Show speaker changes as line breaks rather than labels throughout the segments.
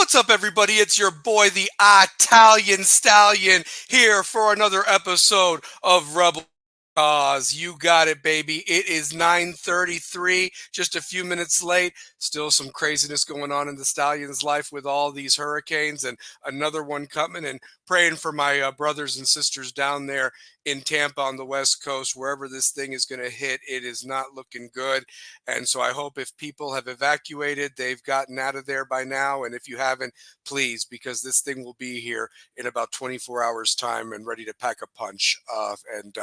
What's up, everybody? It's your boy, the Italian Stallion, here for another episode of Rebel Cause. You got it, baby. It is 9:33, just a few minutes late. Still some craziness going on in the Stallion's life with all these hurricanes and another one coming, and praying for my brothers and sisters down there in Tampa on the West Coast, wherever this thing is going to hit. It is not looking good. And so I hope if people have evacuated, they've gotten out of there by now. And if you haven't, please, because this thing will be here in about 24 hours time and ready to pack a punch. And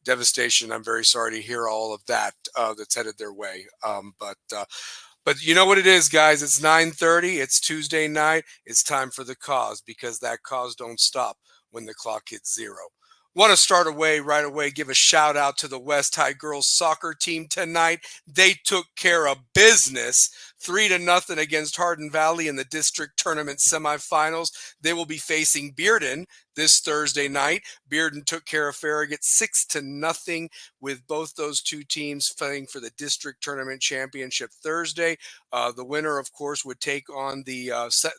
devastation. I'm very sorry to hear all of that that's headed their way. But you know what it is, guys. It's 9:30. It's Tuesday night. It's time for the cause, because that cause don't stop when the clock hits zero. Want to start right away, give a shout out to the West High girls soccer team tonight. They took care of business 3-0 against Hardin Valley in the district tournament semifinals. They will be facing Bearden this Thursday night. Bearden took care of Farragut 6-0, with both those two teams playing for the district tournament championship Thursday. The winner, of course, would take on the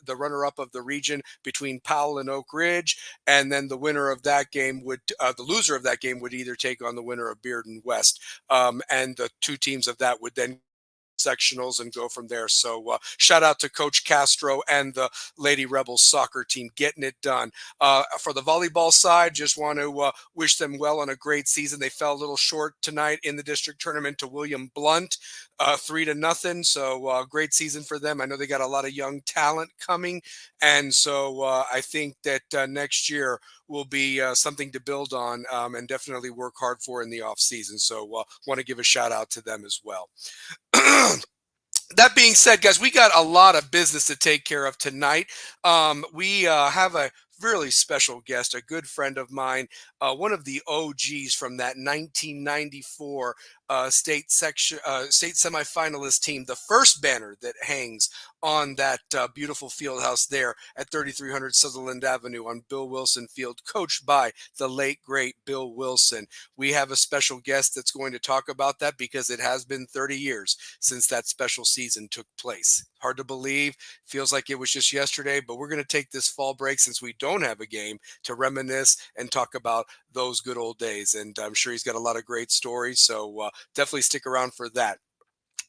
runner-up of the region between Powell and Oak Ridge, and then the winner of that game would the loser of that game would either take on the winner of Bearden West, and the two teams of that would then sectionals and go from there. So shout out to Coach Castro and the Lady Rebels soccer team getting it done. For the volleyball side, just want to wish them well on a great season. They fell a little short tonight in the district tournament to William Blunt, 3-0. So great season for them. I know they got a lot of young talent coming, and so I think that next year will be something to build on, and definitely work hard for in the off season. So want to give a shout out to them as well. That being said, guys, we got a lot of business to take care of tonight. We have a really special guest, a good friend of mine, one of the OGs from that 1994 state semifinalist team, the first banner that hangs on that beautiful field house there at 3300 Sutherland Avenue on Bill Wilson Field, coached by the late, great Bill Wilson. We have a special guest that's going to talk about that, because it has been 30 years since that special season took place. Hard to believe. Feels like it was just yesterday, but we're going to take this fall break, since we don't have a game, to reminisce and talk about those good old days. And I'm sure he's got a lot of great stories, so definitely stick around for that.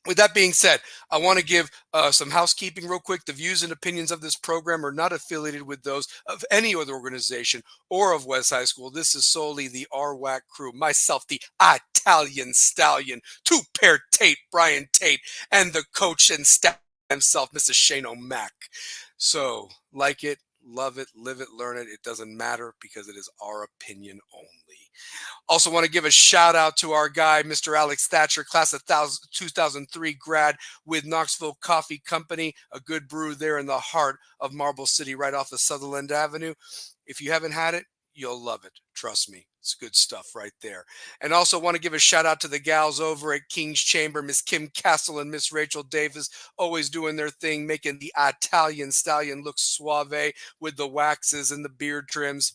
With that being said, I want to give some housekeeping real quick. The views and opinions of this program are not affiliated with those of any other organization or of West High School. This is solely the RWAC crew, myself, the Italian Stallion, two-pair Tate, Brian Tate, and the coach and staff himself, Mr. Shane O'Mac. So, like it, love it, live it, learn it. It doesn't matter, because it is our opinion only. Also want to give a shout out to our guy, Mr. Alex Thatcher, class of 2003 grad with Knoxville Coffee Company, a good brew there in the heart of Marble City, right off of Sutherland Avenue. If you haven't had it, you'll love it. Trust me. It's good stuff right there. And also want to give a shout out to the gals over at King's Chamber, Miss Kim Castle and Miss Rachel Davis, always doing their thing, making the Italian Stallion look suave with the waxes and the beard trims.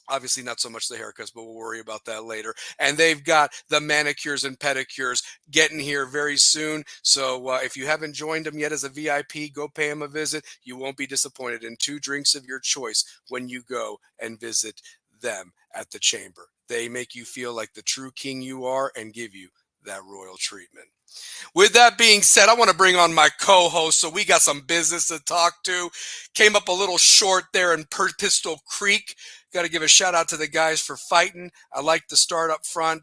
Obviously not so much the haircuts, but we'll worry about that later. And they've got the manicures and pedicures getting here very soon. So if you haven't joined them yet as a VIP, go pay them a visit. You won't be disappointed in 2 drinks of your choice when you go and visit them at the chamber. They make you feel like the true king you are and give you that royal treatment. With that being said, I want to bring on my co-host, so we got some business to talk to. Came up a little short there in Pistol Creek. Got to give a shout out to the guys for fighting. I like the start up front,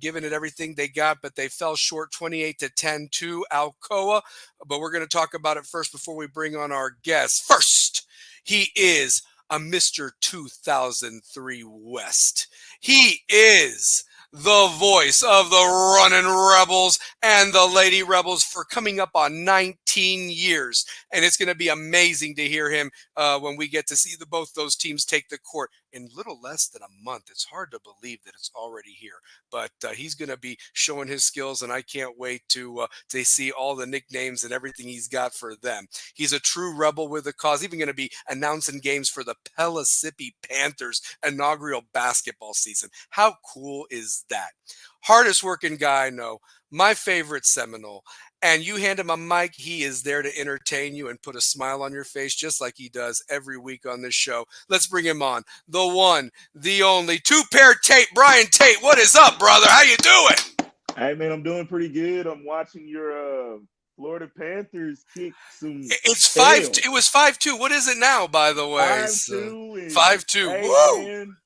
giving it everything they got, but they fell short 28-10 to Alcoa. But we're going to talk about it first before we bring on our guest. First, he is a Mr. 2003 West. He is the voice of the Runnin' Rebels and the Lady Rebels for coming up on 19 years. And it's going to be amazing to hear him when we get to see both those teams take the court in little less than a month. It's hard to believe that it's already here, but he's going to be showing his skills, and I can't wait to see all the nicknames and everything he's got for them. He's a true rebel with a cause. Even going to be announcing games for the Pellissippi Panthers inaugural basketball season. How cool is that? Hardest working guy I know. My favorite Seminole. and you hand him a mic, he is there to entertain you and put a smile on your face just like he does every week on this show. Let's bring him on. The one, the only, two-pair Tate, Brian Tate. What is up, brother? How you doing?
Hey, man, I'm doing pretty good. I'm watching your Florida Panthers kick some
It's
tail.
5-2. It was 5-2. What is it now, by the way?
5-2.
5-2.
Hey,
Woo!
man,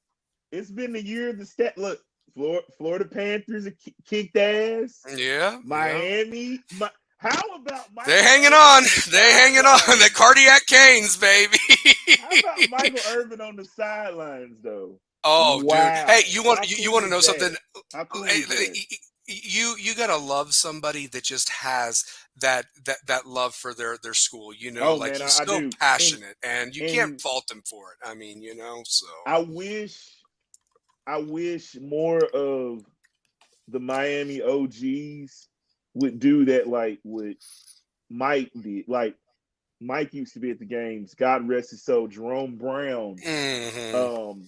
it's been the year of the stat. Look, Florida Panthers kicked ass.
Yeah.
Miami. How about Michael
They're hanging
Irvin
on.
the
They're hanging on. The cardiac canes, baby.
How about Michael Irvin on the sidelines, though?
Oh,
Wow.
dude. Hey, you want
cool
to know something?
How cool is that?
You gotta love somebody that just has that love for their school.
Oh,
like
man,
he's
I
so
do.
passionate, and you can't
And
fault him for it. I mean, so.
I wish more of the Miami OGs would do that, like what Mike did. Like Mike used to be at the games. God rest his soul. Jerome Brown,
Mm-hmm.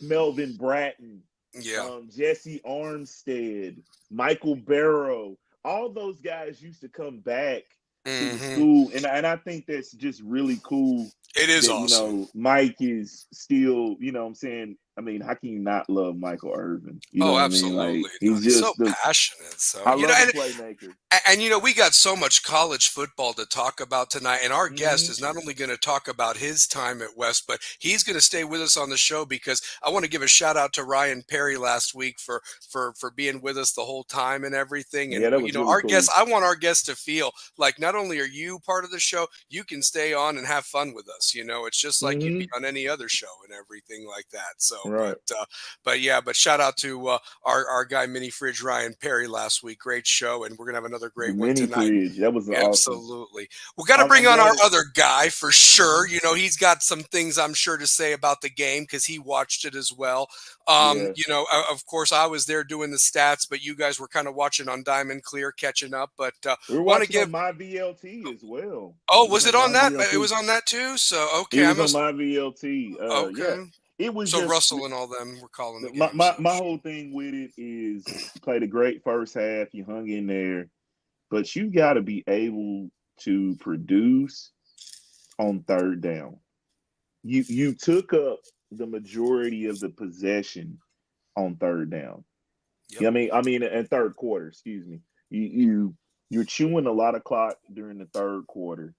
Melvin Bratton,
Yeah.
Jesse Armstead, Michael Barrow. All those guys used to come back to the school, and I think that's just really cool.
It is
That
awesome.
Mike is still, what I'm saying. I mean, how can you not love Michael Irvin? You know
Oh,
what I mean? Like
absolutely. No,
he's
he's so
just the.
passionate. So
I love a playmaker.
And we got so much college football to talk about tonight, and our guest
Mm-hmm.
is not only going to talk about his time at West, but he's going to stay with us on the show because I want to give a shout out to Ryan Perry last week for being with us the whole time and everything. And
Yeah, that was really
our
cool.
guests, I want our guests to feel like not only are you part of the show, you can stay on and have fun with us. It's just like you'd be
Mm-hmm.
on any other show and everything like that. So,
Right.
but shout out to our guy Mini Fridge Ryan Perry last week. Great show, and we're gonna have another
The
great one
mini
tonight.
fridge. That was awesome.
Absolutely. We got to bring
I'm
on our
glad
other guy for sure.
Mhm.
He's got some things I'm sure to say about the game because he watched it as well.
Yeah.
Of course, I was there doing the stats, but you guys were kind of watching on Diamond Clear, catching up. But
We were
want to
watching
give.
on my VLT as well.
Oh,
It was
was it
on
on
my
that? It
VLT.
was on that too. So
It
okay, I
was on
must.
my VLT. Yeah.
Okay.
It was
So
just
Russell and all them were calling the
my,
game.
my
So
my whole thing with it is you played a great first half, you hung in there, but you got to be able to produce on third down. You took up the majority of the possession on third down.
yep.
Yeah, I mean, in third quarter, excuse me. You're chewing a lot of clock during the third quarter,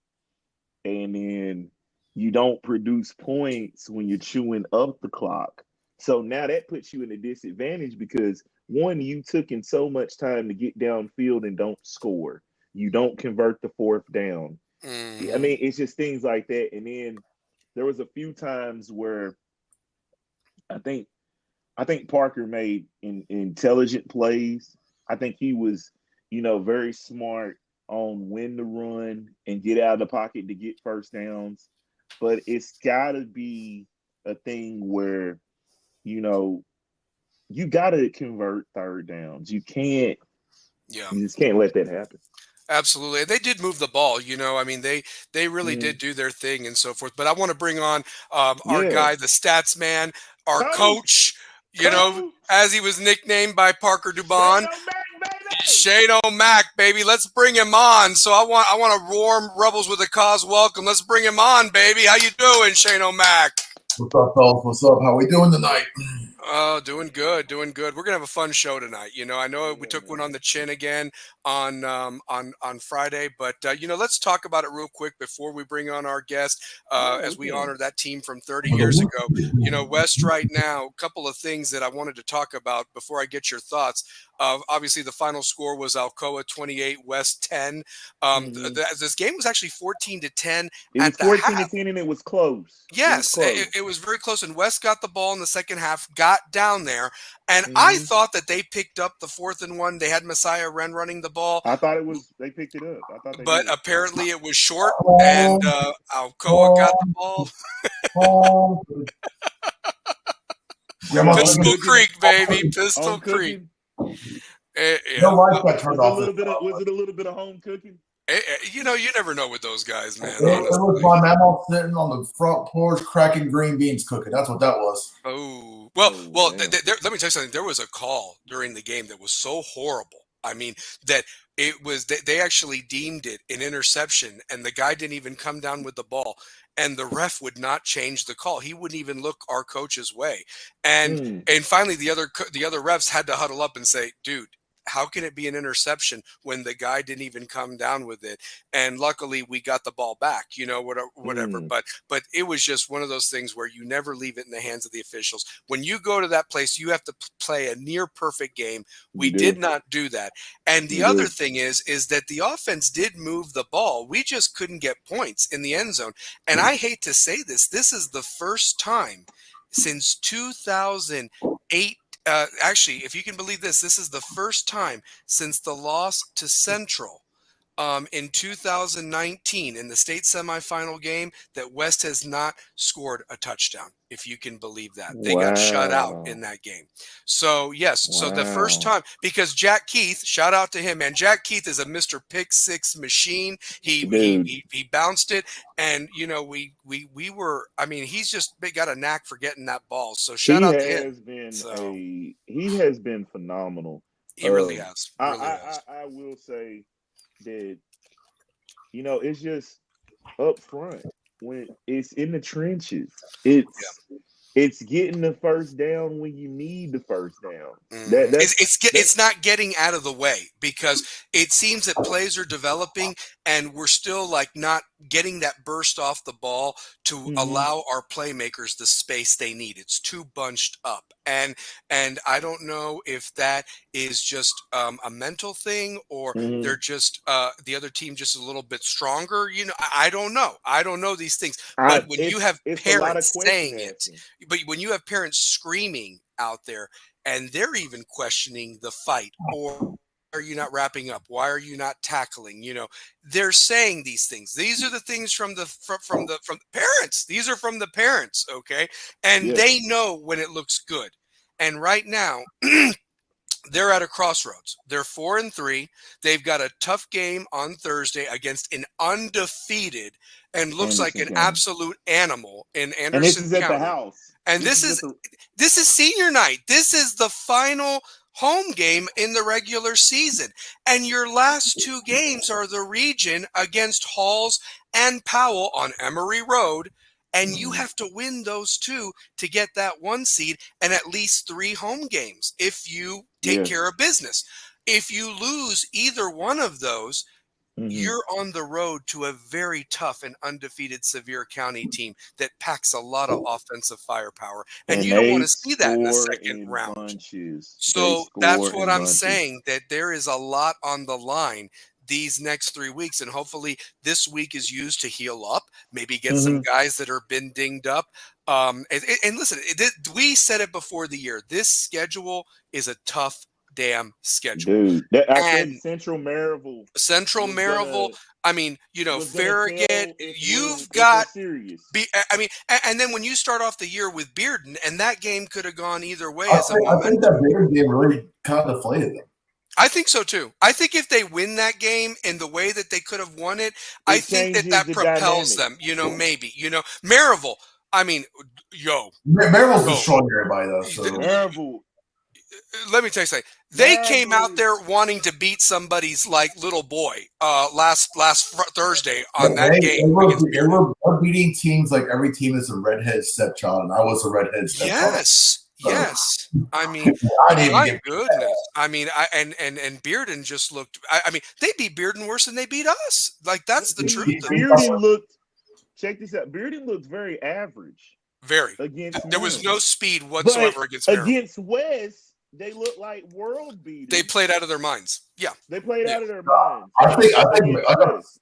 and then you don't produce points when you're chewing up the clock. So now that puts you in a disadvantage because one, you took in so much time to get downfield and don't score. You don't convert the fourth down. I
Hmm.
mean, it's just things like that. And then there was a few times where I think I think Parker made intelligent plays. I think he was, very smart on when to run and get out of the pocket to get first downs. But it's got to be a thing where, you know, you got to convert third downs.
Yeah.
You just can't let that happen.
Absolutely. They did move the ball, I mean, they really did
Mm,
do their thing and so forth. But I want to bring on our
yeah.
guy, the stats man, our
Coach,
coach,
coach,
as he was nicknamed by Parker
Shane
Dubon,
O'Mac, baby.
Shane O'Mac, baby. Let's bring him on. So I want a warm Rebels with a Cause welcome. Let's bring him on, baby. How you doing, Shane O'Mac?
What's up, fellas? What's up? How we doing tonight?
Oh, doing good, doing good. We're gonna have a fun show tonight. I know we
Yeah,
took one
man.
on the chin again on Friday, but let's talk about it real quick before we bring on our guest
Yeah, we
as we
can.
honor that team from 30 years ago. West right now. A couple of things that I wanted to talk about before I get your thoughts. Obviously, the final score was Alcoa 28, West 10.
Hmm.
This game was actually 14-10
It
at
was
the
14 to
half.
10, and it was close. It was
Yes, it
close.
was very close. And West got the ball in the second half, got down there, and I
Hmm.
thought that they picked up the 4th and 1. They had Messiah Wren running the ball,
I thought it was. They picked it up. I thought they
but
did.
apparently it was short, and
Home,
Alcoa got the
home,
ball.
home.
Yeah,
Grandma's
home
Pistol
cooking.
cooking.
Creek, baby, Pistol
Home
Creek.
cooking.
No
Yeah.
lights got turned
Was it a
off.
little bit of? Was it a little bit of home cooking?
You never know with those guys, man.
It was
Honestly.
my mama sitting on the front porch cracking green beans cooking. That's what that was.
Oh
Oh
well.
damn.
Let me tell you something. There was a call during the game that was so horrible. I mean, that it was they actually deemed it an interception, and the guy didn't even come down with the ball, and the ref would not change the call. He wouldn't even look our coach's way, and
Mm,
and finally the other refs had to huddle up and say, "Dude, how can it be an interception when the guy didn't even come down with it?" And luckily we got the ball back, whatever.
mm,
But it was just one of those things where you never leave it in the hands of the officials. When you go to that place, you have to play a near perfect game. We
you
did
do.
not do that. And the
You
other
do.
thing is that the offense did move the ball. We just couldn't get points in the end zone. And I hate to say this, this is the first time since 2008. Actually, if you can believe this, this is the first time since the loss to Central in 2019 in the state semifinal game that West has not scored a touchdown. If you can believe that, they got shut out in
Wow.
that game. So yes, so the first
Wow.
time, because Jack Keith, shout out to him, man. Jack Keith is a Mr. Pick Six machine.
Dude,
He bounced it, and we were. I mean, he's just got a knack for getting that ball. So shout out to him. So
he has been phenomenal.
he really has,
I,
really
I
has.
I will say that it's just up front when it's in the trenches. It's getting the first down when you need the first down.
Mhm.
That
It's not getting out of the way because it seems that plays are developing and we're still like not getting that burst off the ball to
hmm
allow our playmakers the space they need. It's too bunched up, and I don't know if that is just a mental thing or
hmm
they're just the other team just a little bit stronger. I don't know. I don't know these things, but when you have
it's a lot of
parents
question
saying it,
asking.
but when you have parents screaming out there and they're even questioning the fight or are you not wrapping up, why are you not tackling, they're saying these things. These are the things from the parents. These are from the parents, okay, and
Yeah.
they know when it looks good. And right now they're at a crossroads. They're 4-3. They've got a tough game on Thursday against an undefeated and looks like
Anderson
an
County.
absolute animal in
And this
Anderson
is at the
County.
house.
And
This
this
is at
is
the
this is senior night. This is the final home game in the regular season. And your last two games are the region against Halls and Powell on Emory Road. And you
Mhm.
have to win those two to get that one seed and at least three home games if you take
Yeah.
care of business. If you lose either one of those,
hmm
you're on the road to a very tough and undefeated Sevier County team that packs a lot of offensive firepower. And
And
you don't
they
want to see that in the
score
second
in
round.
bunches. They
So that's
score
what
in
I'm
bunches.
saying, that there is a lot on the line these next 3 weeks. And hopefully this week is used to heal up, maybe get some
hmm
guys that are been dinged up. And listen, we said it before the year. This schedule is a tough damn schedule.
Dude, I said
And
Central Maryville
Central
was
Maryville,
gonna
I mean, Farragut,
tell
you've
if we're
got
serious.
I mean, and then when you start off the year with Bearden, and that game could have gone either way
I
as a
think, I think
momentum.
that Bears game really kind of deflated them.
I think so too. I think if they win that game in the way that they could have won it, I
It
think that
changes
that
the
propels
dynamic.
them. Maybe Maryville. I mean, yo,
Maryville's
yo.
destroying everybody though. So
Maryville,
Let me tell you something. They came
Maryville
out
is
there wanting to beat somebody's like little boy Thursday
they,
on that
they,
game
they were
against
they
Bearden.
were beating teams like every team is a redhead stepchild, and I was a redhead stepchild.
Yes,
So
yes. I mean,
I didn't even
my
get
goodness. I mean, and Bearden just looked. I mean, they beat Bearden worse than they beat us. Like that's the truth of it.
Bearden looked. Check this out. Bearden looked very average
Very.
against
There was
them,
no speed
but
whatsoever against Maryville.
against West, they looked like world
They
beaters.
played out of their minds. Yeah.
They played
Yeah.
out of their minds.
I think
Against West.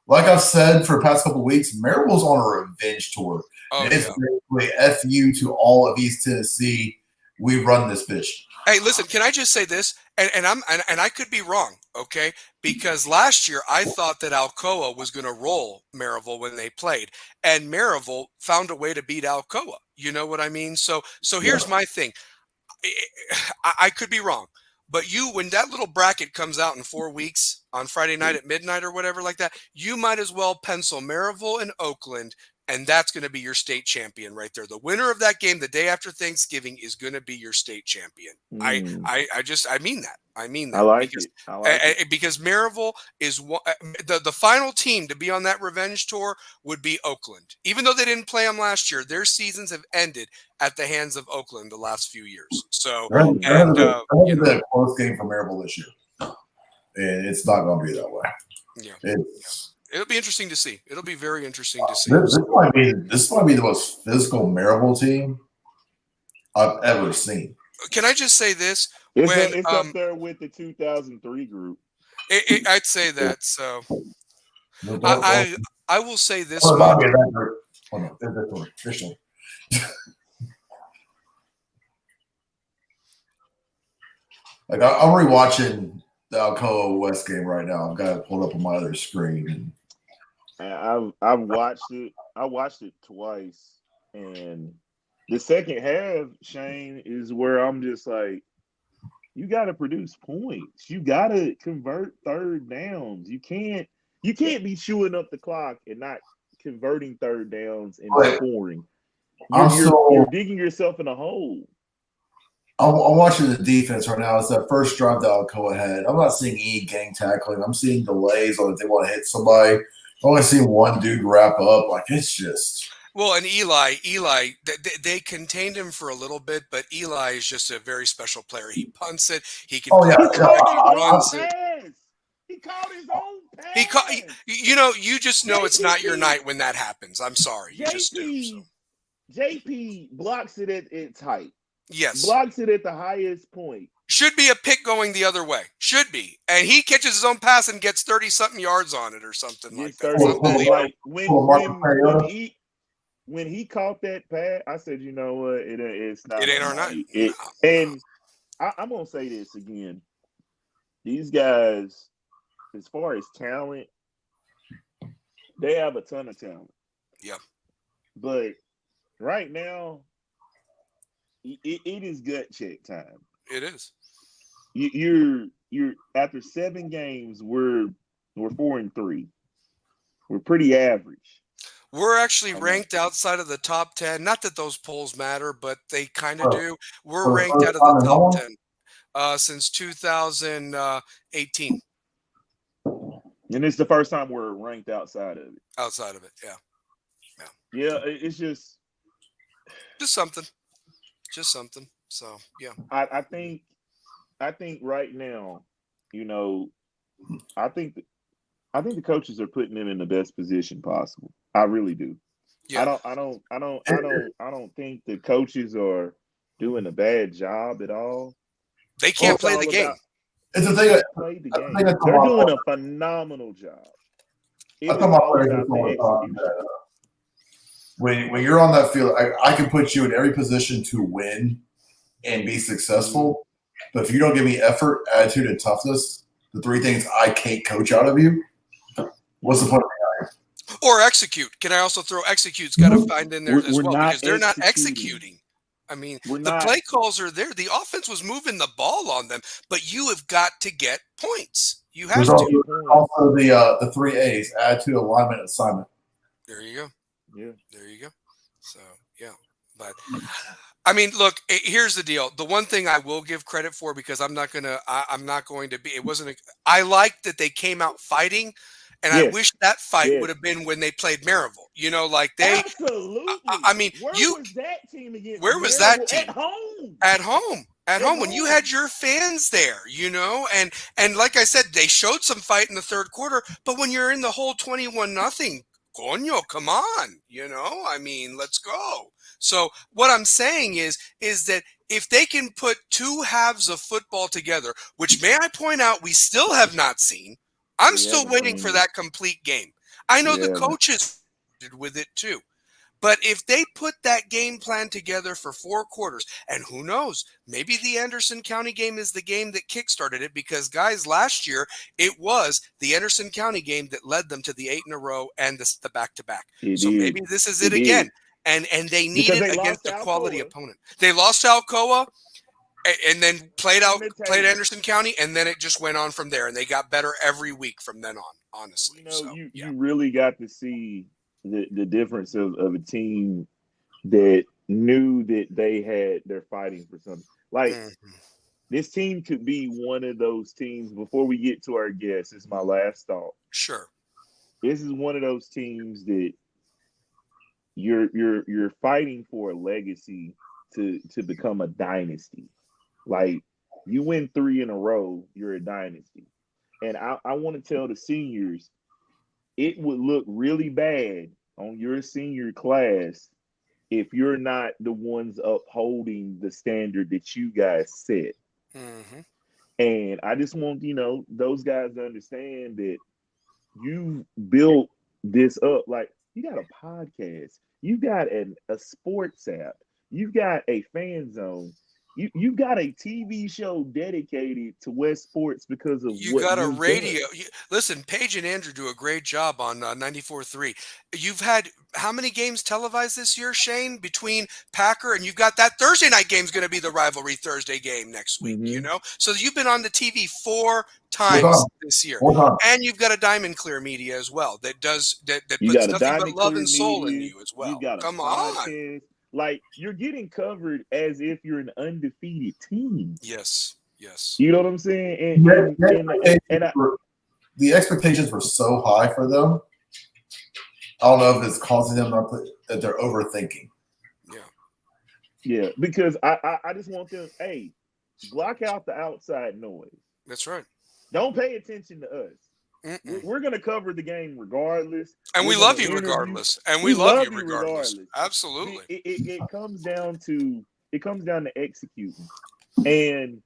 like I've said for the past couple of weeks, Maryville's on a revenge tour.
Oh
And it's
yeah.
basically FU to all of East Tennessee. We run this bitch.
Hey, listen, can I just say this? And I could be wrong, okay? Because last year I thought that Alcoa was going to roll Maryville when they played, and Maryville found a way to beat Alcoa. You know what I mean? So here's my thing. I could be wrong, but when that little bracket comes out in 4 weeks on Friday night at midnight or whatever like that, you might as well pencil Maryville and Oakland And that's going to be your state champion right there. The winner of that game the day after Thanksgiving is going to be your state champion. I mean that. I mean that.
I like
because,
it. I like it.
Because Maryville is the final team to be on that revenge tour would be Oakland. Even though they didn't play them last year, their seasons have ended at the hands of Oakland the last few years. So,
there hasn't been a close game for Maryville this year, and it's not going to be that way.
Yeah. It'll be interesting to see. It'll be very interesting to see.
This might be the most physical Maryville team I've ever seen.
Can I just say this?
It's up there with the 2003 group.
I'd say that. So I will say this.
Like I'm rewatching the Alcoa West game right now. I've got it pulled up on my other screen.
I've watched it. I watched it twice, and the second half, Shane, is where I'm just like, you got to produce points. You got to convert third downs. You can't be chewing up the clock and not converting third downs and scoring. You're digging yourself in a hole.
I'm watching the defense right now. It's that first drive that Alcoa had. I'm not seeing any gang tackling. I'm seeing delays on if they want to hit somebody. I only see one dude wrap up. Like, it's just.
Well, and Eli, they contained him for a little bit, but Eli is just a very special player. He punts it. He can.
He runs it. He caught his own pass.
You just know it's not your night when that happens. I'm sorry. You just do. So.
JP blocks it at its height.
Yes.
Blocks it at the highest point.
Should be a pick going the other way. Should be. And he catches his own pass and gets 30-something yards on it or something like that.
When he caught that pass, I said, you know what? It's not.
It ain't our night.
And I'm going to say this again. These guys, as far as talent, they have a ton of talent.
Yeah.
But right now, it is gut check time.
It is.
You're after 7 games, we're 4-3. We're pretty average.
We're actually ranked outside of the top 10. Not that those polls matter, but they kind of do. We're ranked out of the top 10 since 2018.
And it's the first time we're ranked outside of it.
Outside of it, yeah.
Yeah, it's just
something. Just something. So, yeah.
I think right now, I think the coaches are putting them in the best position possible. I really do. Yeah. I don't think the coaches are doing a bad job at all.
They can't play the game.
It's the thing.
They're doing a phenomenal job.
When you're on that field, I can put you in every position to win and be successful. But if you don't give me effort, attitude, and toughness, the 3 things I can't coach out of you, what's the point of the guy?
Or execute. Can I also throw execute's got to find in there as well because they're not executing. I mean, the play calls are there. The offense was moving the ball on them, but you have got to get points. You have
There's
to.
Also the 3 A's: attitude, alignment, assignment.
There you go.
Yeah.
There you go. So, yeah. But, I mean, look, here's the deal. The one thing I will give credit for, because I'm not going to be, I like that they came out fighting. And I wish that fight would have been when they played Maryville.
Absolutely.
I mean,
where was that team again?
Where was that team?
At home.
At home when you had your fans there, and like I said, they showed some fight in the third quarter. But when you're in the whole 21-0, coño, come on, I mean, let's go. So what I'm saying is that if they can put 2 halves of football together, which may I point out we still have not seen. I'm still waiting for that complete game. I know the coaches did with it too. But if they put that game plan together for 4 quarters, and who knows, maybe the Anderson County game is the game that kickstarted it because, guys, last year it was the Anderson County game that led them to the 8 in a row and the back-to-back. So maybe this is it again. And they need it against a quality opponent. They lost to Alcoa. And then played Anderson County, and then it just went on from there, and they got better every week from then on. Honestly,
you really got to see the difference of a team that knew that they're fighting for something. Like this team could be one of those teams. Before we get to our guest, this is my last thought.
Sure.
This is one of those teams that you're fighting for a legacy to become a dynasty. Like you win 3 in a row, you're a dynasty. And I want to tell the seniors, it would look really bad on your senior class if you're not the ones upholding the standard that you guys set.
Mm-hmm.
And I just want, those guys to understand that you built this up. Like you got a podcast, you got a sports app, you've got a fan zone. You've got a TV show dedicated to West Sports because of
You
what
got a
you've
radio.
done.
Listen, Paige and Andrew do a great job on 94.3. You've had how many games televised this year, Shane? Between Packer and you've got that Thursday night game is going to be the rivalry Thursday game next week.
Mm-hmm.
So you've been on the TV 4 times this year, and you've got a Diamond Clear Media as well that
You
puts
got a
nothing but
Diamond
love
Clear
and soul in
Media.
you as well.
You got a
Come
podcast.
on.
Like you're getting covered as if you're an undefeated team.
Yes.
You know what I'm saying?
The expectations were so high for them. I don't know if it's causing them that they're overthinking.
Yeah, because I just want them, hey, block out the outside noise.
That's right.
Don't pay attention to us. We're going to cover the game regardless.
And we love you regardless. And we love you regardless. Absolutely.
It comes down to executing. And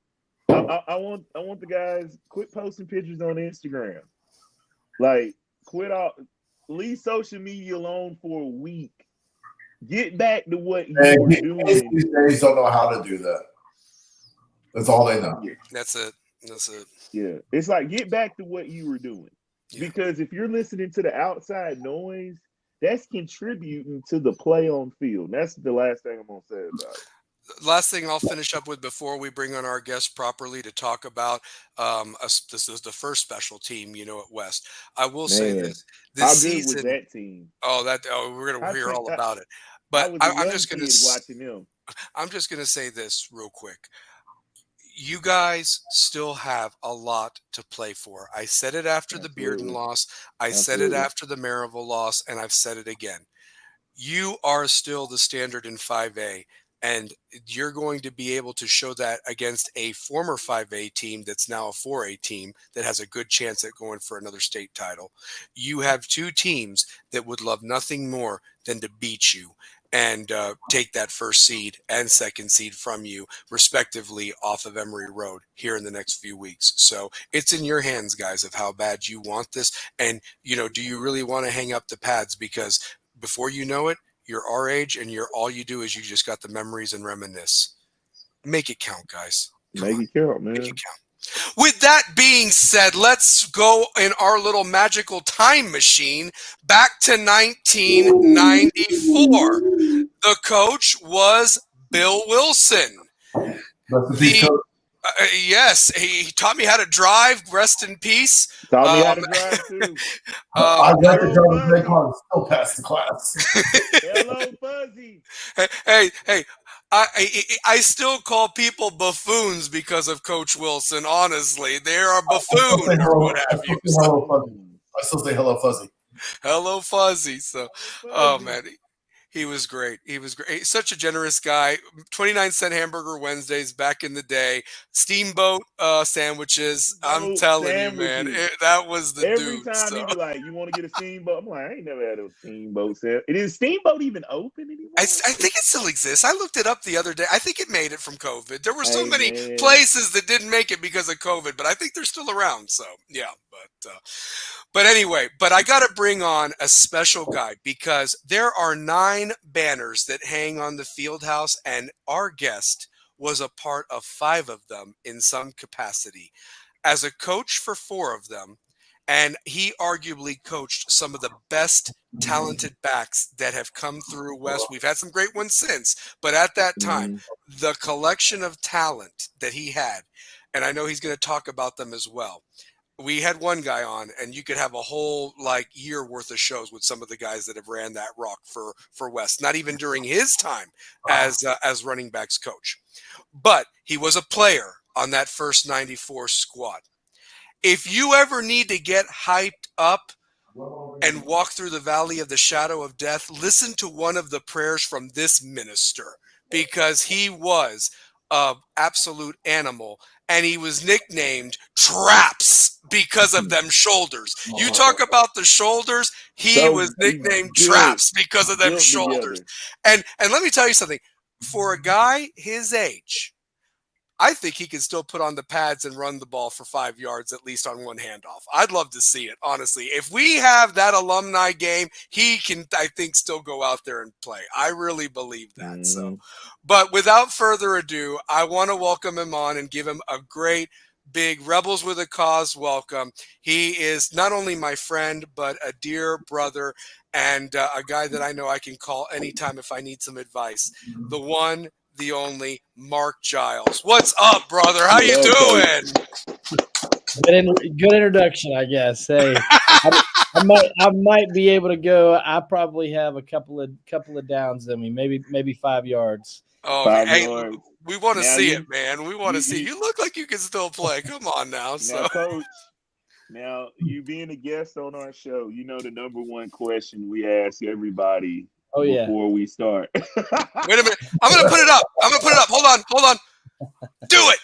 I want the guys quit posting pictures on Instagram. Like leave social media alone for a week. Get back to what you were doing.
These days don't know how to do that. That's all they know.
Yeah.
That's it.
Yeah. It's like get back to what you were doing. Yeah. Because if you're listening to the outside noise, that's contributing to the play on field. That's the last thing I'm gonna say about it.
Last thing I'll finish up with before we bring on our guest properly to talk about this is the first special team, at West. I will say this
how
season,
good was that team?
We're gonna hear all about it. But I'm just gonna
watching them.
I'm just gonna say this real quick. You guys still have a lot to play for. I said it after the Bearden loss. I said it after the Maryville loss, and I've said it again. You are still the standard in 5A, and you're going to be able to show that against a former 5A team that's now a 4A team that has a good chance at going for another state title. You have 2 teams that would love nothing more than to beat you and take that first seed and second seed from you, respectively, off of Emory Road here in the next few weeks. So it's in your hands, guys, of how bad you want this. And, do you really want to hang up the pads? Because before you know it, you're our age and all you do is you just got the memories and reminisce. Make it count, guys.
Make it count, man.
Make it count. With that being said, let's go in our little magical time machine back to 1994. The coach was Bill Wilson. Yes, he taught me how to drive. Rest in peace.
Taught me how to drive too.
I got to drive a big car and still pass the class.
Hello, Fuzzy.
Hey. I still call people buffoons because of Coach Wilson. Honestly, they are buffoons or what have you.
I still say hello, Fuzzy.
Hello, Fuzzy. So, oh man, he was great. He was great. Such a generous guy. 29-cent hamburger Wednesdays back in the day. Steamboat sandwiches. I'm telling you, man, that was the
every
dude.
Every time he be like, "You want to get a steamboat?" I'm like, "I ain't never had a steamboat sandwich." Is steamboat even open anymore?
I think it still exists. I looked it up the other day. I think it made it from COVID. There were so many places that didn't make it because of COVID, but I think they're still around. So yeah, but anyway, I got to bring on a special guy because there are 9 banners that hang on the field house, and our guest was a part of 5 of them in some capacity. As a coach for 4 of them, and he arguably coached some of the best talented backs that have come through West. We've had some great ones since, but at that time, the collection of talent that he had, and I know he's going to talk about them as well. we had one guy on, and you could have a whole like year worth of shows with some of the guys that have ran that rock for West. Not even during his time as running backs coach, but he was a player on that first 94 squad. If you ever need to get hyped up and walk through the valley of the shadow of death, listen to one of the prayers from this minister, because he was an absolute animal, and he was nicknamed Traps because of them shoulders. You talk about the shoulders, he was nicknamed Traps because of them shoulders. And let me tell you something. For a guy his age, I think he can still put on the pads and run the ball for 5 yards, at least on one handoff. I'd love to see it, honestly. If we have that alumni game, he can, I think, still go out there and play. I really believe that. So, but without further ado, I want to welcome him on and give him a great, big Rebels with a Cause welcome. He is not only my friend, but a dear brother and a guy that I know I can call anytime if I need some advice. The one, the only Marc Giles. What's up, brother? How you doing?
Good introduction, I guess. Hey, I might be able to go. I probably have a couple of downs in me, maybe 5 yards.
Oh,
5
hey,
yards.
we want to see it, man. We want to see. You look like you can still play. Come on now.
Now, Coach. Now, you being a guest on our show, you know the number one question we ask everybody before we start.
Wait a minute. I'm going to put it up. Hold on. Do it.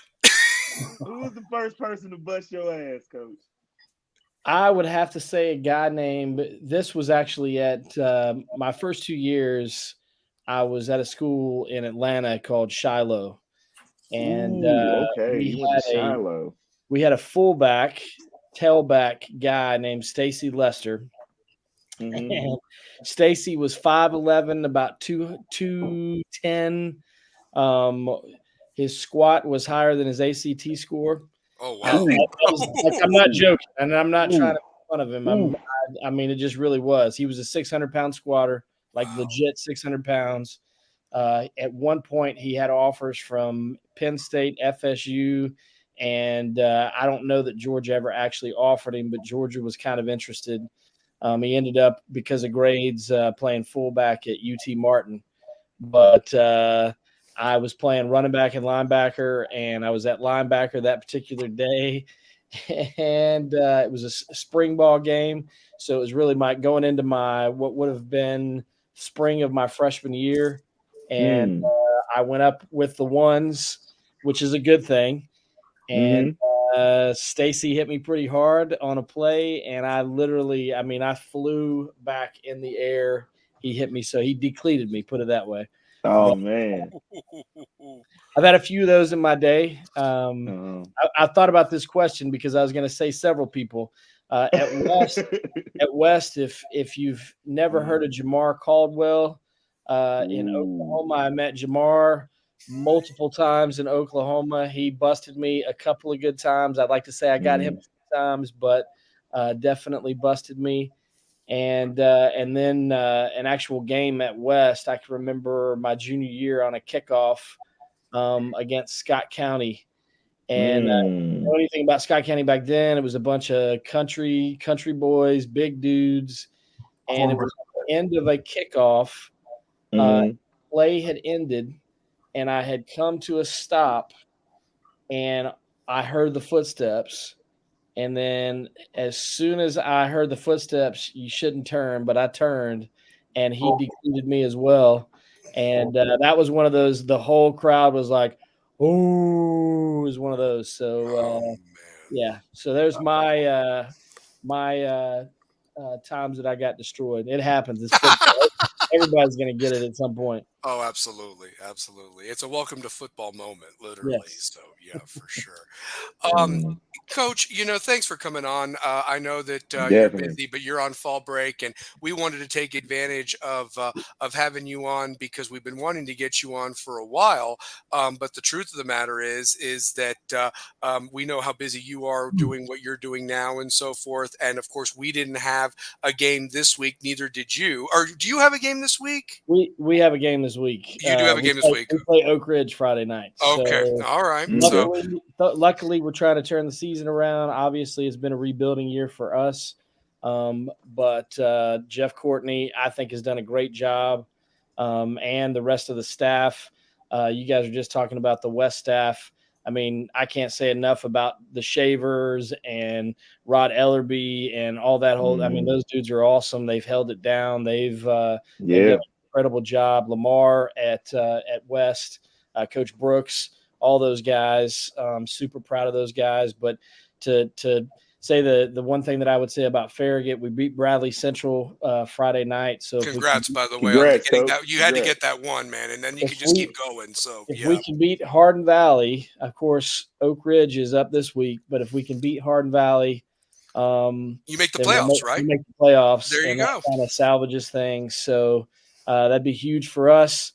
Who was the first person to bust your ass, Coach?
I would have to say a guy named, this was actually at my first 2 years. I was at a school in Atlanta called Shiloh. And we had a fullback, tailback guy named Stacy Lester. And Stacy was 5'11", about 210. His squat was higher than his ACT score.
Oh wow!
I'm not joking, and I'm not trying to make fun of him. I mean, it just really was. He was a 600-pound squatter, like legit 600 pounds. At one point, he had offers from Penn State, FSU, and I don't know that Georgia ever actually offered him, but Georgia was kind of interested. He ended up, because of grades, playing fullback at UT Martin. But I was playing running back and linebacker, and I was at linebacker that particular day. And it was a spring ball game. So it was really going into my what would have been spring of my freshman year. And I went up with the ones, which is a good thing. And Stacy hit me pretty hard on a play, and I flew back in the air. He hit me, so he decleated me, put it that way.
Oh, man.
I've had a few of those in my day. I thought about this question because I was going to say several people. At West, if you've never heard of Jamar Caldwell, in Oklahoma, I met Jamar multiple times in Oklahoma. He busted me a couple of good times. I'd like to say I got him a few times, but definitely busted me. And then an actual game at West, I can remember my junior year on a kickoff against Scott County. And I didn't know anything about Scott County back then. It was a bunch of country boys, big dudes. And it was the end of a kickoff. Play had ended, and I had come to a stop, and I heard the footsteps. And then as soon as I heard the footsteps, you shouldn't turn, but I turned, and he decleated me as well. And that was one of those, the whole crowd was like, oh, it was one of those. So, yeah. So there's my times that I got destroyed. It happens. It's football. Everybody's going to get it at some point.
Oh, absolutely. Absolutely. It's a welcome to football moment, literally. Yes. So, yeah, for sure. Coach, thanks for coming on. I know that you're busy, but you're on fall break, and we wanted to take advantage of having you on because we've been wanting to get you on for a while. But the truth of the matter is that we know how busy you are doing what you're doing now and so forth. And of course, we didn't have a game this week. Neither did you. Or do you have a game this week?
We have a game this this week.
You do have a game this week.
We play Oak Ridge Friday night.
Okay,
so
all right.
Luckily, we're trying to turn the season around. Obviously, it's been a rebuilding year for us. But Jeff Courtney, I think, has done a great job, and the rest of the staff. You guys are just talking about the West staff. I mean, I can't say enough about the Shavers and Rod Ellerby and all that whole. I mean, those dudes are awesome. They've held it down. They've done an incredible job. Lamar at West, Coach Brooks, all those guys. Super proud of those guys. But to say the one thing that I would say about Farragut, we beat Bradley Central Friday night. So
congrats, by the way,
congrats,
on getting that. You had to get that one, man, and then you could just keep going. So
if we can beat Hardin Valley, of course, Oak Ridge is up this week. But if we can beat Hardin Valley,
you make the playoffs, right?
You make the playoffs.
There you go.
That kind of salvages things. So that'd be huge for us.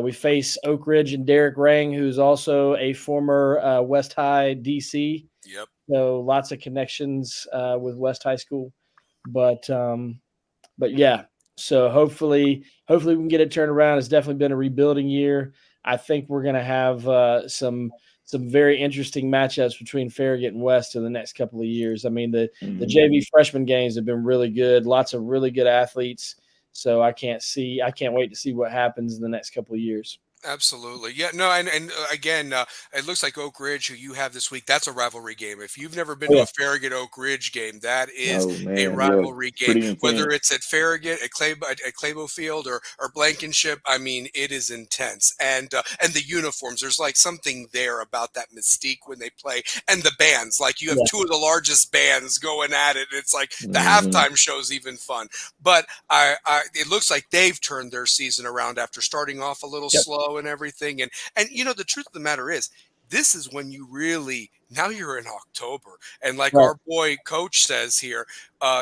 We face Oak Ridge and Derek Rang, who's also a former West High DC.
Yep.
So lots of connections with West High School, but yeah. So hopefully we can get it turned around. It's definitely been a rebuilding year. I think we're going to have some very interesting matchups between Farragut and West in the next couple of years. I mean, the JV freshman games have been really good. Lots of really good athletes. So I can't wait to see what happens in the next couple of years.
Absolutely. Yeah, no, and again, it looks like Oak Ridge, who you have this week, that's a rivalry game. If you've never been to a Farragut Oak Ridge game, that is a rivalry game. Whether it's at Farragut, at Claybo Field, or Blankenship, I mean, it is intense. And the uniforms, there's like something there about that mystique when they play, and the bands. Like you have two of the largest bands going at it. It's like the halftime show's even fun. But it looks like they've turned their season around after starting off a little slow and everything. And you know, the truth of the matter is, this is when you really, now you're in October. And like our boy coach says here,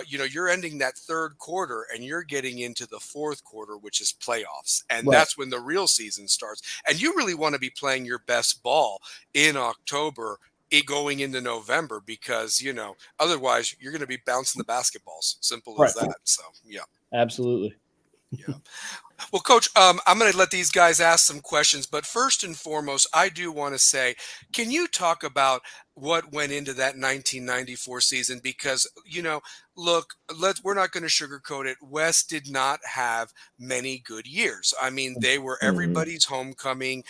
you know, you're ending that third quarter and you're getting into the fourth quarter, which is playoffs. And that's when the real season starts. And you really want to be playing your best ball in October, going into November, because, you know, otherwise you're going to be bouncing the basketballs. Simple as that. So, yeah.
Absolutely.
Yeah. Well, Coach, I'm going to let these guys ask some questions, but first and foremost, I do want to say, can you talk about what went into that 1994 season? Because, you know, look, we're not going to sugarcoat it. West did not have many good years. I mean, they were everybody's homecoming.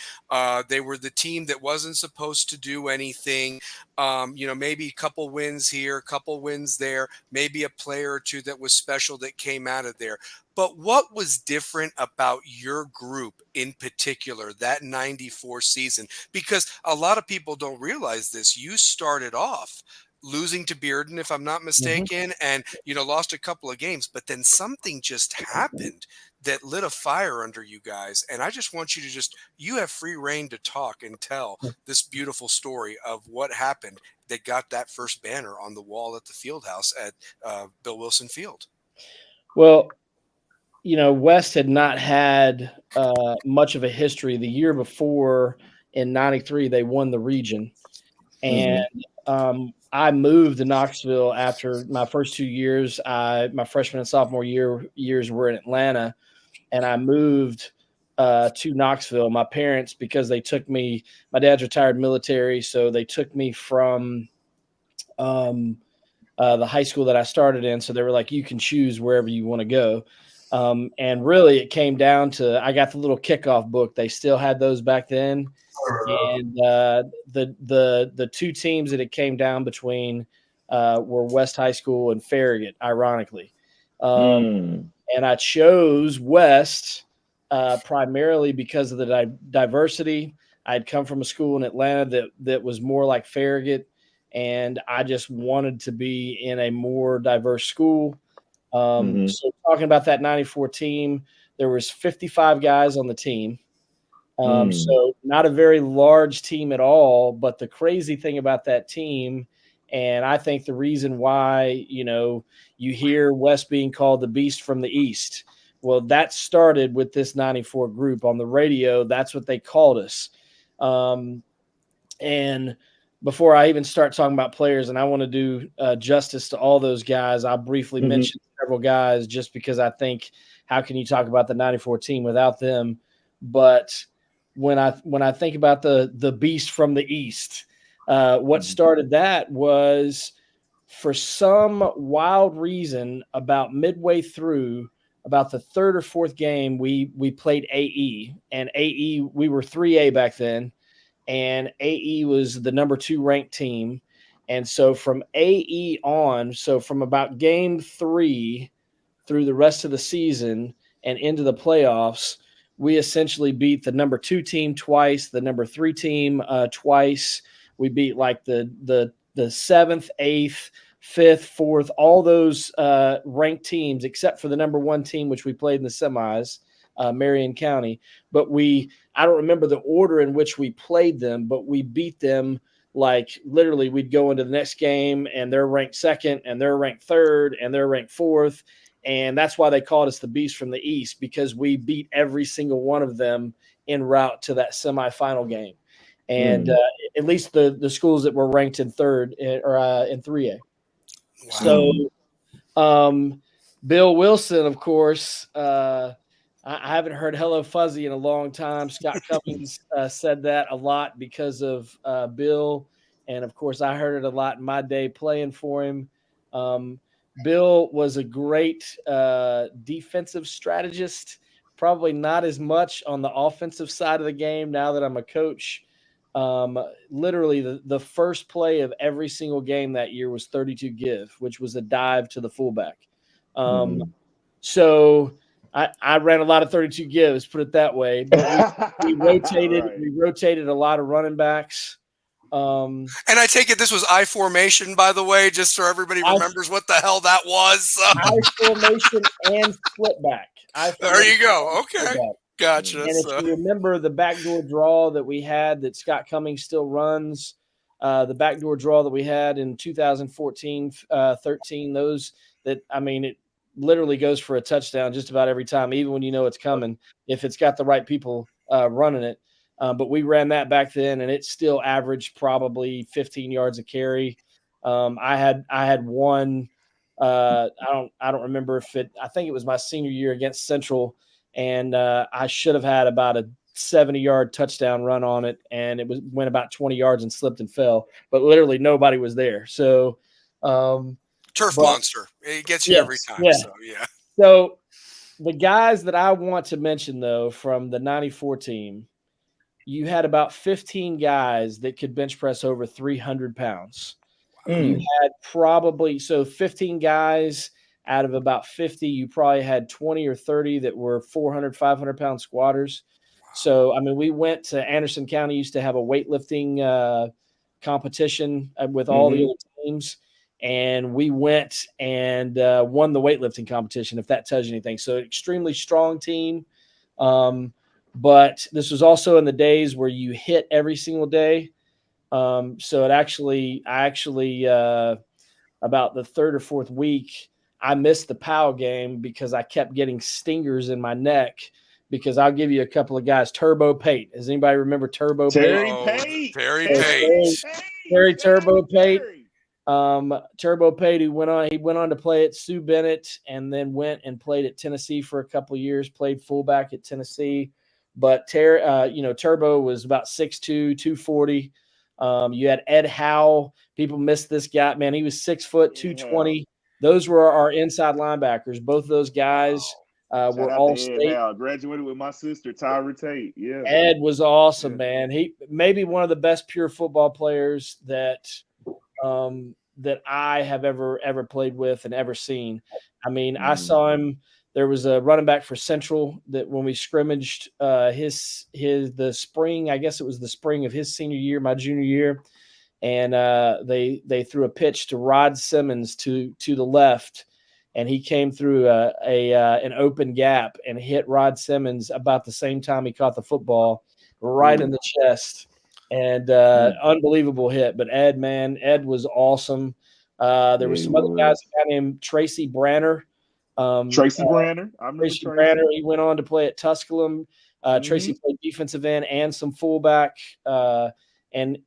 They were the team that wasn't supposed to do anything. You know, maybe a couple wins here, a couple wins there, maybe a player or two that was special that came out of there. But what was different about your group in particular, that 94 season? Because a lot of people don't realize this. You started off losing to Bearden, if I'm not mistaken, and, you know, lost a couple of games, but then something just happened that lit a fire under you guys. And I just want you to you have free reign to talk and tell this beautiful story of what happened that got that first banner on the wall at the field house at Bill Wilson Field.
Well, you know, West had not had much of a history. The year before, in '93, they won the region. And I moved to Knoxville after my first 2 years. My freshman and sophomore years were in Atlanta, and I moved to Knoxville. My parents, because they took me, my dad's retired military, so they took me from the high school that I started in. So they were like, you can choose wherever you want to go. And really, it came down to, I got the little kickoff book. They still had those back then. And the two teams that it came down between were West High School and Farragut, ironically. And I chose West primarily because of the diversity. I'd come from a school in Atlanta that was more like Farragut, and I just wanted to be in a more diverse school. So talking about that 94 team, there was 55 guys on the team. So not a very large team at all, but the crazy thing about that team, and I think the reason why, you know, you hear West being called the Beast from the East. Well, that started with this 94 group on the radio. That's what they called us. And before I even start talking about players, and I want to do justice to all those guys, I'll briefly mention several guys just because I think, how can you talk about the 94 team without them? But when I think about the beast from the East, what started that was, for some wild reason, about midway through, about the third or fourth game, we played AE, and AE, we were 3A back then, and AE was the number 2 ranked team. And so from AE on, so from about game 3 through the rest of the season and into the playoffs, we essentially beat the number 2 team twice, the number 3 team twice. We beat like the 7th, 8th, 5th, 4th, all those ranked teams except for the number 1 team, which we played in the semis, Marion County. But I don't remember the order in which we played them, but we beat them. Like literally we'd go into the next game and they're ranked 2nd and they're ranked 3rd and they're ranked 4th. And that's why they called us the Beast from the East, because we beat every single one of them en route to that semifinal game. And at least the schools that were ranked in 3rd or in 3A. Wow. So Bill Wilson, of course, I haven't heard Hello Fuzzy in a long time. Scott Cummings said that a lot because of Bill. And, of course, I heard it a lot in my day playing for him. Bill was a great defensive strategist, probably not as much on the offensive side of the game now that I'm a coach. Literally the first play of every single game that year was 32 give, which was a dive to the fullback. So I ran a lot of 32 gives, put it that way. But we rotated. Right. We rotated a lot of running backs.
And I take it this was I formation, by the way, just so everybody remembers what the hell that was.
I formation and split back.
There you go. Okay. Gotcha.
And if you remember the backdoor draw that we had that Scott Cummings still runs, the backdoor draw that we had in 2014, 13, those that, I mean, it literally goes for a touchdown just about every time, even when you know it's coming, if it's got the right people running it. But we ran that back then, and it still averaged probably 15 yards a carry. I had one. I don't remember I think it was my senior year against Central, and I should have had about a 70-yard touchdown run on it, and it went about 20 yards and slipped and fell. But literally nobody was there. So
turf monster. It gets you every time.
Yeah.
So yeah.
So the guys that I want to mention though from the 94 team, you had about 15 guys that could bench press over 300 pounds. You had probably 15 guys out of about 50. You probably had 20 or 30 that were 400, 500 pound squatters. So, I mean, we went to Anderson County, used to have a weightlifting competition with all the other teams. And we went and won the weightlifting competition, if that tells you anything. So extremely strong team. But this was also in the days where you hit every single day. So I actually about the 3rd or 4th week, I missed the POW game because I kept getting stingers in my neck. Because I'll give you a couple of guys. Turbo Pate. Does anybody remember Turbo Pate?
Terry Pate.
Terry Turbo Pate. Turbo Pate, who went on to play at Sue Bennett and then went and played at Tennessee for a couple of years, played fullback at Tennessee. But Turbo was about 6'2", 240. You had Ed Howe. People missed this guy. Man, he was 6 foot, 220. Those were our inside linebackers. Both of those guys were all state.
Howe. Graduated with my sister, Tyra Tate. Yeah.
Ed was awesome, man. He may be one of the best pure football players that I have ever played with and ever seen. I mean, I saw him. There was a running back for Central that when we scrimmaged the spring, I guess it was the spring of his senior year, my junior year, and they threw a pitch to Rod Simmons to the left, and he came through an open gap and hit Rod Simmons about the same time he caught the football right in the chest, and unbelievable hit. But Ed was awesome. There were some other guys, a guy named Tracy Branner.
Tracy Branner. I remember
Tracy Branner. He went on to play at Tusculum. Tracy played defensive end and some fullback. And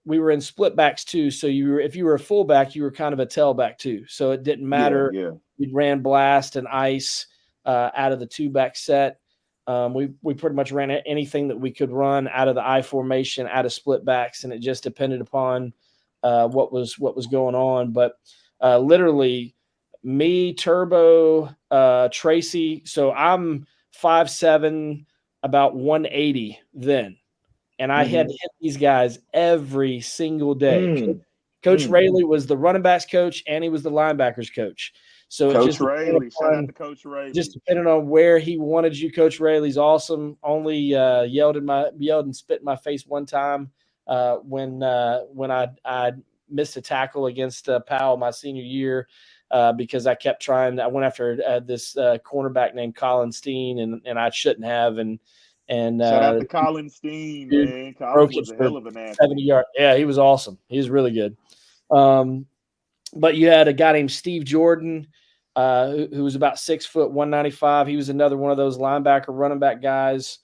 we were in split backs too. So if you were a fullback, you were kind of a tailback too. So it didn't matter.
Yeah.
We ran blast and ice out of the 2-back set. We pretty much ran anything that we could run out of the I formation, out of split backs, and it just depended upon what was going on. But literally, me, Turbo, Tracy. So I'm 5'7", about 180 then, and I had to hit these guys every single day. Coach Rayleigh was the running backs coach, and he was the linebackers coach. So it just
Rayleigh, shout out to Coach Rayleigh.
Just depending on where he wanted you. Coach Rayleigh's awesome. Only yelled and spit in my face one time when I missed a tackle against Powell my senior year because I kept trying. I went after this cornerback named Colin Steen, and I shouldn't have. And
shout out to Colin Steen, man. Colin was a hell of an athlete.
70 yard. Yeah, he was awesome. He was really good. But you had a guy named Steve Jordan, who was about 6 foot, 195. He was another one of those linebacker, running back guys.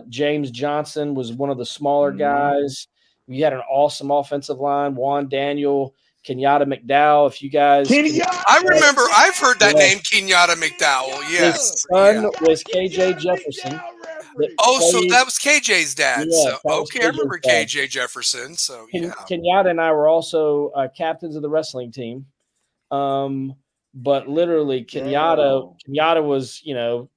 James Johnson was one of the smaller guys. We had an awesome offensive line. Juan Daniel, Kenyatta McDowell. If you guys,
I remember, I've heard that name, Kenyatta McDowell. Yes,
his son was KJ Jefferson.
So that was KJ's dad.
Yeah,
so okay, I remember KJ Jefferson. So yeah,
Kenyatta and I were also captains of the wrestling team. But literally, Kenyatta was,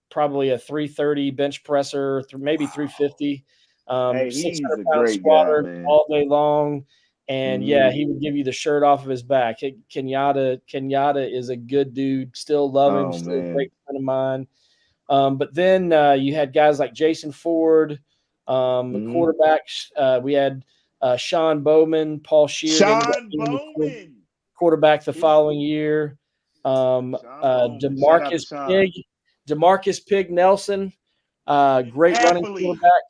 probably a 330 bench presser, maybe 350.
He's a
600-pound
great
squatter
guy, man.
all day long. And he would give you the shirt off of his back. Kenyatta is a good dude. Still love him. Still a great friend of mine. But then you had guys like Jason Ford, the quarterbacks. We had Sean Bowman, Paul Sheardon, quarterback the following year. DeMarcus Pig Nelson, great running quarterback.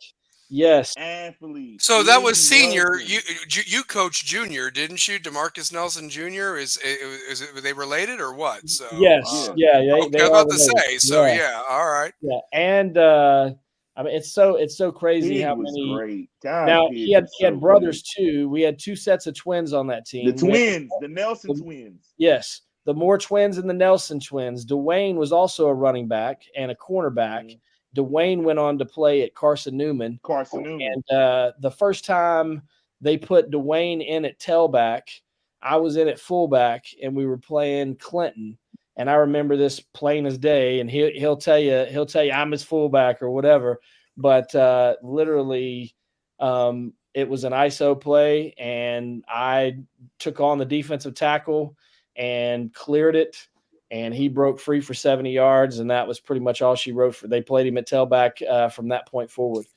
Yes.
Athlete.
So that was senior. You coached junior, didn't you? DeMarcus Nelson Jr. Is it, were they related or what? So
yes,
they I was about to say. So all right.
Yeah, and I mean it's so crazy
Pig
how
was
many.
Great. God,
now
Pig
he had
so
brothers too. We had 2 sets of twins on that team.
The twins, the Nelson twins.
Yes, the Moore twins and the Nelson twins. Dwayne was also a running back and a cornerback. Dwayne went on to play at Carson Newman. And the first time they put Dwayne in at tailback, I was in at fullback, and we were playing Clinton. And I remember this plain as day. And he'll tell you I'm his fullback or whatever. But literally, it was an ISO play, and I took on the defensive tackle and cleared it. And he broke free for 70 yards, and that was pretty much all she wrote for. They played him at tailback from that point forward.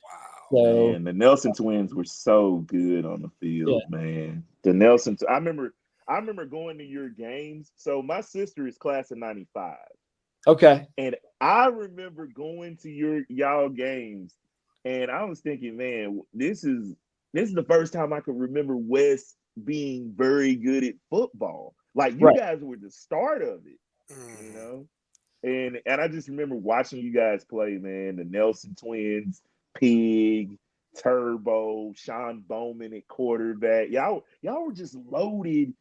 Wow, so, man, the Nelson twins were so good on the field, man. The Nelson, I remember going to your games. So my sister is class of 95.
Okay.
And I remember going to y'all games, and I was thinking, man, this is the first time I could remember West being very good at football. Like you guys were the start of it. And I just remember watching you guys play, man. The Nelson twins, Pig, Turbo, Sean Bowman at quarterback. Y'all were just loaded,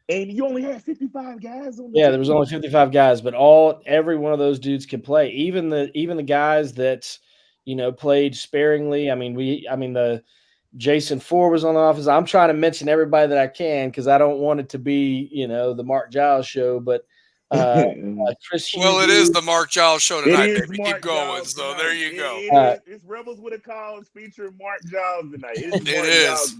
and you only had 55 guys on the team.
There was only 55 guys, but every one of those dudes could play. Even the guys that played sparingly. I mean, the Jason Ford was on the offense. I'm trying to mention everybody that I can because I don't want it to be the Marc Giles show, but Chris Hughes.
Well, it is the Marc Giles show tonight, baby. Keep going. So there you go.
It's Rebels with a Cause featuring Marc Giles tonight. It
is.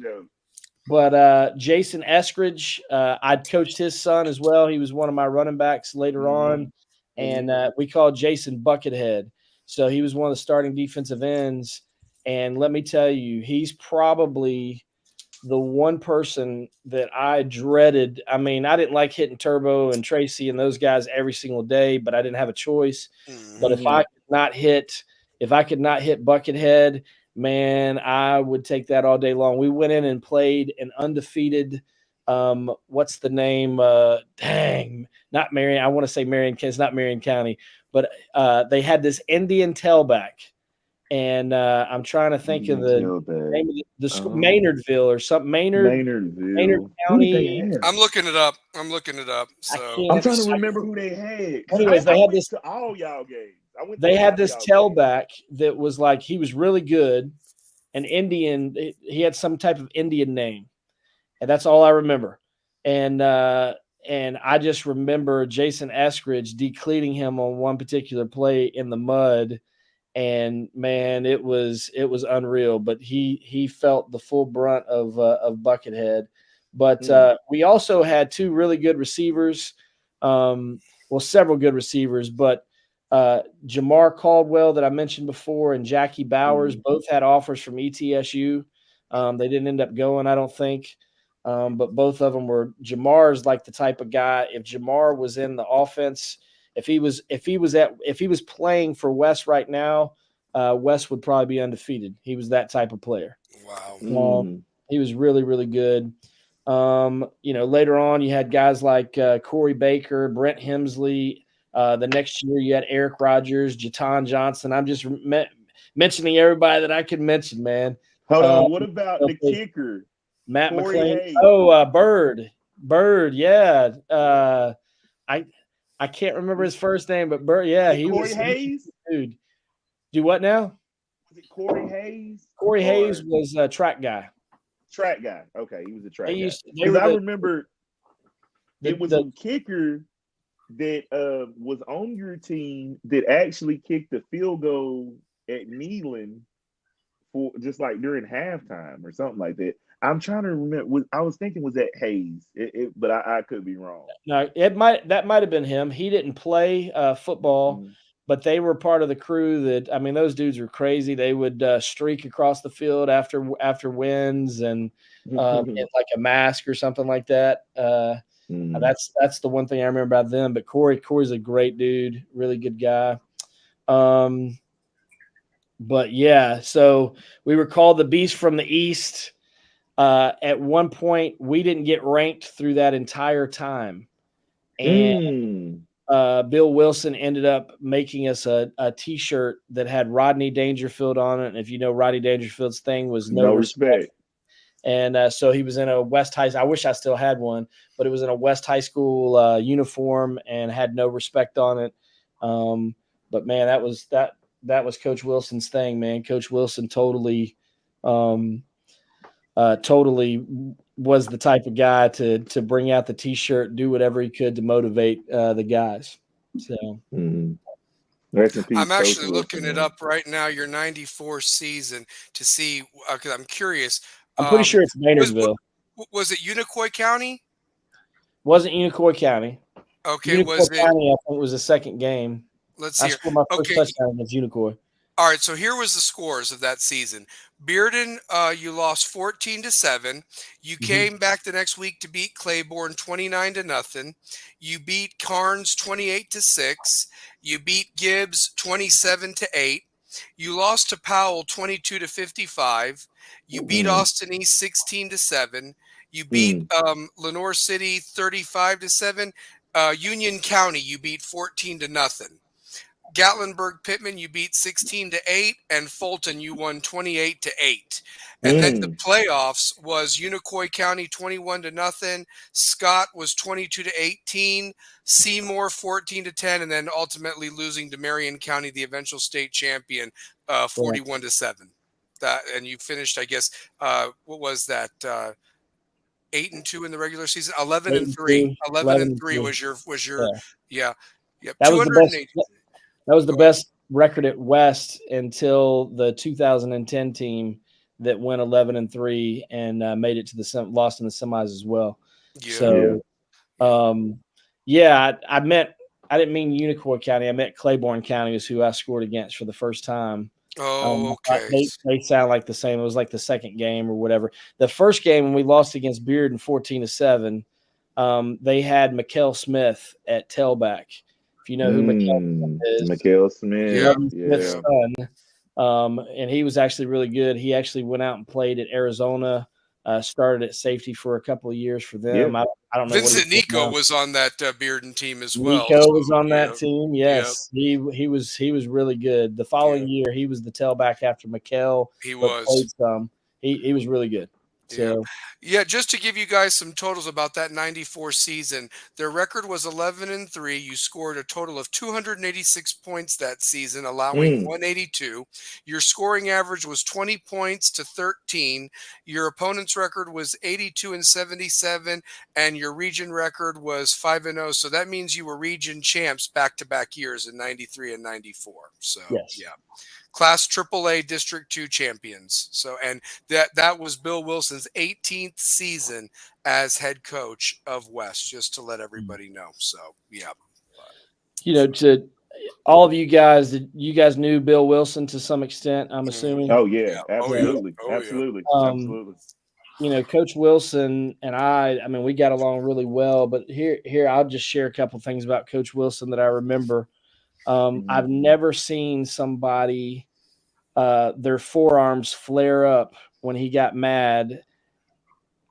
But Jason Eskridge, I coached his son as well. He was one of my running backs later on, and we called Jason Buckethead. So he was one of the starting defensive ends. And let me tell you, he's probably the one person that I dreaded. I mean, I didn't like hitting Turbo and Tracy and those guys every single day, but I didn't have a choice. But if I could not hit Buckethead, man, I would take that all day long. We went in and played an undefeated, what's the name? Not Marion. I want to say Marion. It's not Marion County, but they had this Indian tailback. And I'm trying to think of the name of the Maynardville or something. Maynard County.
I'm looking it up. So
I'm trying to remember who they had.
Anyways, they had this
to all y'all games.
They had this tailback that was like, he was really good, an Indian. He had some type of Indian name, and that's all I remember. And I just remember Jason Eskridge decleating him on one particular play in the mud. And man, it was unreal. But he felt the full brunt of Buckethead. But we also had two really good receivers. Several good receivers, but Jamar Caldwell that I mentioned before and Jackie Bowers both had offers from ETSU. They didn't end up going, I don't think. But both of them were. Jamar's like the type of guy. If Jamar was in the offense, if he was playing for West right now, West would probably be undefeated. He was that type of player.
Wow.
He was really, really good. Later on you had guys like Corey Baker, Brent Hemsley. The next year you had Eric Rogers, Jatan Johnson. I'm just mentioning everybody that I could mention, man.
Hold on. What about the kicker?
Matt
Corey
McLean.
Hayes.
Oh, Bird. Yeah. I can't remember his first name, but Bird. Yeah, he
Corey
was.
Hayes.
Dude, do what now?
Was it Corey Hayes?
Corey Hayes was a track guy.
Track guy. Okay, he was a track guy.
Because
I remember it was a kicker that was on your team that actually kicked the field goal at Neyland for just like during halftime or something like that. I'm trying to remember. I was thinking was that Hayes, but I could be wrong.
No, that might have been him. He didn't play football, but they were part of the crew that. I mean, those dudes were crazy. They would streak across the field after wins and in like a mask or something like that. That's the one thing I remember about them. But Corey's a great dude, really good guy. But yeah, so we were called the Beast from the East. At one point, we didn't get ranked through that entire time. And Bill Wilson ended up making us a T-shirt that had Rodney Dangerfield on it. And if you know Rodney Dangerfield's thing was no respect. And so he was in a West High. I wish I still had one, but it was in a West High School uniform and had no respect on it. But man, that was Coach Wilson's thing, man. Coach Wilson totally was the type of guy to bring out the T-shirt, do whatever he could to motivate the guys. So
I'm actually looking it up right now, your 94 season, to see, because I'm curious.
I'm pretty sure it's Maynardville.
Was it Unicoi County?
Wasn't Unicoi County.
Okay,
Unicoi County, I think it was the second game.
Let's see.
I scored my first touchdown against Unicoi.
All right, so here was the scores of that season. Bearden, you lost 14-7. You came back the next week to beat Claiborne 29-0. You beat Carnes 28-6. You beat Gibbs 27-8. You lost to Powell 22-55. You beat Austin East 16-7. You beat Lenore City 35-7. Union County, you beat 14-0. Gatlinburg Pittman, you beat 16-8, and Fulton, you won 28-8. And then the playoffs was Unicoi County 21-0, Scott was 22-18, Seymour 14-10, and then ultimately losing to Marion County, the eventual state champion, 41-7. That, and you finished, I guess, what was that? 8-2 in the regular season. 11-3. 11-3 was your yeah.
That was the best. That was the best record at West until the 2010 team that went 11-3 and made it to the lost in the semis as well. Yeah. So, I didn't mean Unicoi County. I meant Claiborne County is who I scored against for the first time.
Oh, okay.
They sound like the same. It was like the second game or whatever. The first game when we lost against Bearden 14-7, they had Mikkel Smith at tailback. You know who
Mikkel Smith,
son. And he was actually really good. He actually went out and played at Arizona, started at safety for a couple of years for them. I don't know.
Vincent Nico was on that Bearden team as well.
Nico was on that team. Yes, he was really good. The following year, he was the tailback after Mikkel.
He was.
He was really good. So
yeah, just to give you guys some totals about that 94 season, their record was 11-3. You scored a total of 286 points that season, allowing 182. Your scoring average was 20 points to 13. Your opponent's record was 82-77, and your region record was 5-0. So that means you were region champs back-to-back years in 93 and 94. So,
yes.
yeah. Class AAA District 2 champions. So, and that was Bill Wilson's 18th season as head coach of West, just to let everybody know. So, yeah.
To all of you guys knew Bill Wilson to some extent, I'm assuming.
Oh yeah,
Yeah.
absolutely,
Oh, yeah.
absolutely, absolutely.
Coach Wilson and I mean, we got along really well, but here I'll just share a couple things about Coach Wilson that I remember. I've never seen somebody their forearms flare up when he got mad.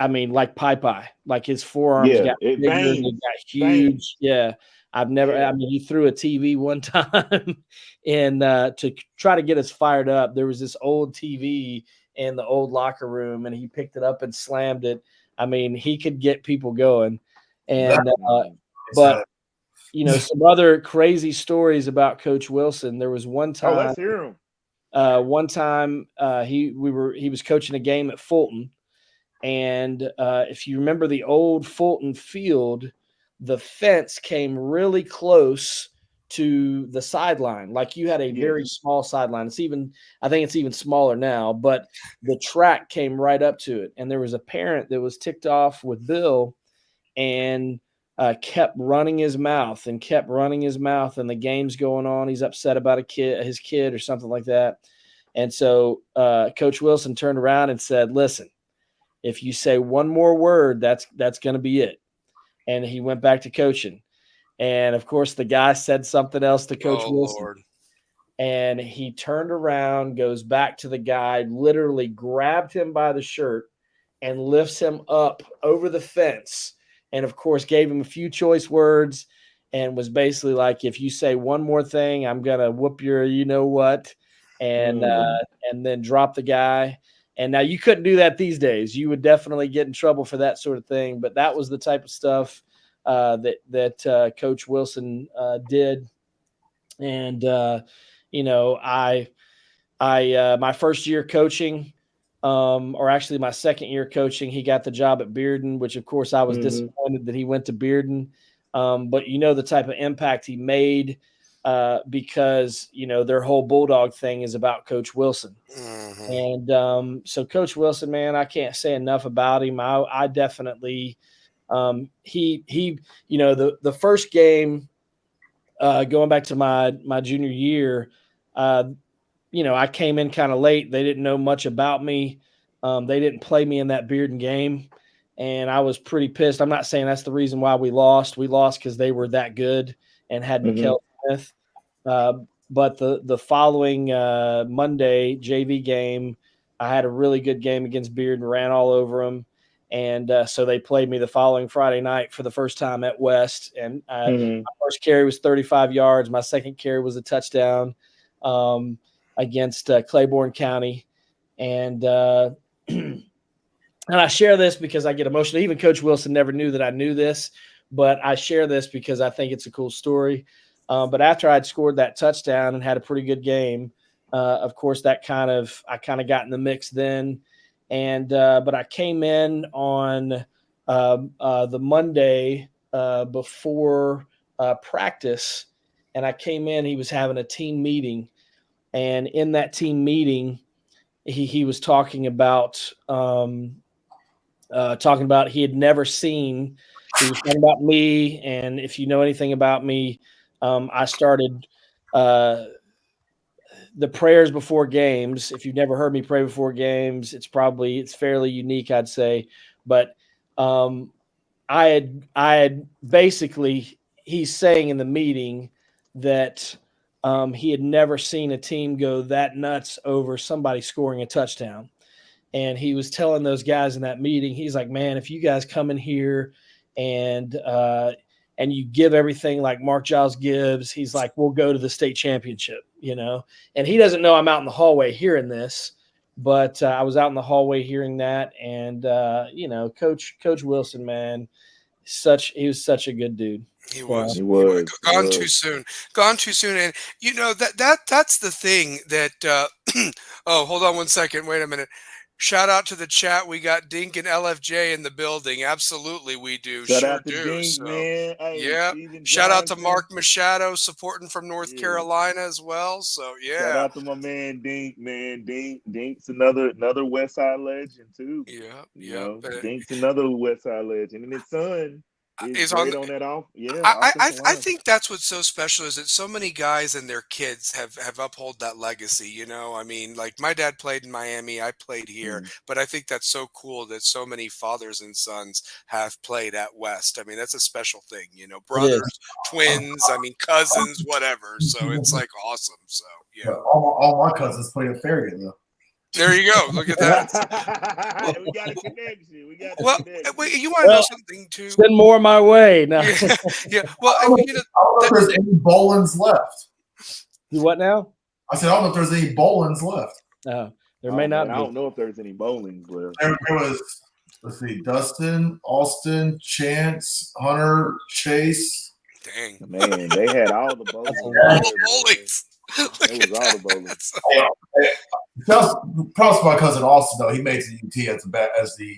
I mean, like Popeye, like his forearms got bigger, they got huge. Yeah. I've never, I mean, he threw a TV one time and to try to get us fired up. There was this old TV in the old locker room and he picked it up and slammed it. I mean, he could get people going. And, but, some other crazy stories about Coach Wilson. There was one time.
Oh, let's hear him.
One time he was coaching a game at Fulton. And if you remember the old Fulton field, the fence came really close to the sideline. Like you had a very small sideline. I think it's even smaller now, but the track came right up to it. And there was a parent that was ticked off with Bill and kept running his mouth. And the game's going on. He's upset about his kid or something like that. And so Coach Wilson turned around and said, "Listen, if you say one more word, that's going to be it." And he went back to coaching. And of course, the guy said something else to Coach Wilson.
Lord.
And he turned around, goes back to the guy, literally grabbed him by the shirt and lifts him up over the fence. And of course, gave him a few choice words and was basically like, "If you say one more thing, I'm going to whoop your, you know what?" And then drop the guy. And now you couldn't do that these days. You would definitely get in trouble for that sort of thing. But that was the type of stuff that Coach Wilson did. And my first year coaching, or actually my second year coaching, he got the job at Bearden, which of course I was disappointed that he went to Bearden. But the type of impact he made. Because their whole Bulldog thing is about Coach Wilson. And so Coach Wilson, man, I can't say enough about him. I definitely the first game, going back to my junior year, I came in kind of late. They didn't know much about me. They didn't play me in that Bearden game, and I was pretty pissed. I'm not saying that's the reason why we lost. We lost because they were that good and had Mikkel Smith. But the following Monday JV game, I had a really good game against Bearden, ran all over them. And so they played me the following Friday night for the first time at West. And my first carry was 35 yards. My second carry was a touchdown against Claiborne County. And and I share this because I get emotional. Even Coach Wilson never knew that I knew this, but I share this because I think it's a cool story. But after I'd scored that touchdown and had a pretty good game, of course, I kind of got in the mix then. And but I came in on the Monday before practice, and I came in. He was having a team meeting, and in that team meeting, he was talking about he had never seen. He was talking about me, and if you know anything about me. I started the prayers before games. If you've never heard me pray before games, it's fairly unique, I'd say. But I had basically, he's saying in the meeting that he had never seen a team go that nuts over somebody scoring a touchdown. And he was telling those guys in that meeting, he's like, "Man, if you guys come in here and you give everything like Marc Giles gives," he's like, "We'll go to the state championship," And he doesn't know I'm out in the hallway hearing this, But I was out in the hallway hearing that, and Coach Wilson, man, he was such a good dude.
He
So,
was.
He
He was
was. He
gone too
was.
soon. Gone too soon. And that's the thing that. Oh, hold on 1 second. Wait a minute. Shout out to the chat. We got Dink and LFJ in the building. Absolutely, we do.
Shout
Sure
out to
do.
Dink,
So,
man. Hey,
yeah.
Steven
Shout out to
Johnson.
Mark Machado supporting from North
Yeah.
Carolina as well. So, yeah.
Shout out to my man Dink, man. Dink's another West Side legend too.
Yeah.
You
Yeah.
know, Dink's another West Side legend, and his son is
on
great on that offensive
I
line.
think that's what's so special is that so many guys and their kids have upheld that legacy. You know, I mean, like my dad played in Miami, I played here, but I think that's so cool that so many fathers and sons have played at West. I mean, that's a special thing. You know, brothers, twins, I mean, cousins, whatever. So it's like awesome. So yeah,
All my cousins played at Farragut though.
there you go. Look at that.
We got a connection.
Wait, you want to know something too?
Send more my way. No.
Yeah. Well,
I don't know if there's any Bolins left.
You what now?
I said, I don't know if there's any Bolins left.
There may not be.
I don't know if there's any bowlings left.
There was, let's see, Dustin, Austin, Chance, Hunter, Chase.
Dang.
Man, they had all the bowlings.
Bowlings.
It was all the bowlings.
Props to my cousin Austin, though. He made the UT as the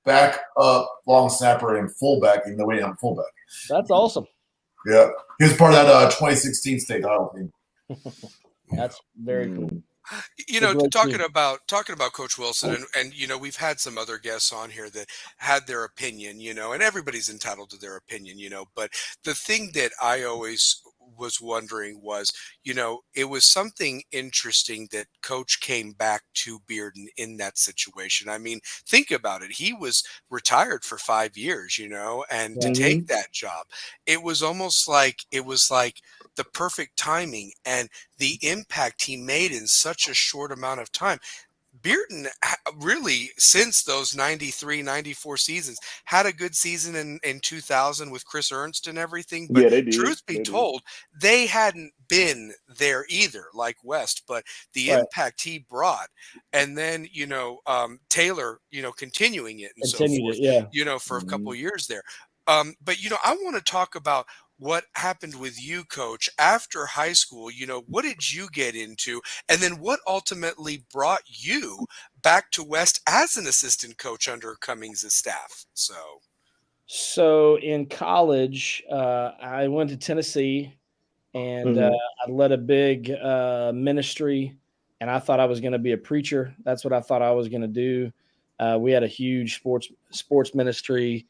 backup long snapper and fullback, even though we didn't have a fullback.
That's awesome.
Yeah. He was part of that 2016 state title team.
That's very cool.
You know, talking about Coach Wilson, and you know, we've had some other guests on here that had their opinion, you know, and everybody's entitled to their opinion, you know, but the thing that I always was wondering was, you know, it was something interesting that Coach came back to Bearden in that situation. I mean, think about it. He was retired for 5 years, you know, and to take that job, it was almost like the perfect timing and the impact he made in such a short amount of time. Bearden really, since those 93, 94 seasons, had a good season in 2000 with Chris Ernst and everything. But
yeah, they did.
Truth be told, they hadn't been there either, like West. But the impact he brought, and then, you know, Taylor, you know, continuing it and so forth, you know, for a couple of years there. But, you know, I want to talk about what happened with you, Coach, after high school. You know, what did you get into? And then what ultimately brought you back to West as an assistant coach under Cummings' staff? So
in college, I went to Tennessee, and I led a big ministry, and I thought I was going to be a preacher. That's what I thought I was going to do. We had a huge sports ministry.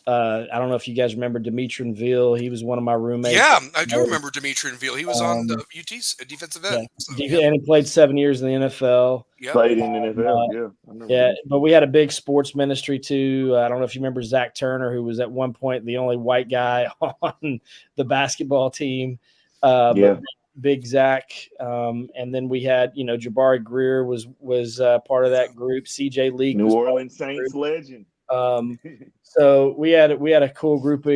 I don't know if you guys remember Demetri Veal. He was one of my roommates.
Yeah, I do remember Demetri Veal. He was on the UT's defensive end.
And he played 7 years in the NFL.
Played in the NFL,
yeah. But we had a big sports ministry too. I don't know if you remember Zach Turner, who was at one point the only white guy on the basketball team. But big Zach. And then we had, you know, Jabari Greer was part of that group. CJ Leak,
New Orleans Saints legend.
So we had a cool group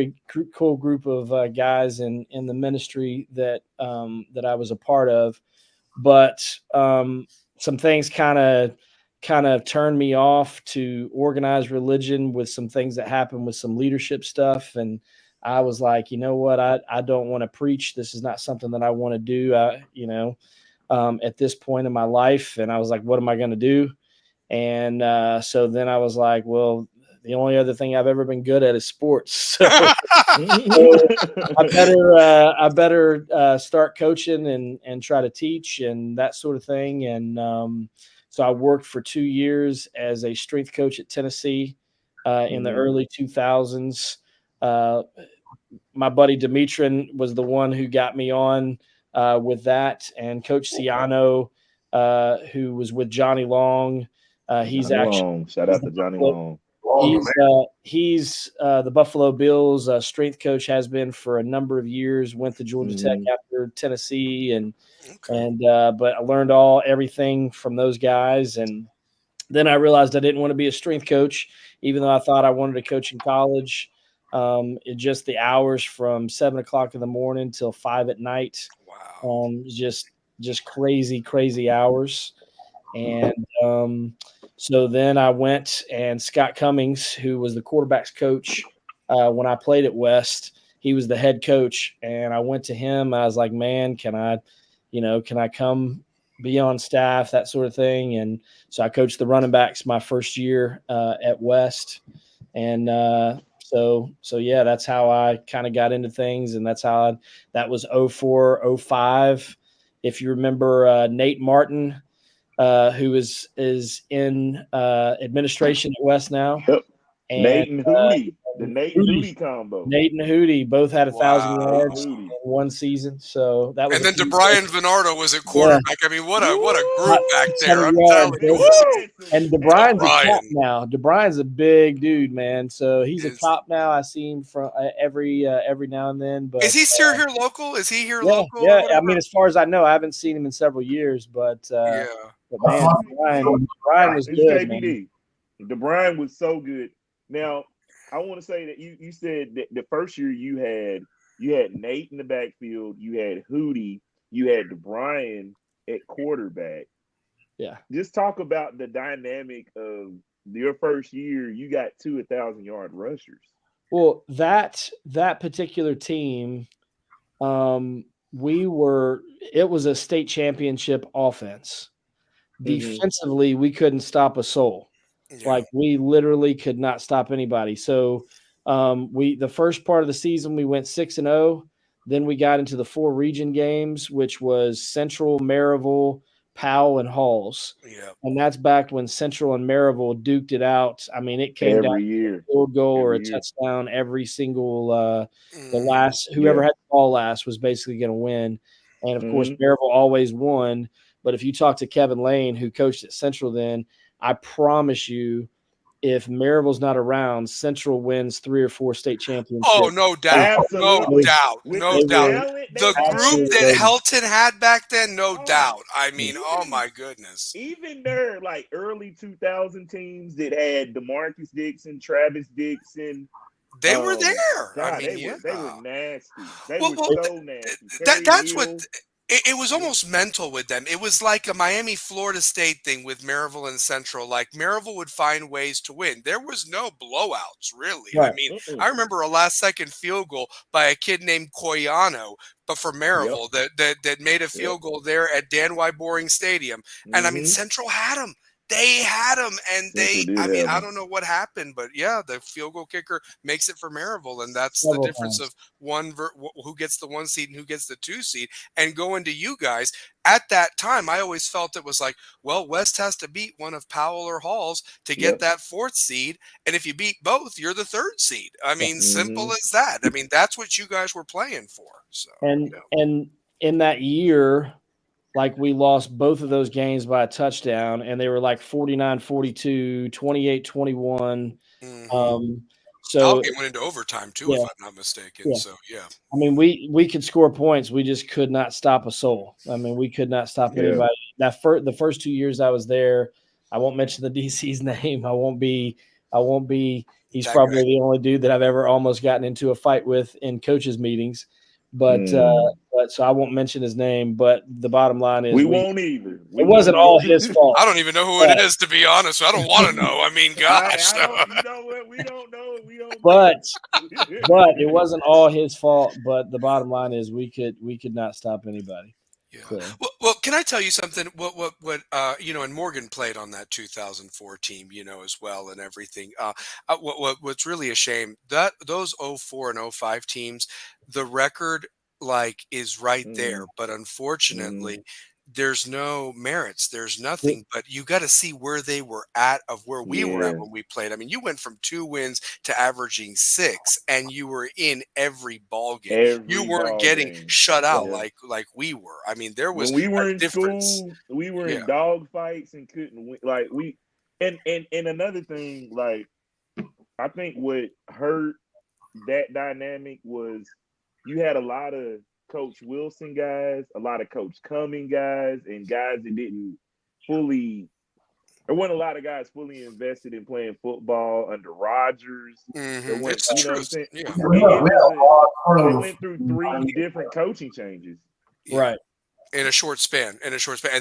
of guys in the ministry that I was a part of, but some things kind of turned me off to organized religion with some things that happened with some leadership stuff, and I was like, you know what, I don't want to preach. This is not something that I want to do. At this point in my life, and I was like, what am I going to do? And so then I was like, well, the only other thing I've ever been good at is sports. So I better start coaching and try to teach and that sort of thing. And so I worked for 2 years as a strength coach at Tennessee in the early 2000s. My buddy Demetri was the one who got me on with that, and Coach Ciano, who was with Johnny Long. He's
shout out to Johnny Long.
He's the Buffalo Bills strength coach, has been for a number of years. Went to Georgia Tech after Tennessee, but I learned everything from those guys. And then I realized I didn't want to be a strength coach, even though I thought I wanted to coach in college. Just the hours from 7 o'clock in the morning till 5 at night.
Wow.
Just crazy hours. And so then I went, and Scott Cummings, who was the quarterback's coach when I played at West, he was the head coach. And I went to him. I was like, man, can I come be on staff, that sort of thing? And so I coached the running backs my first year at West. And so yeah, that's how I kind of got into things. And that was 04, 05. If you remember Nate Martin, who is in administration at West now.
Yep.
And
Nate and Hootie, the Nate and Hootie combo.
Nate and Hootie both had 1,000 yards
Hootie.
in one season. So that was.
And then DeBrian Venardo was at quarterback. I mean, what a group back there! I'm telling you.
And DeBrian's a top now. DeBrian's a big dude, man. So he's a top now. I see him from every now and then. But
is he still here local? Is he here
yeah,
local?
Yeah, I mean, as far as I know, I haven't seen him in several years. But man, DeBrian was good.
KBD. DeBrian was so good. Now, I want to say that you said that the first year you had Nate in the backfield, you had Hootie, you had DeBrian at quarterback.
Yeah.
Just talk about the dynamic of your first year. You got 2 1,000-yard rushers.
Well, that particular team, it was a state championship offense. Defensively, we couldn't stop a soul. Yeah. Like, we literally could not stop anybody. So the first part of the season we went 6-0. Then we got into the 4 region games, which was Central, Maryville, Powell, and Halls.
Yeah.
And that's back when Central and Maryville duked it out. I mean, it came down to a field goal or a touchdown every single whoever had the ball last was basically going to win. And of course, Maryville always won. But if you talk to Kevin Lane, who coached at Central then, I promise you, if Maryville's not around, Central wins 3 or 4 state championships.
Oh, no doubt.
Absolutely.
No doubt. The group that Helton had back then, no doubt. I mean, oh my goodness.
Even their like early 2000 teams that had DeMarcus Dixon, Travis Dixon.
They were there.
God,
I mean,
they were nasty. They were so nasty.
That's what. It was almost mental with them. It was like a Miami-Florida State thing with Maryville and Central. Like, Maryville would find ways to win. There was no blowouts, really. Right. I mean, I remember a last-second field goal by a kid named Coyano, but for Maryville, that made a field goal there at Dan Y. Boring Stadium. And, I mean, Central had them. They had them, and I don't know what happened, but yeah, the field goal kicker makes it for Maryville, and that's the difference of who gets the 1 seed and who gets the 2 seed. And going to you guys, at that time, I always felt it was like, well, West has to beat one of Powell or Halls to get that 4th seed, and if you beat both, you're the 3rd seed. I mean, simple as that. I mean, that's what you guys were playing for. So,
and in that year, like, we lost both of those games by a touchdown, and they were like 49-42, 28-21.
So it went into overtime too, if I'm not mistaken. Yeah. So
I mean, we could score points. We just could not stop a soul. I mean, we could not stop anybody. The first 2 years I was there, I won't mention the DC's name. I won't be. He's that probably the only dude that I've ever almost gotten into a fight with in coaches' meetings. But so I won't mention his name. But the bottom line is
we won't either.
It wasn't all his fault.
I don't even know who it is, to be honest. I don't want to know. I mean, gosh.
You know what? We don't know.
But it wasn't all his fault. But the bottom line is we could not stop anybody.
Yeah. So. Well, can I tell you something? What and Morgan played on that 2004 team, as well, and everything. What's really a shame that those 04 and 05 teams, the record is right there, but unfortunately, there's no merits. There's nothing, but you got to see where they were at of where we were at when we played. I mean, you went from 2 wins to averaging 6, and you were in every ball game. You weren't getting shut out like we were. I mean, there was
when we were in
difference.
School, we were in dog fights and couldn't win. And another thing, I think what hurt that dynamic was you had a lot of Coach Wilson guys, a lot of Coach Cumming guys, and guys that didn't fully – there weren't a lot of guys fully invested in playing football under Rodgers.
It's the truth.
They went through 3 different coaching changes.
Right.
in a short span, and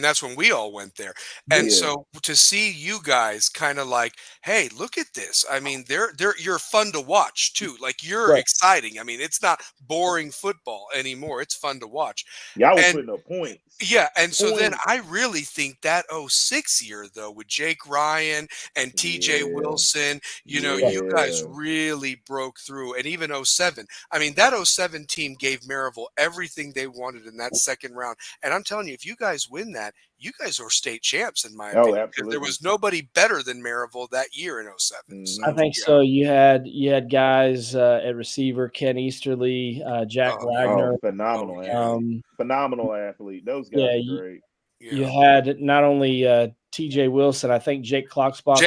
that's when we all went there. And so to see you guys kind of like, hey, look at this. I mean, you're fun to watch too. Like you're exciting. I mean, it's not boring football anymore. It's fun to watch.
Y'all were
And
putting up points.
yeah, and so then I really think that 06 year though with Jake Ryan and TJ Wilson, you guys really broke through. And even 07. I mean, that 07 team gave Maryville everything they wanted in that second round. And I'm telling you, if you guys win that, you guys are state champs in my opinion.
Absolutely.
There was nobody better than Maryville that year in 07. So,
I think so. You had guys at receiver, Ken Easterly, Jack Wagner.
Phenomenal athlete. Those guys are great.
You had not only TJ Wilson, I think Jake Klotzbach.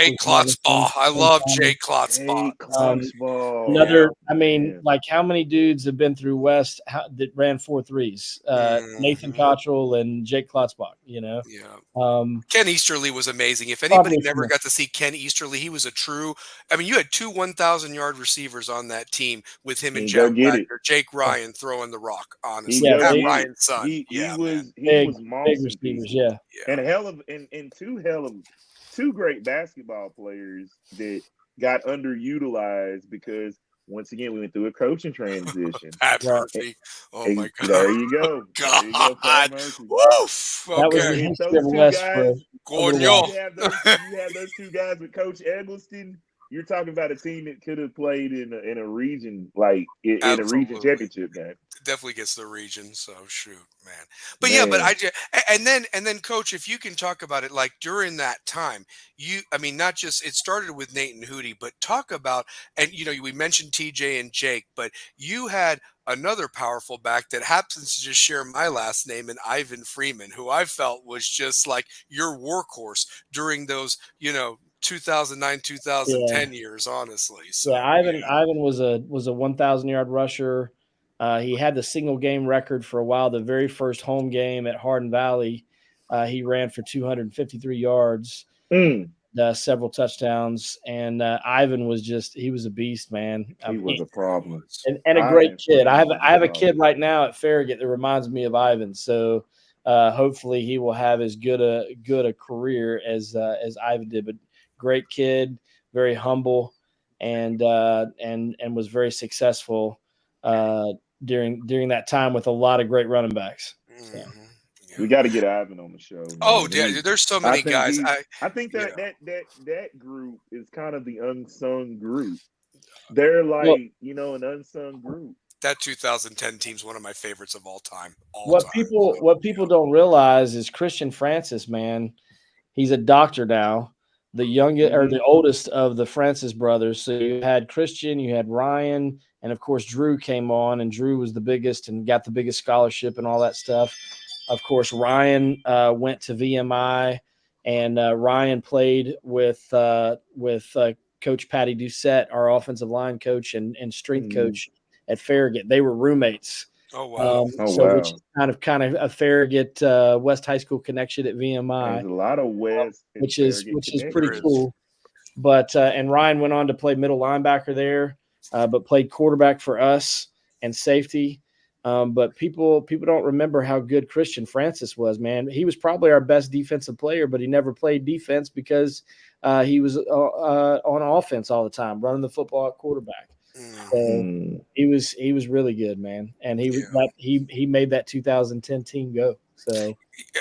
I love Jake Klotzbach.
Like how many dudes have been through West that ran 4.3s? Nathan Cottrell and Jake Klotzbach,
Ken Easterly was amazing. If anybody never got to see Ken Easterly, he was a true, I mean, you had 2 1,000-yard receivers on that team with him and Jake Ryan throwing the rock, honestly. Ryan's son.
He was monster
receivers,
and two great basketball players that got underutilized because once again we went through a coaching transition.
Pat Murphy. Oh my God.
There you go.
God.
There you go, Pat Murphy.
Woof. Okay.
That was the history of West.
You have those 2 guys with Coach Eggleston. You're talking about a team that could have played in a region in a region championship game.
Definitely gets the region, so shoot, man. But yeah, but and then Coach, if you can talk about it, like during that time, not just it started with Nate and Hootie, but talk about, and we mentioned TJ and Jake, but you had another powerful back that happens to just share my last name, and Ivan Freeman, who I felt was just like your workhorse during those 2009, 2010 years, honestly. So
Ivan was a 1,000-yard rusher. He had the single game record for a while. The very first home game at Hardin Valley, he ran for 253 yards, several touchdowns. And Ivan was he was a beast, man.
He was a problem.
And a great kid. I have a kid right now at Farragut that reminds me of Ivan. So hopefully he will have as good a career as Ivan did. But great kid, very humble, and was very successful during that time with a lot of great running backs. So.
We got to get Ivan on the show.
There's so many guys.
I think that group is kind of the unsung group. They're like an unsung group.
That 2010 team's one of my favorites of all time.
What people don't realize is Christian Francis, man, he's a doctor now. The youngest or the oldest of the Francis brothers. So you had Christian, you had Ryan, and of course Drew came on, and Drew was the biggest and got the biggest scholarship and all that stuff. Of course, Ryan went to VMI, and Ryan played with Coach Patty Doucette, our offensive line coach and strength coach at Farragut. They were roommates.
Oh wow!
Which is kind of a Farragut West High School connection at VMI.
There's a lot of West,
which is pretty cool. But and Ryan went on to play middle linebacker there, but played quarterback for us and safety. But people don't remember how good Christian Francis was. Man, he was probably our best defensive player, but he never played defense because he was on offense all the time, running the football at quarterback. So he was really good, man, and he made that 2010 team go. So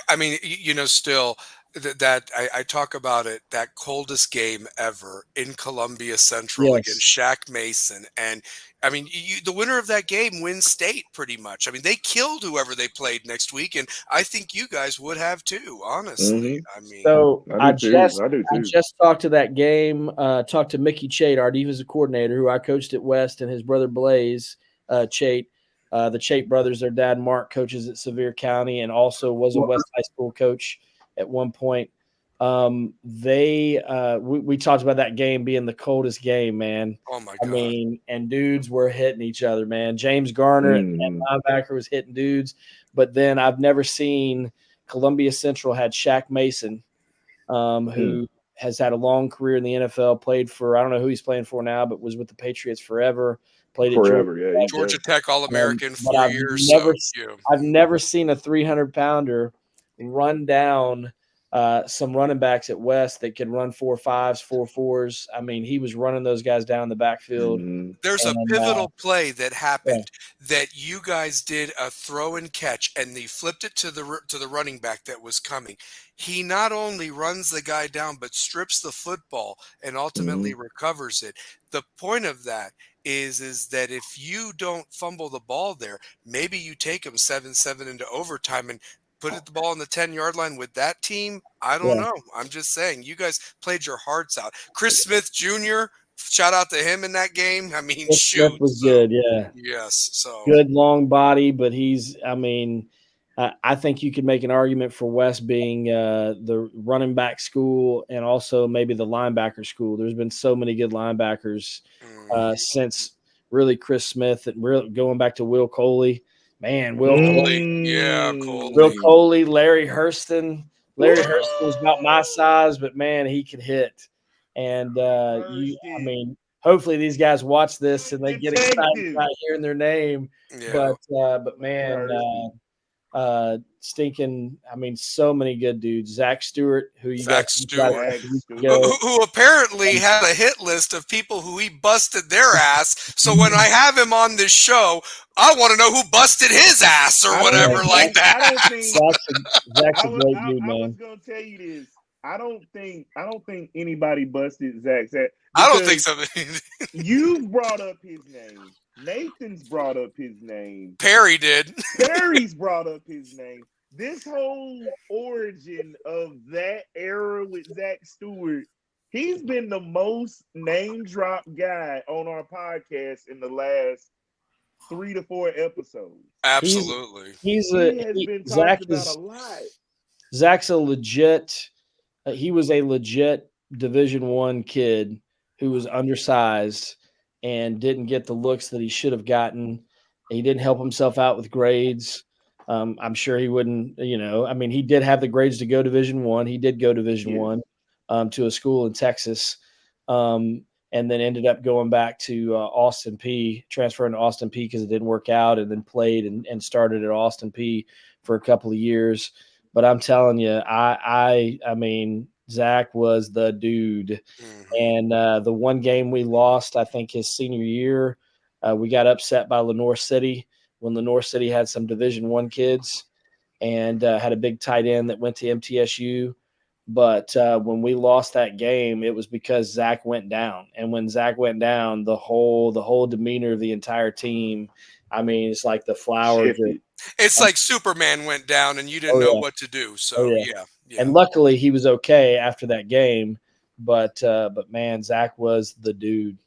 I mean, still that I talk about it, that coldest game ever in Columbia Central against Shaq Mason, and I mean, the winner of that game wins state pretty much. I mean, they killed whoever they played next week, and I think you guys would have too, honestly. I mean,
so I just talked to that game, talked to Mickey Chait, our defensive coordinator, who I coached at West, and his brother Blaze Chait. The Chait brothers, their dad Mark coaches at Sevier County and also was a West High School coach at one point. We talked about that game being the coldest game, man.
Oh my God.
I mean, and dudes were hitting each other, man. James Garner and linebacker was hitting dudes, but then I've never seen Columbia Central had Shaq Mason, who has had a long career in the NFL, played for, I don't know who he's playing for now, but was with the Patriots forever. played at
forever. Yeah,
Georgia Tech All-American,
but
4
I've
years.
never,
So, yeah.
I've never seen a 300-pounder run down some running backs at West that could run 4.5s, 4.4s. I mean, he was running those guys down the backfield.
Mm-hmm.
There's a
And,
pivotal play that happened that you guys did a throw and catch, and they flipped it to the running back that was coming. He not only runs the guy down, but strips the football and ultimately recovers it. The point of that is that if you don't fumble the ball there, maybe you take them 7-7 into overtime and put the ball on the 10-yard line with that team. I don't know. I'm just saying, you guys played your hearts out. Chris Smith Jr., shout out to him in that game. I mean, shoot.
Smith was good, yeah.
Yes. So
good long body, but I think you could make an argument for West being the running back school and also maybe the linebacker school. There's been so many good linebackers since really Chris Smith and going back to Will Coley. Man, Will Coley, Larry Hurston. Larry Hurston was about my size, but man, he could hit. And hopefully these guys watch this and they get excited about hearing their name.
Yeah.
But man, so many good dudes. Zach Stewart, who
apparently had a hit list of people who he busted their ass. So when I have him on this show, I want to know who busted his ass or whatever like that.
I don't think
Zach's a great dude, man.
I was gonna tell you this. I don't think anybody busted Zach's ass.
I don't think so.
You've brought up his name. Nathan's brought up his name.
Perry did.
Perry's brought up his name. This whole origin of that era with Zach Stewart, he's been the most name drop guy on our podcast in the last 3 to 4 episodes.
Absolutely.
He has been talked about a lot.
Zach's a legit. He was a legit Division I kid who was undersized and didn't get the looks that he should have gotten. He didn't help himself out with grades. I'm sure he wouldn't, he did have the grades to go Division I. He did go Division I to a school in Texas, and then ended up going back to Austin P, transferring to Austin P because it didn't work out, and then played and started at Austin P for a couple of years. But I'm telling you, Zach was the dude. And the one game we lost, I think his senior year, we got upset by Lenoir City when Lenoir City had some Division I kids and had a big tight end that went to MTSU. But when we lost that game, it was because Zach went down. And when Zach went down, the whole demeanor of the entire team, it's like the flowers.
It's like Superman went down and you didn't know what to do. So, yeah.
And luckily he was okay after that game. But man, Zach was the dude.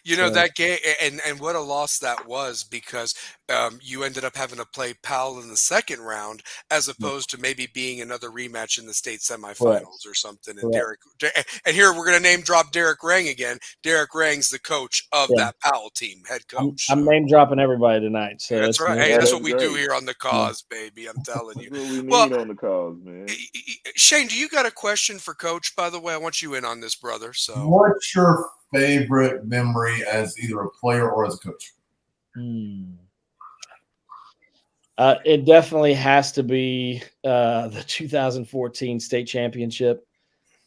That game, and what a loss that was, because you ended up having to play Powell in the second round as opposed to maybe being another rematch in the state semifinals or something. And and here we're going to name drop Derek Rang again. Derek Rang's the coach of that Powell team, head coach.
I'm name dropping everybody tonight. So
that's right. Hey, that's what we do here on the cause, baby. I'm telling you.
That's what we need on the cause, man.
Shane, do you got a question for Coach? By the way, I want you in on this, brother. So,
what's your favorite memory as either a player or as a coach?
It definitely has to be the 2014 state championship.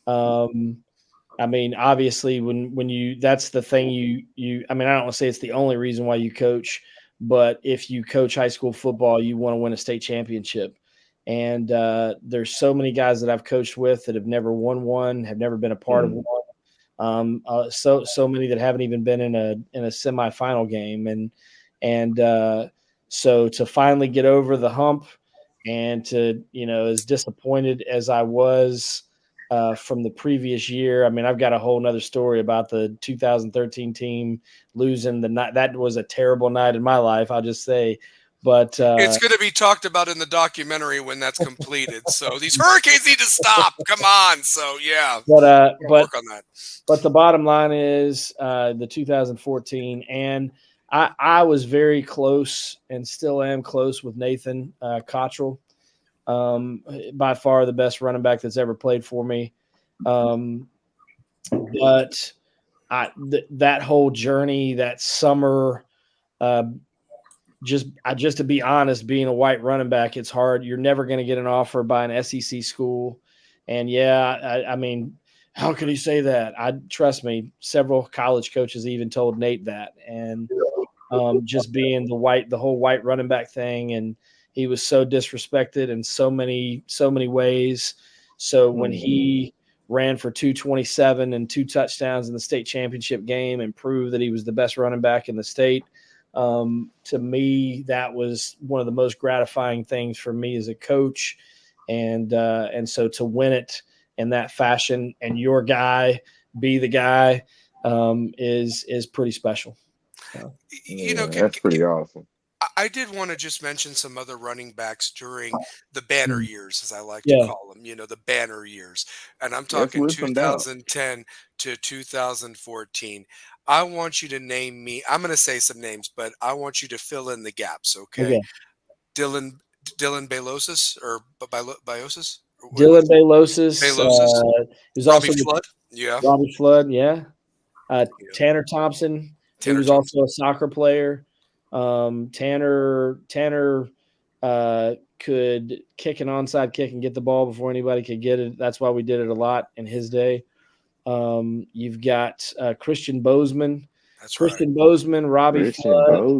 Obviously when that's the thing I don't want to say it's the only reason why you coach, but if you coach high school football, you want to win a state championship. And there's so many guys that I've coached with that have never won one, have never been a part of one. So many that haven't even been in a semifinal game. So to finally get over the hump and to, as disappointed as I was from the previous year, I've got a whole nother story about the 2013 team losing the night. That was a terrible night in my life, I'll just say. But
it's going to be talked about in the documentary when that's completed. So these hurricanes need to stop. Come on. So yeah,
but
work on that.
But the bottom line is the 2014, and I was very close and still am close with Nathan Cottrell, by far the best running back that's ever played for me. But that whole journey, that summer just to be honest, being a white running back, it's hard. You're never going to get an offer by an SEC school. And I mean, how could he say that? Trust me, several college coaches even told Nate that. And just being the whole white running back thing, and he was so disrespected in so many ways. So when he ran for 227 and 2 touchdowns in the state championship game and proved that he was the best running back in the state, to me, that was one of the most gratifying things for me as a coach. And so to win it in that fashion and your guy be the guy is pretty special. So,
that's pretty awesome.
I did want to just mention some other running backs during the banner years, as I like to call them, the banner years. And I'm talking 2010 to 2014. I want you to name me. I'm going to say some names, but I want you to fill in the gaps, okay? Dylan Bailosis or Biosis?
Dylan Bailosis. He was
Robbie
also
Flood. Yeah.
Robbie Flood, yeah. Tanner Thompson, who was also a soccer player. Tanner could kick an onside kick and get the ball before anybody could get it. That's why we did it a lot in his day. You've got Christian Bozeman. Christian Bozeman, Robbie Flood,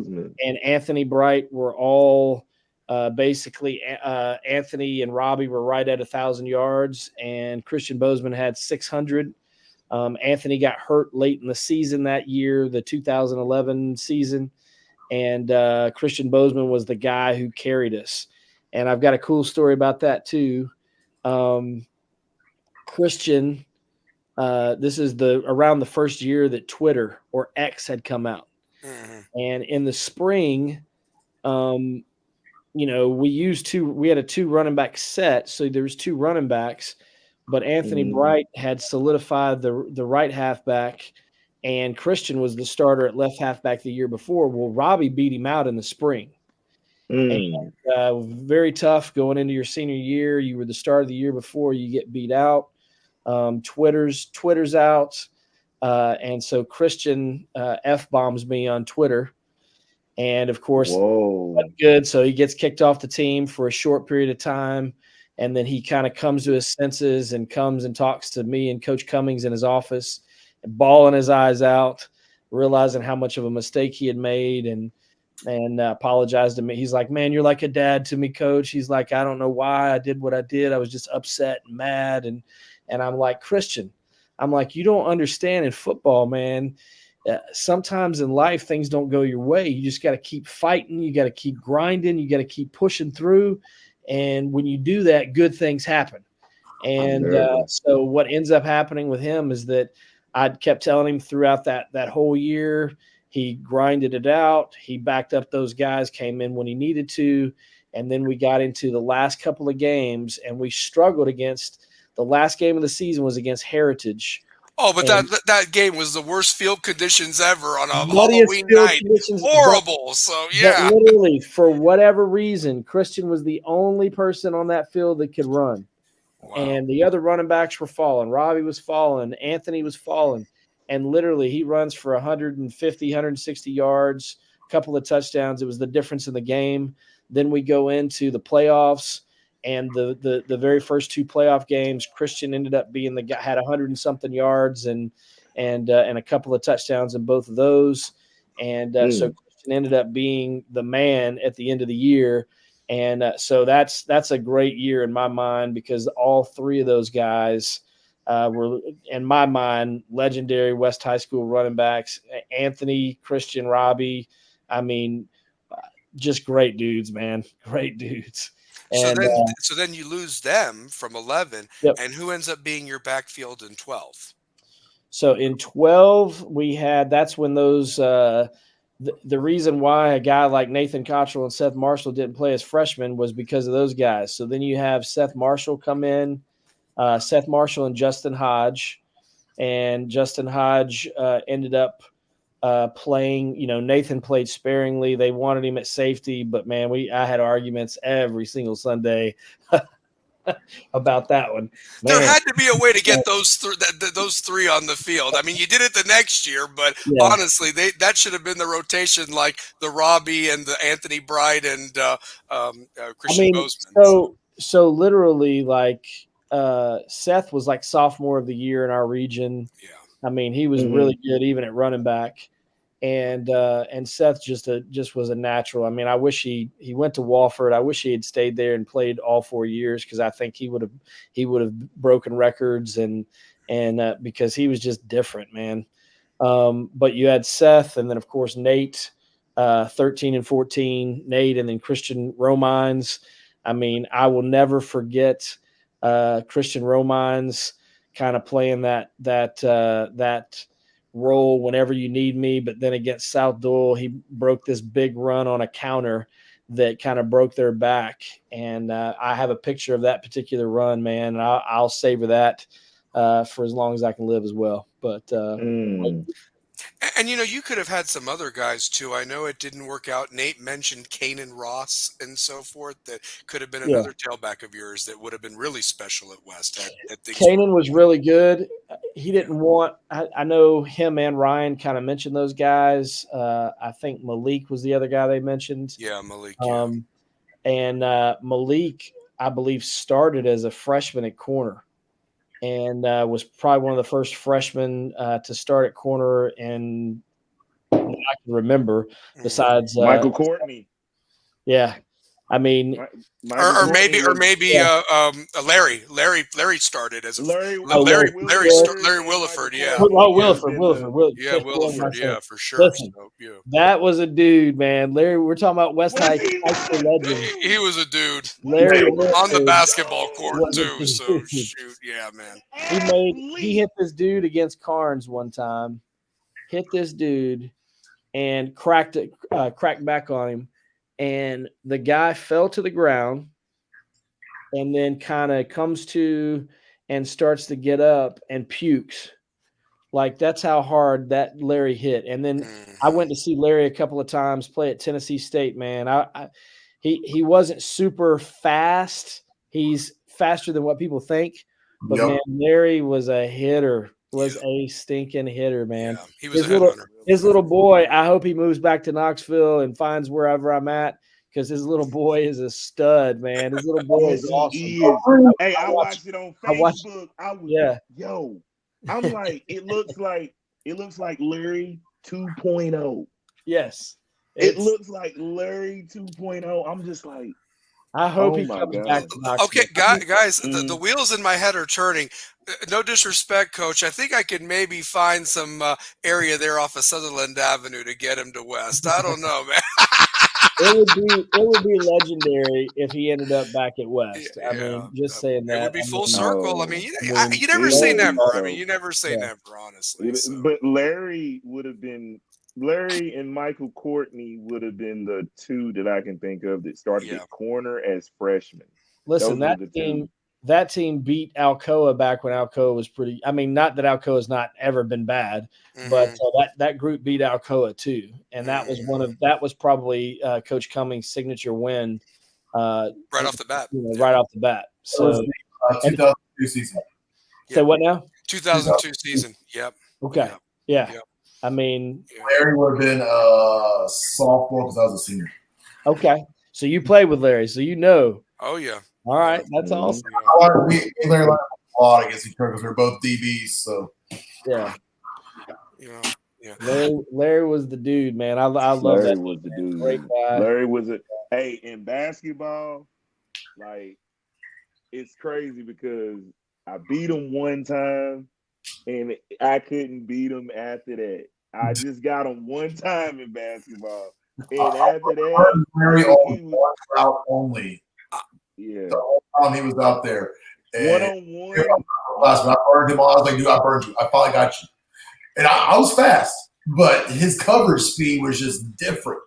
and Anthony Bright were all basically Anthony and Robbie were right at 1,000 yards, and Christian Bozeman had 600. Anthony got hurt late in the season that year, the 2011 season. And Christian Bozeman was the guy who carried us. And I've got a cool story about that too. Christian, this is around the first year that Twitter or X had come out. And in the spring, we had a 2 running back set. So there was 2 running backs, but Anthony Bright had solidified the right halfback, and Christian was the starter at left halfback the year before. Well, Robbie beat him out in the spring. And, very tough going into your senior year. You were the starter the year before. You get beat out. Twitter's out. And so Christian F-bombs me on Twitter. And, of course, good. So he gets kicked off the team for a short period of time. And then he kind of comes to his senses and comes and talks to me and Coach Cummings in his office, bawling his eyes out, realizing how much of a mistake he had made, and apologized to me. He's like, "Man, you're like a dad to me, Coach." He's like, "I don't know why I did what I did. I was just upset and mad." And I'm like, "Christian, I'm like, you don't understand in football, man. Sometimes in life things don't go your way. You just got to keep fighting. You got to keep grinding. You got to keep pushing through. And when you do that, good things happen." And so what ends up happening with him is that I kept telling him throughout that whole year, he grinded it out. He backed up those guys, came in when he needed to. And then we got into the last couple of games, and we struggled against the last game of the season was against Heritage.
Oh, but that game was the worst field conditions ever on a Halloween night. Horrible. So, yeah.
But literally, for whatever reason, Christian was the only person on that field that could run. Wow. And the other running backs were falling. Robbie was falling. Anthony was falling. And literally, he runs for 150, 160 yards, a couple of touchdowns. It was the difference in the game. Then we go into the playoffs. And the very first 2 playoff games, Christian ended up being the guy, had 100 and something yards and a couple of touchdowns in both of those. And so Christian ended up being the man at the end of the year. And so that's a great year in my mind, because all 3 of those guys were, in my mind, legendary West High School running backs. Anthony, Christian, Robbie. I mean, just great dudes, man. Great dudes. And,
so then you lose them from 11, and who ends up being your backfield in 12?
So in 12, that's when those the reason why a guy like Nathan Cottrell and Seth Marshall didn't play as freshmen was because of those guys. So then you have Seth Marshall come in, Seth Marshall and Justin Hodge, and Justin Hodge ended up playing. Nathan played sparingly. They wanted him at safety, but man, I had arguments every single Sunday about that one. Man,
there had to be a way to get those three on the field. I mean, you did it the next year, but
Yeah.
honestly, that should have been the rotation, like the Robbie and the Anthony Bright and Christian Bozeman.
So literally, like Seth was like sophomore of the year in our region.
Yeah.
I mean, he was really good even at running back, and Seth just was a natural. I mean, I wish he went to Wofford. I wish he had stayed there and played all 4 years, because I think he would have broken records and because he was just different, man. But you had Seth, and then of course Nate, 13 and 14, Nate, and then Christian Romines. I mean, I will never forget Christian Romines kind of playing that role whenever you need me. But then against South Doyle, he broke this big run on a counter that kind of broke their back. And I have a picture of that particular run, man. And I'll savor that for as long as I can live as well. But
And you could have had some other guys too. I know it didn't work out. Nate mentioned Kanan Ross and so forth. That could have been another tailback of yours that would have been really special at West.
Kanan was really good. He didn't want. I know him and Ryan kind of mentioned those guys. I think Malik was the other guy they mentioned.
Yeah, Malik.
And Malik, I believe, started as a freshman at corner, and was probably one of the first freshmen to start at corner, and I can remember, besides
Michael Courtney.
Yeah, I mean,
or maybe Larry. Larry started as
Larry
Williford. Yeah.
Williford.
Yeah, for sure.
Listen, that was a dude, man. Larry, we're talking about West High legend.
He was a dude.
Larry
on the basketball court too. So shoot, yeah, man.
He hit this dude against Carnes one time. Hit this dude and cracked back on him. And the guy fell to the ground and then kind of comes to and starts to get up and pukes. Like, that's how hard that Larry hit. And then I went to see Larry a couple of times play at Tennessee State, man. He wasn't super fast. He's faster than what people think. But, man, Larry was a hitter. Was a stinking hitter, man.
Yeah, he was
his little boy, I hope he moves back to Knoxville and finds wherever I'm at, because his little boy is a stud, man. His little boy is awesome.
Hey, I watched it on Facebook. I'm like, it looks like Larry 2.0.
Yes.
It looks like Larry 2.0. I'm just like,
I hope he comes back to Knoxville.
Okay, guys, the wheels in my head are turning. No disrespect, Coach. I think I could maybe find some area there off of Sutherland Avenue to get him to West. I don't know, man.
It would be legendary if he ended up back at West. I mean, just saying that.
It would be full circle. I mean, you never say never. I mean, you never say never, honestly.
But Larry and Michael Courtney would have been the two that I can think of that started at corner as freshmen.
Listen, that team beat Alcoa back when Alcoa was pretty. I mean, not that Alcoa has not ever been bad, but that group beat Alcoa too, and that was probably Coach Cummings' signature win.
Right off the bat.
Right off the bat. So
2002 season.
Say what now?
2002 season. Yep.
Okay. Yeah. Yep. I mean,
Larry would have been sophomore because I was a senior.
Okay, so you played with Larry, so you know.
Oh yeah.
All right, that's awesome.
We Larry learned a lot against each other because we're both DBs. So
yeah.
Yeah.
Larry was the dude, man. I love
Larry
that.
Was the dude.
Great guy.
Larry was in basketball, like, it's crazy because I beat him one time and I couldn't beat him after that. I just got him one time in basketball. And after that,
Larry on one route only.
Yeah.
The whole time he was out there.
One-on-one.
When I burned him, I was like, dude, I burned you. I finally got you. And I was fast, but his coverage speed was just different.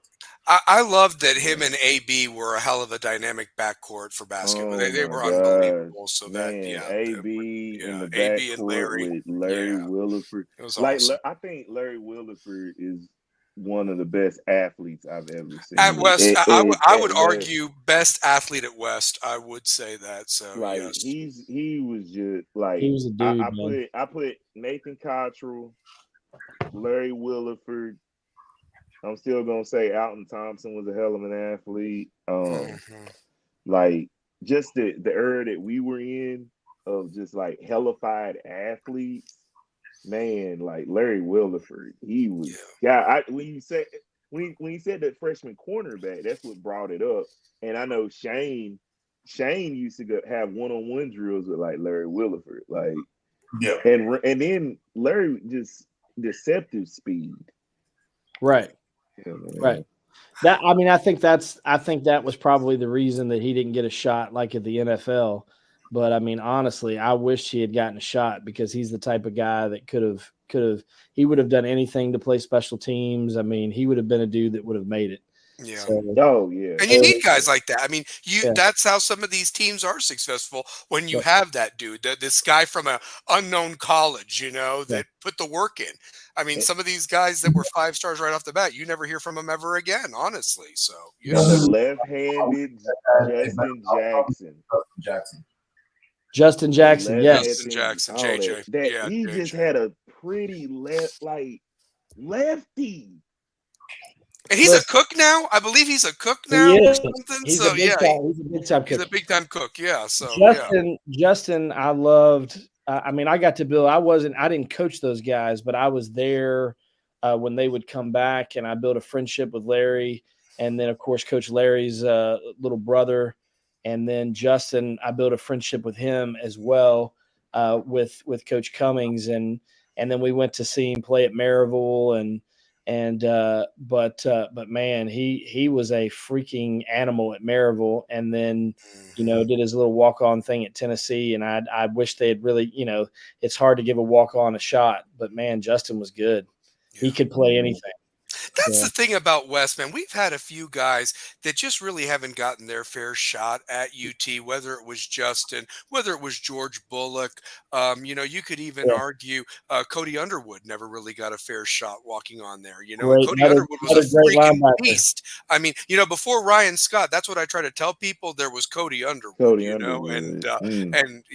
I loved that him and AB were a hell of a dynamic backcourt for basketball. They were unbelievable. So
AB in the
AB
backcourt
and Larry
with Larry Williford.
It was awesome.
I think Larry Williford is one of the best athletes I've ever seen.
At West, I would argue best athlete at West. I would say that. So
like
yes,
he was just like
He was a dude.
I put Nathan Cottrell, Larry Williford. I'm still gonna say Alton Thompson was a hell of an athlete. Like just the era that we were in of just like hellified athletes, man. Like Larry Williford, he was when he said that freshman cornerback, that's what brought it up. And I know Shane used to have one-on-one drills with like Larry Williford, like and then Larry just deceptive speed,
right. Right. I think that was probably the reason that he didn't get a shot like at the NFL. But I mean, honestly, I wish he had gotten a shot because he's the type of guy that he would have done anything to play special teams. I mean, he would have been a dude that would have made it.
Yeah.
So,
and you need guys like that. I mean, that's how some of these teams are successful when you have that dude, this guy from an unknown college, that put the work in. I mean, some of these guys that were 5 stars right off the bat, you never hear from them ever again, honestly. So,
the left-handed Justin Jackson,
yes.
Justin Jackson, JJ.
He just had a pretty lefty.
And he's a cook now. I believe he's a cook now or something.
He's a big time cook.
He's a big time cook. Yeah. So
Justin, I loved. I mean, I got to build. I didn't coach those guys, but I was there when they would come back, and I built a friendship with Larry, and then of course Coach Larry's little brother, and then Justin. I built a friendship with him as well with Coach Cummings, and then we went to see him play at Maryville, but man, he was a freaking animal at Maryville, and then did his little walk-on thing at Tennessee, and I wish they had really, it's hard to give a walk-on a shot, but man, Justin was good. He could play anything.
That's the thing about West, man. We've had a few guys that just really haven't gotten their fair shot at UT, whether it was Justin, whether it was George Bullock. You could even argue Cody Underwood never really got a fair shot walking on there. Cody Underwood was a freaking beast. I mean, before Ryan Scott, that's what I try to tell people. There was Cody Underwood, and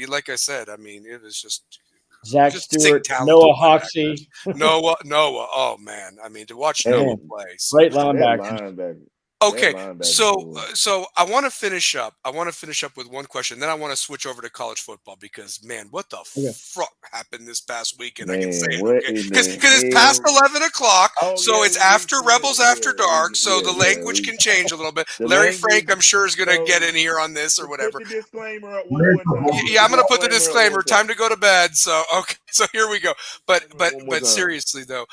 like I said, I mean, it was just –
Zach Stewart, Noah Hoxie.
Noah. Oh man, I mean, to watch Noah play.
Great linebacker.
Okay, so I want to finish up. With one question. Then I want to switch over to college football because, man, what the fuck happened this past weekend? I can say it because it's past 11 o'clock, so it's after Rebels After Dark, so the language can change a little bit. Larry Frank, I'm sure, is going to get in here on this or whatever.
Put the disclaimer up one more time.
Yeah, I'm going to put the disclaimer. Time to go to bed. So okay, so here we go. But seriously though,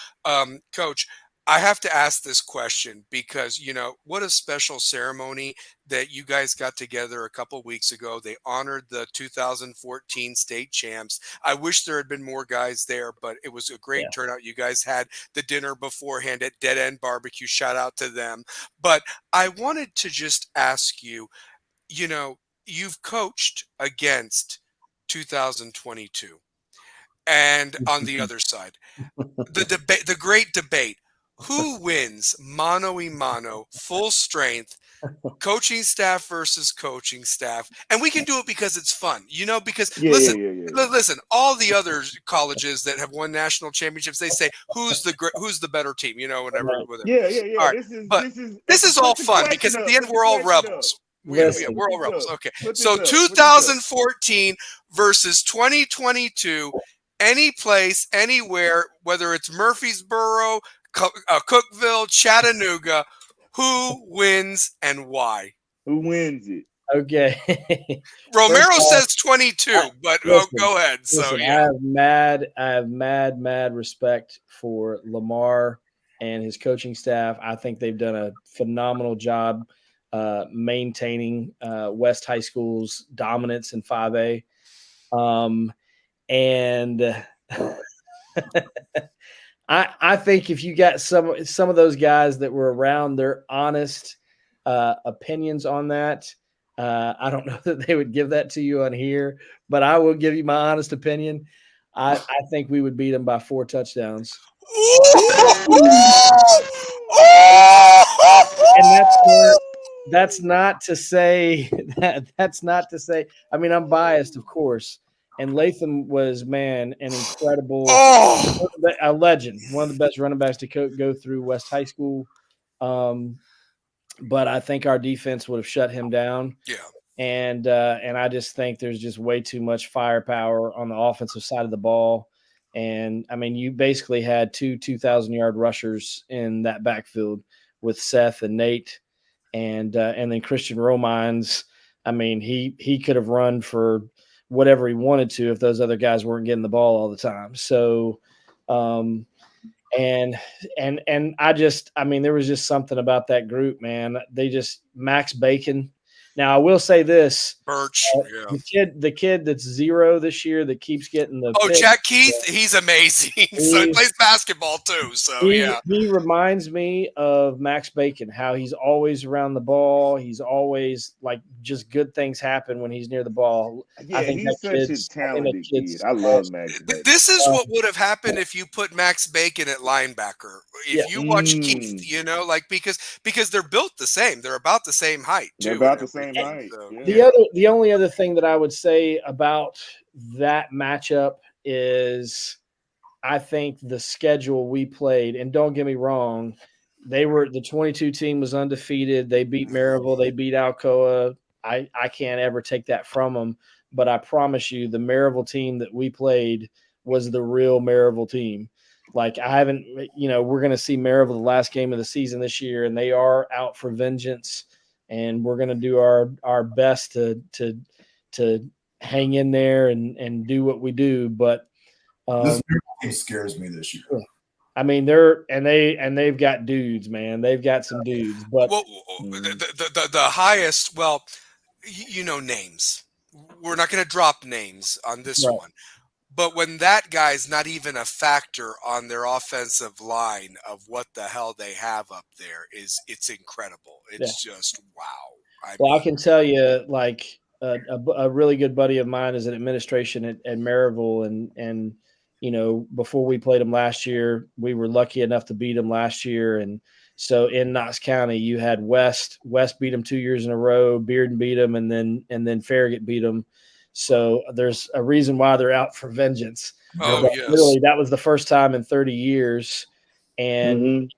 Coach. I have to ask this question because, what a special ceremony that you guys got together a couple of weeks ago. They honored the 2014 state champs. I wish there had been more guys there, but it was a great turnout. You guys had the dinner beforehand at Dead End Barbecue. Shout out to them. But I wanted to just ask you, you've coached against 2022. And on the other side, the great debate. Who wins mano a mano, full strength, coaching staff versus coaching staff? And we can do it because it's fun, because listen, all the other colleges that have won national championships, they say, who's the better team, whatever.
Yeah.
All right. This is all fun because at the end, we're all rebels. We're all rebels. Okay. So 2014 versus 2022, any place, anywhere, whether it's Murfreesboro, Cookeville, Chattanooga, who wins and why?
Who wins it?
Okay.
Romero says 22, but go ahead. So
I have mad respect for Lamar and his coaching staff. I think they've done a phenomenal job maintaining West High School's dominance in 5A. And I think if you got some of those guys that were around, their honest opinions on that, I don't know that they would give that to you on here, but I will give you my honest opinion. I think we would beat them by 4 touchdowns. That's not to say that's not to say. I mean, I'm biased, of course. And Latham was, man, an incredible, a legend, one of the best running backs to go through West High School. But I think our defense would have shut him down.
Yeah.
And I just think there's just way too much firepower on the offensive side of the ball. And I mean, you basically had 2,000-yard rushers in that backfield with Seth and Nate, and then Christian Romines. I mean, he could have run for whatever he wanted to if those other guys weren't getting the ball all the time. So, and I mean, there was just something about that group, man. They just Max Bacon. Now, I will say this:
Birch,
the kid that's 0 this year that keeps getting the pick,
Jack Keith, he's amazing. So he plays basketball too. So
he reminds me of Max Bacon. How he's always around the ball. He's always like just good things happen when he's near the ball.
Yeah,
I think
he's such a talented kid. I love Max Bacon.
This is what would have happened if you put Max Bacon at linebacker. If you watch Keith, like because they're built the same. They're about the same height.
They're about the same height.
So.
Yeah.
The only other thing that I would say about that matchup is I think the schedule we played, and don't get me wrong, the 22 team was undefeated. They beat Maryville. They beat Alcoa. I can't ever take that from them, but I promise you the Maryville team that we played was the real Maryville team. Like we're going to see Maryville the last game of the season this year, and they are out for vengeance. And we're going to do our best to hang in there and do what we do. But
this team scares me this year.
I mean, they've got dudes, man. They've got some dudes. But
the highest, names. We're not going to drop names on this one. But when that guy's not even a factor on their offensive line of what the hell they have up there, it's incredible. It's just wow.
I can tell you, like a really good buddy of mine is an administration at Maryville, and before we played them last year, we were lucky enough to beat them last year, and so in Knox County, you had West beat them 2 years in a row, Bearden beat them, and then Farragut beat them. So there's a reason why they're out for vengeance. Literally, that was the first time in 30 years. And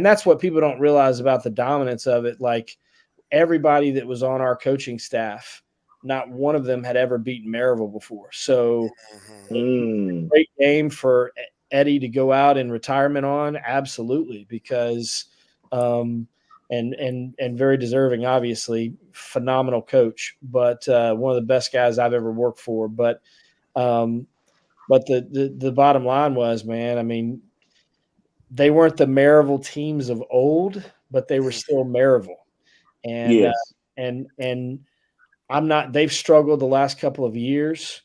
that's what people don't realize about the dominance of it. Like everybody that was on our coaching staff, not one of them had ever beaten Maryville before. So great game for Eddie to go out in retirement on. Absolutely. Because, and very deserving, obviously, phenomenal coach, but one of the best guys I've ever worked for. But the bottom line was, man, I mean, they weren't the Maryville teams of old, but they were still Maryville. And and I'm not. They've struggled the last couple of years,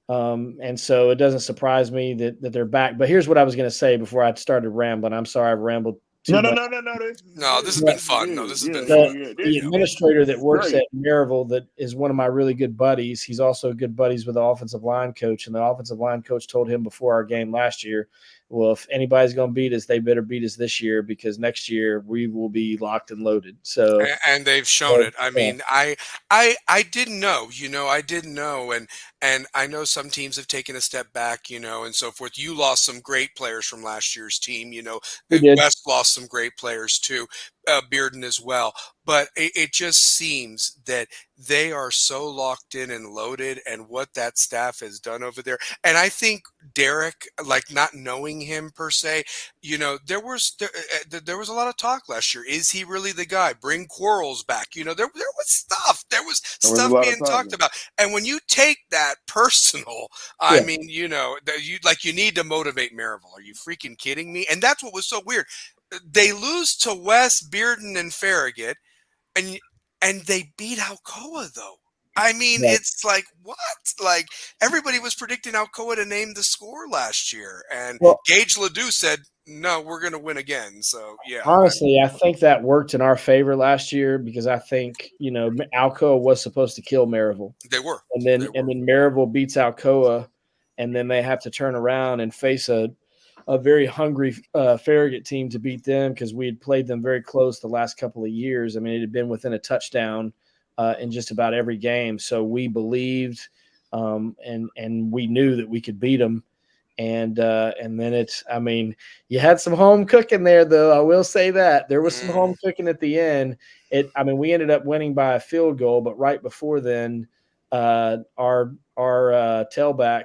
and so it doesn't surprise me that they're back. But here's what I was going to say before I started rambling. I'm sorry, I've rambled.
No.
This has been fun. No, this has been
fun. The administrator that works at Maryville that is one of my really good buddies. He's also good buddies with the offensive line coach, and the offensive line coach told him before our game last year, well, if anybody's going to beat us, they better beat us this year because next year we will be locked and loaded. So,
and they've shown it. I mean, I didn't know, I didn't know. And I know some teams have taken a step back, and so forth. You lost some great players from last year's team, West lost some great players too, Bearden as well. But it just seems that they are so locked in and loaded and what that staff has done over there. And I think Derek, like not knowing him per se, there was a lot of talk last year. Is he really the guy? Bring Quarles back. There was stuff. There was stuff being talked about. And when you take that personal, I mean, you need to motivate Maryville. Are you freaking kidding me? And that's what was so weird. They lose to West, Bearden, and Farragut, and they beat Alcoa though. I mean, it's like what? Like everybody was predicting Alcoa to name the score last year, and Gage Ledoux said, "No, we're going to win again." So
honestly, I think that worked in our favor last year because I think Alcoa was supposed to kill Maryville.
They were,
and then Maryville beats Alcoa, and then they have to turn around and face a a very hungry Farragut team to beat them because we had played them very close the last couple of years. I mean, it had been within a touchdown in just about every game. So we believed and we knew that we could beat them. And then you had some home cooking there, though. I will say that there was some home cooking at the end. We ended up winning by a field goal, but right before then, our tailback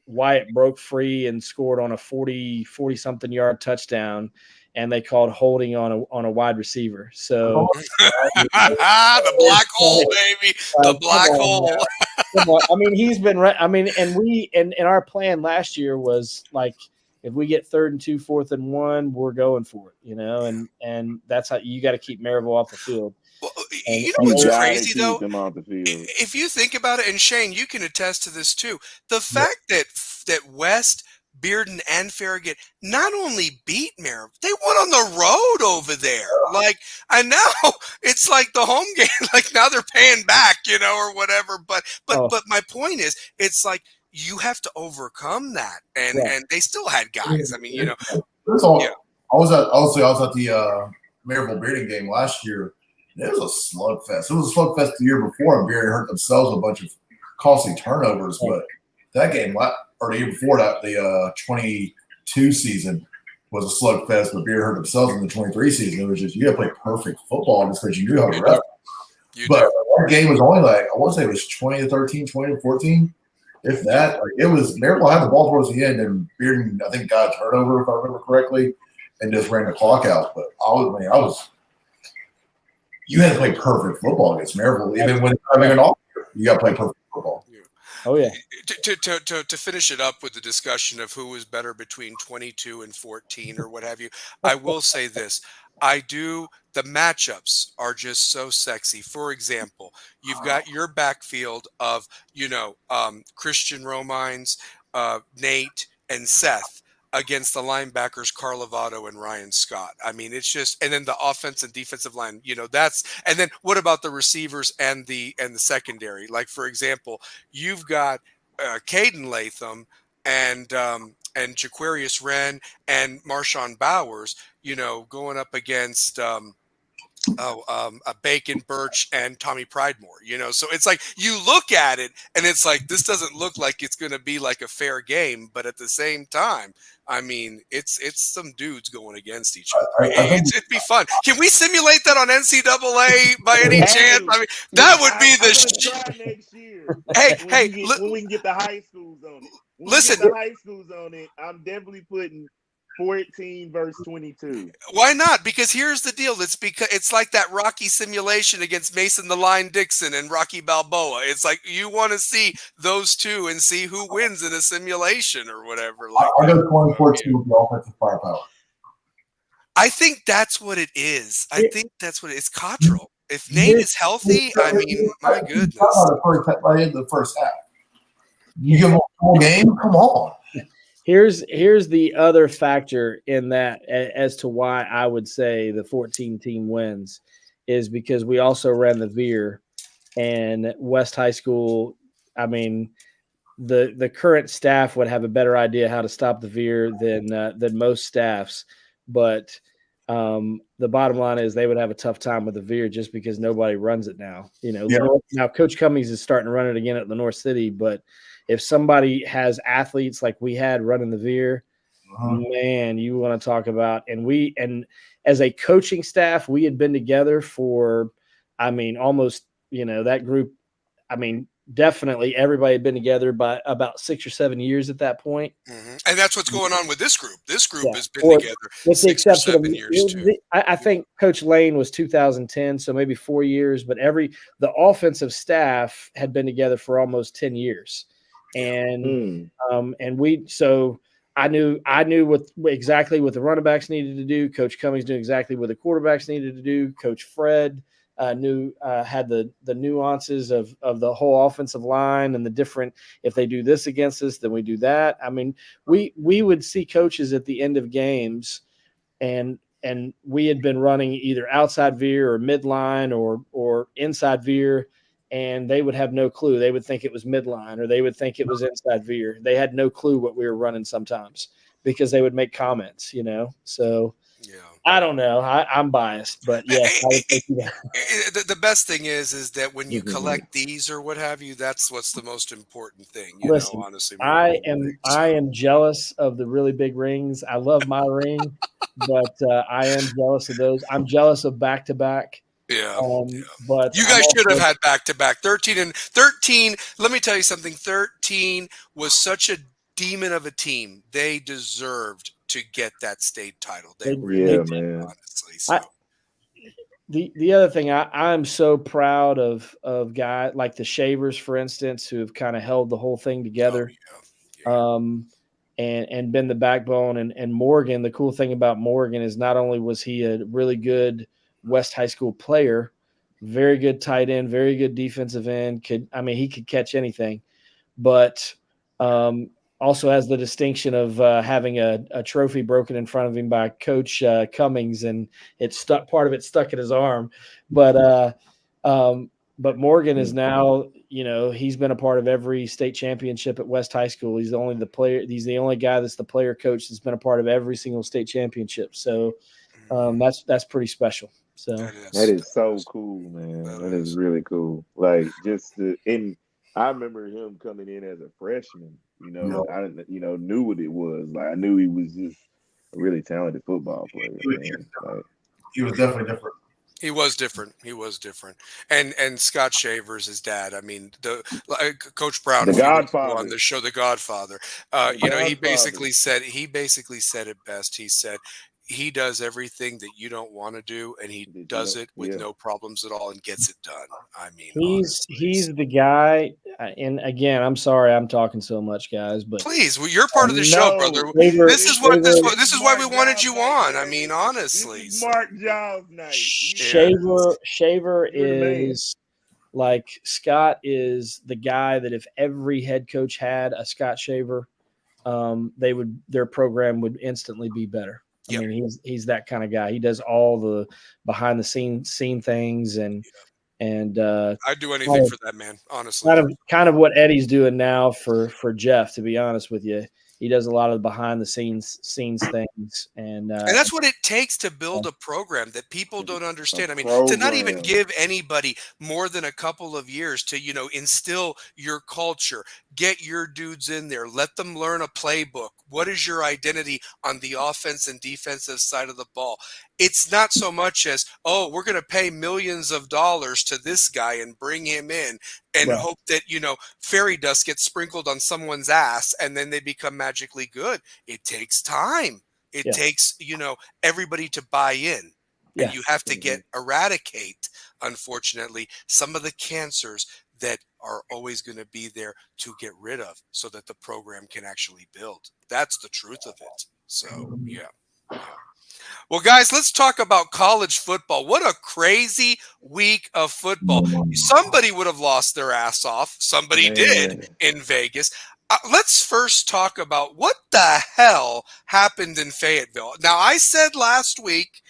Wyatt broke free and scored on a 40 something yard touchdown, and they called holding on a wide receiver. So
the black hole, baby, the black hole.
I mean, he's been. And our plan last year was like, if we get 3rd and 2, 4th and 1, we're going for it, and that's how you got to keep Maryville off the field.
Well, you know what's crazy though?
Them off the field.
If you think about it, and Shane, you can attest to this too. The fact that West, Bearden, and Farragut not only beat Maryville, they went on the road over there. Like, and now it's like the home game. Like now they're paying back, or whatever. But my point is, it's like you have to overcome that, and they still had guys. I mean,
That's all. Yeah. I was at the Maryville Bearden game last year. It was a slugfest. It was a slugfest the year before, and Bearden hurt themselves with a bunch of costly turnovers. But that game, or the year before that, the 22 season was a slugfest, but Bearden hurt themselves in the 23 season. It was just, you got to play perfect football just because you knew how to ref. But that game was only I want to say it was 20-13, 20-14. If that, it was, Maryville had the ball towards the end, and Bearden, I think, got a turnover, if I remember correctly, and just ran the clock out. But you had to play perfect football against Maryville. Even when you got to play perfect football.
Oh yeah.
To finish it up with the discussion of who was better between 22 and 14 or what have you, I will say this: the matchups are just so sexy. For example, you've got your backfield of Christian Romines, Nate, and Seth, against the linebackers Carl Lovato and Ryan Scott. I mean, it's just, and then the offense and defensive line, and then what about the receivers and the secondary? Like, for example, you've got Caden Latham and Jaquarius Wren and Marshawn Bowers, going up against Bacon, Birch, and Tommy Pridemore, so it's like you look at it and it's like, this doesn't look like it's going to be like a fair game, but at the same time, I mean, it's some dudes going against each other. It'd be fun. Can we simulate that on NCAA by any chance? I mean, that would be the
next year.
When
we can get the high schools on it.
Listen,
the high schools on it. I'm definitely putting 14 versus 22.
Why not? Because here's the deal. It's like that Rocky simulation against Mason the Lion Dixon and Rocky Balboa. It's like you want to see those two and see who wins in a simulation or whatever. Like,
I go 2014 with the offensive firepower.
I think that's what it is. I think that's what it is. Cottrell. If Nate is healthy, I mean, my goodness.
By the first half, you give them a full game. Come on.
Here's the other factor in that as to why I would say the 14 team wins is because we also ran the veer, and West High School, I mean, the current staff would have a better idea how to stop the veer than most staffs, but the bottom line is they would have a tough time with the veer just because nobody runs it now. Now Coach Cummings is starting to run it again at Lenore City, but if somebody has athletes like we had running the veer, man, you want to talk about, and as a coaching staff, we had been together for, almost, that group, definitely everybody had been together by about 6 or 7 years at that point.
Mm-hmm. And that's what's going on with this group. This group has been together with 6 or 7 years too.
I think Coach Lane was 2010, so maybe 4 years, but the offensive staff had been together for almost 10 years. And I knew exactly what the running backs needed to do. Coach Cummings knew exactly what the quarterbacks needed to do. Coach Fred had the nuances of the whole offensive line and the different, if they do this against us, then we do that. I mean, we would see coaches at the end of games, and we had been running either outside veer or midline or inside veer. and they would have no clue. They would think it was midline, or they would think it was inside veer. They had no clue what we were running sometimes because they would make comments, So
Yeah.
I don't know. I'm biased, but yes, I would think that.
The best thing is that when you collect these or what have you, that's what's the most important thing,
Listen,
honestly.
I am jealous of the really big rings. I love my ring, but I am jealous of those. I'm jealous of back-to-back.
Yeah.
But
You
I'm
guys should have
also,
had back-to-back 13 and 13. Let me tell you something. 13 was such a demon of a team. They deserved to get that state title. They really did,
man.
honestly. So.
The other thing, I'm so proud of guys like the Shavers, for instance, who have kind of held the whole thing together. And been the backbone. And Morgan, the cool thing about Morgan is not only was he a really good West High School player, very good tight end, very good defensive end. He could catch anything, but also has the distinction of having a trophy broken in front of him by Coach Cummings, and part of it stuck in his arm. But Morgan is now, he's been a part of every state championship at West High School. He's the only guy that's the player coach that's been a part of every single state championship. So that's pretty special. So
that is so cool, man. That is really cool. Like and I remember him coming in as a freshman. I didn't, knew what it was. Like I knew he was just a really talented football player.
He was definitely different.
He was different. And Scott Shavers, his dad. I mean, Coach Brown,
the Godfather
on the show, the Godfather. He basically said it best. He said he does everything that you don't want to do, and he does it with no problems at all and gets it done. I mean,
he's the guy. And again, I'm sorry I'm talking so much, guys, but
please, you're part of the show, brother. This is why we wanted you on. I mean, honestly,
this is Marc Giles night.
Shaver is like Scott is the guy that if every head coach had a Scott Shaver, their program would instantly be better. I mean, he's that kind of guy. He does all the behind the scene things, and
I'd do anything for that man, honestly.
Kind of what Eddie's doing now for Jeff. To be honest with you, he does a lot of the behind the scenes things, and
that's what it takes to build a program that people don't understand. I mean, to not even give anybody more than a couple of years to instill your culture, get your dudes in there, let them learn a playbook. What is your identity on the offense and defensive side of the ball? It's not so much as, oh, we're going to pay millions of dollars to this guy and bring him in and hope that, fairy dust gets sprinkled on someone's ass and then they become magically good. It takes time. It takes, everybody to buy in. And you have to eradicate, unfortunately, some of the cancers that are always going to be there to get rid of so that the program can actually build. That's the truth of it. So, yeah. Well, guys, let's talk about college football. What a crazy week of football. Somebody would have lost their ass off. Somebody did in Vegas. Let's first talk about what the hell happened in Fayetteville. Now, I said last week,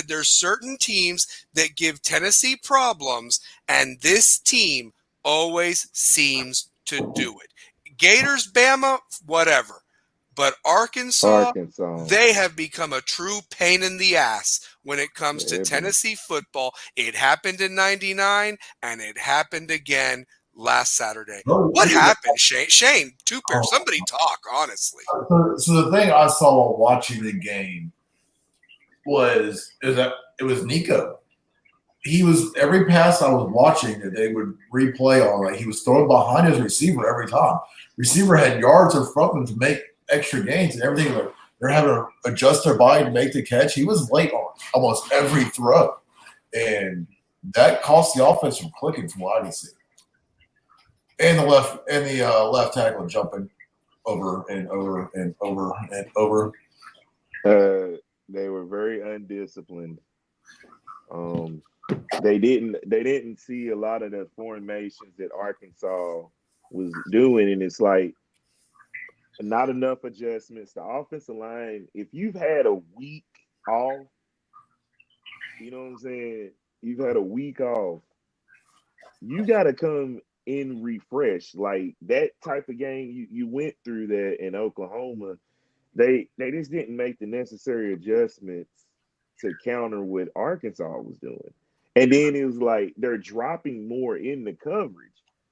there's certain teams that give Tennessee problems, and this team always seems to do it. Gators, Bama, whatever. But Arkansas, they have become a true pain in the ass when it comes to Tennessee football. It happened in '99, and it happened again last Saturday. What happened, Shane? Shane, two-pair. Somebody talk, honestly.
So the thing I saw while watching the game was that it was Nico. He was every pass I was watching that they would replay on, like he was throwing behind his receiver every time. Receiver had yards in front of him to make extra gains and everything. Like they're having to adjust their body to make the catch. He was late on almost every throw, and that cost the offense from clicking from what I can see. And the left tackle jumping over and over and over and over.
They were very undisciplined. They didn't see a lot of the formations that Arkansas was doing, and it's like not enough adjustments. The offensive line, if you've had a week off, you know what I'm saying? You've had a week off. you got to come in refreshed. Like that type of game, you went through that in Oklahoma. They just didn't make the necessary adjustments to counter what Arkansas was doing. And then it was like they're dropping more in the coverage.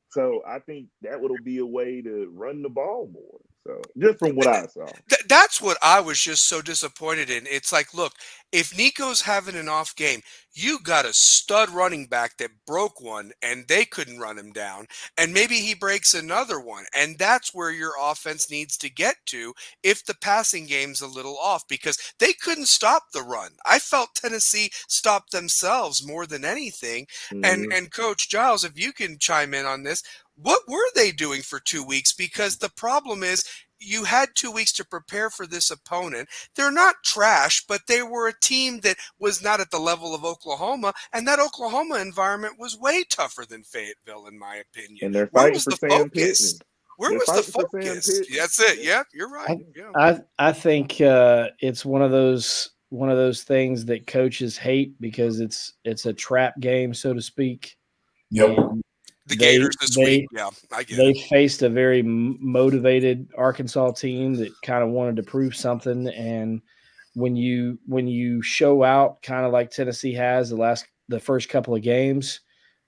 So I think that will be a way to run the ball more. So just from what I saw.
That's what I was just so disappointed in. It's like, look, if Nico's having an off game, you got a stud running back that broke one and they couldn't run him down. And maybe he breaks another one. And that's where your offense needs to get to if the passing game's a little off, because they couldn't stop the run. I felt Tennessee stopped themselves more than anything. And Coach Giles, if you can chime in on this, what were they doing for 2 weeks? Because the problem is you had 2 weeks to prepare for this opponent. They're not trash, but they were a team that was not at the level of Oklahoma, and that Oklahoma environment was way tougher than Fayetteville, in my opinion.
And they're fighting for Sam Pittman.
Where was the focus? That's it. Yeah, you're right.
I think it's one of those things that coaches hate because it's a trap game, so to speak.
Yep.
The Gators this week, yeah, I get it.
They faced a very motivated Arkansas team that kind of wanted to prove something, and when you show out kind of like Tennessee has the first couple of games,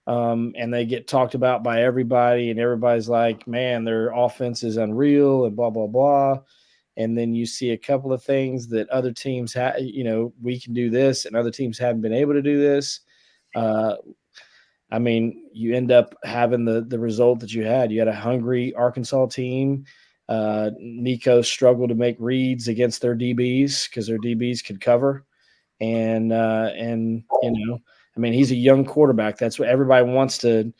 and they get talked about by everybody, and everybody's like, man, their offense is unreal and blah blah blah, and then you see a couple of things that other teams we can do this, and other teams haven't been able to do this. I mean, you end up having the result that you had. You had a hungry Arkansas team. Nico struggled to make reads against their DBs because their DBs could cover. And he's a young quarterback. That's what everybody wants to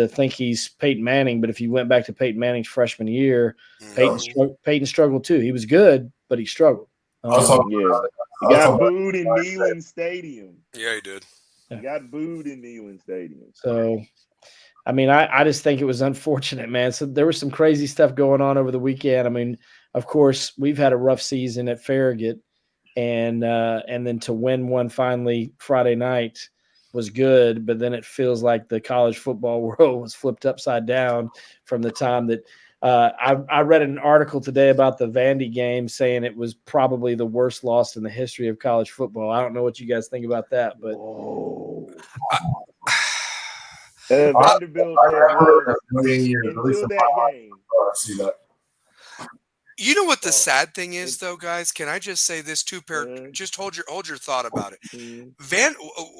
think he's Peyton Manning. But if you went back to Peyton Manning's freshman year, Peyton struggled too. He was good, but he struggled.
He got booed in Neyland Stadium.
Yeah, he did.
He got booed in Neyland Stadium.
So, I mean, I just think it was unfortunate, man. So there was some crazy stuff going on over the weekend. I mean, of course, we've had a rough season at Farragut, and then to win one finally Friday night was good. But then it feels like the college football world was flipped upside down from the time that I read an article today about the Vandy game saying it was probably the worst loss in the history of college football. I don't know what you guys think about that, but
Vanderbilt until that game.
You know what the sad thing is, though, guys? Can I just say this too? Just hold your thought about it.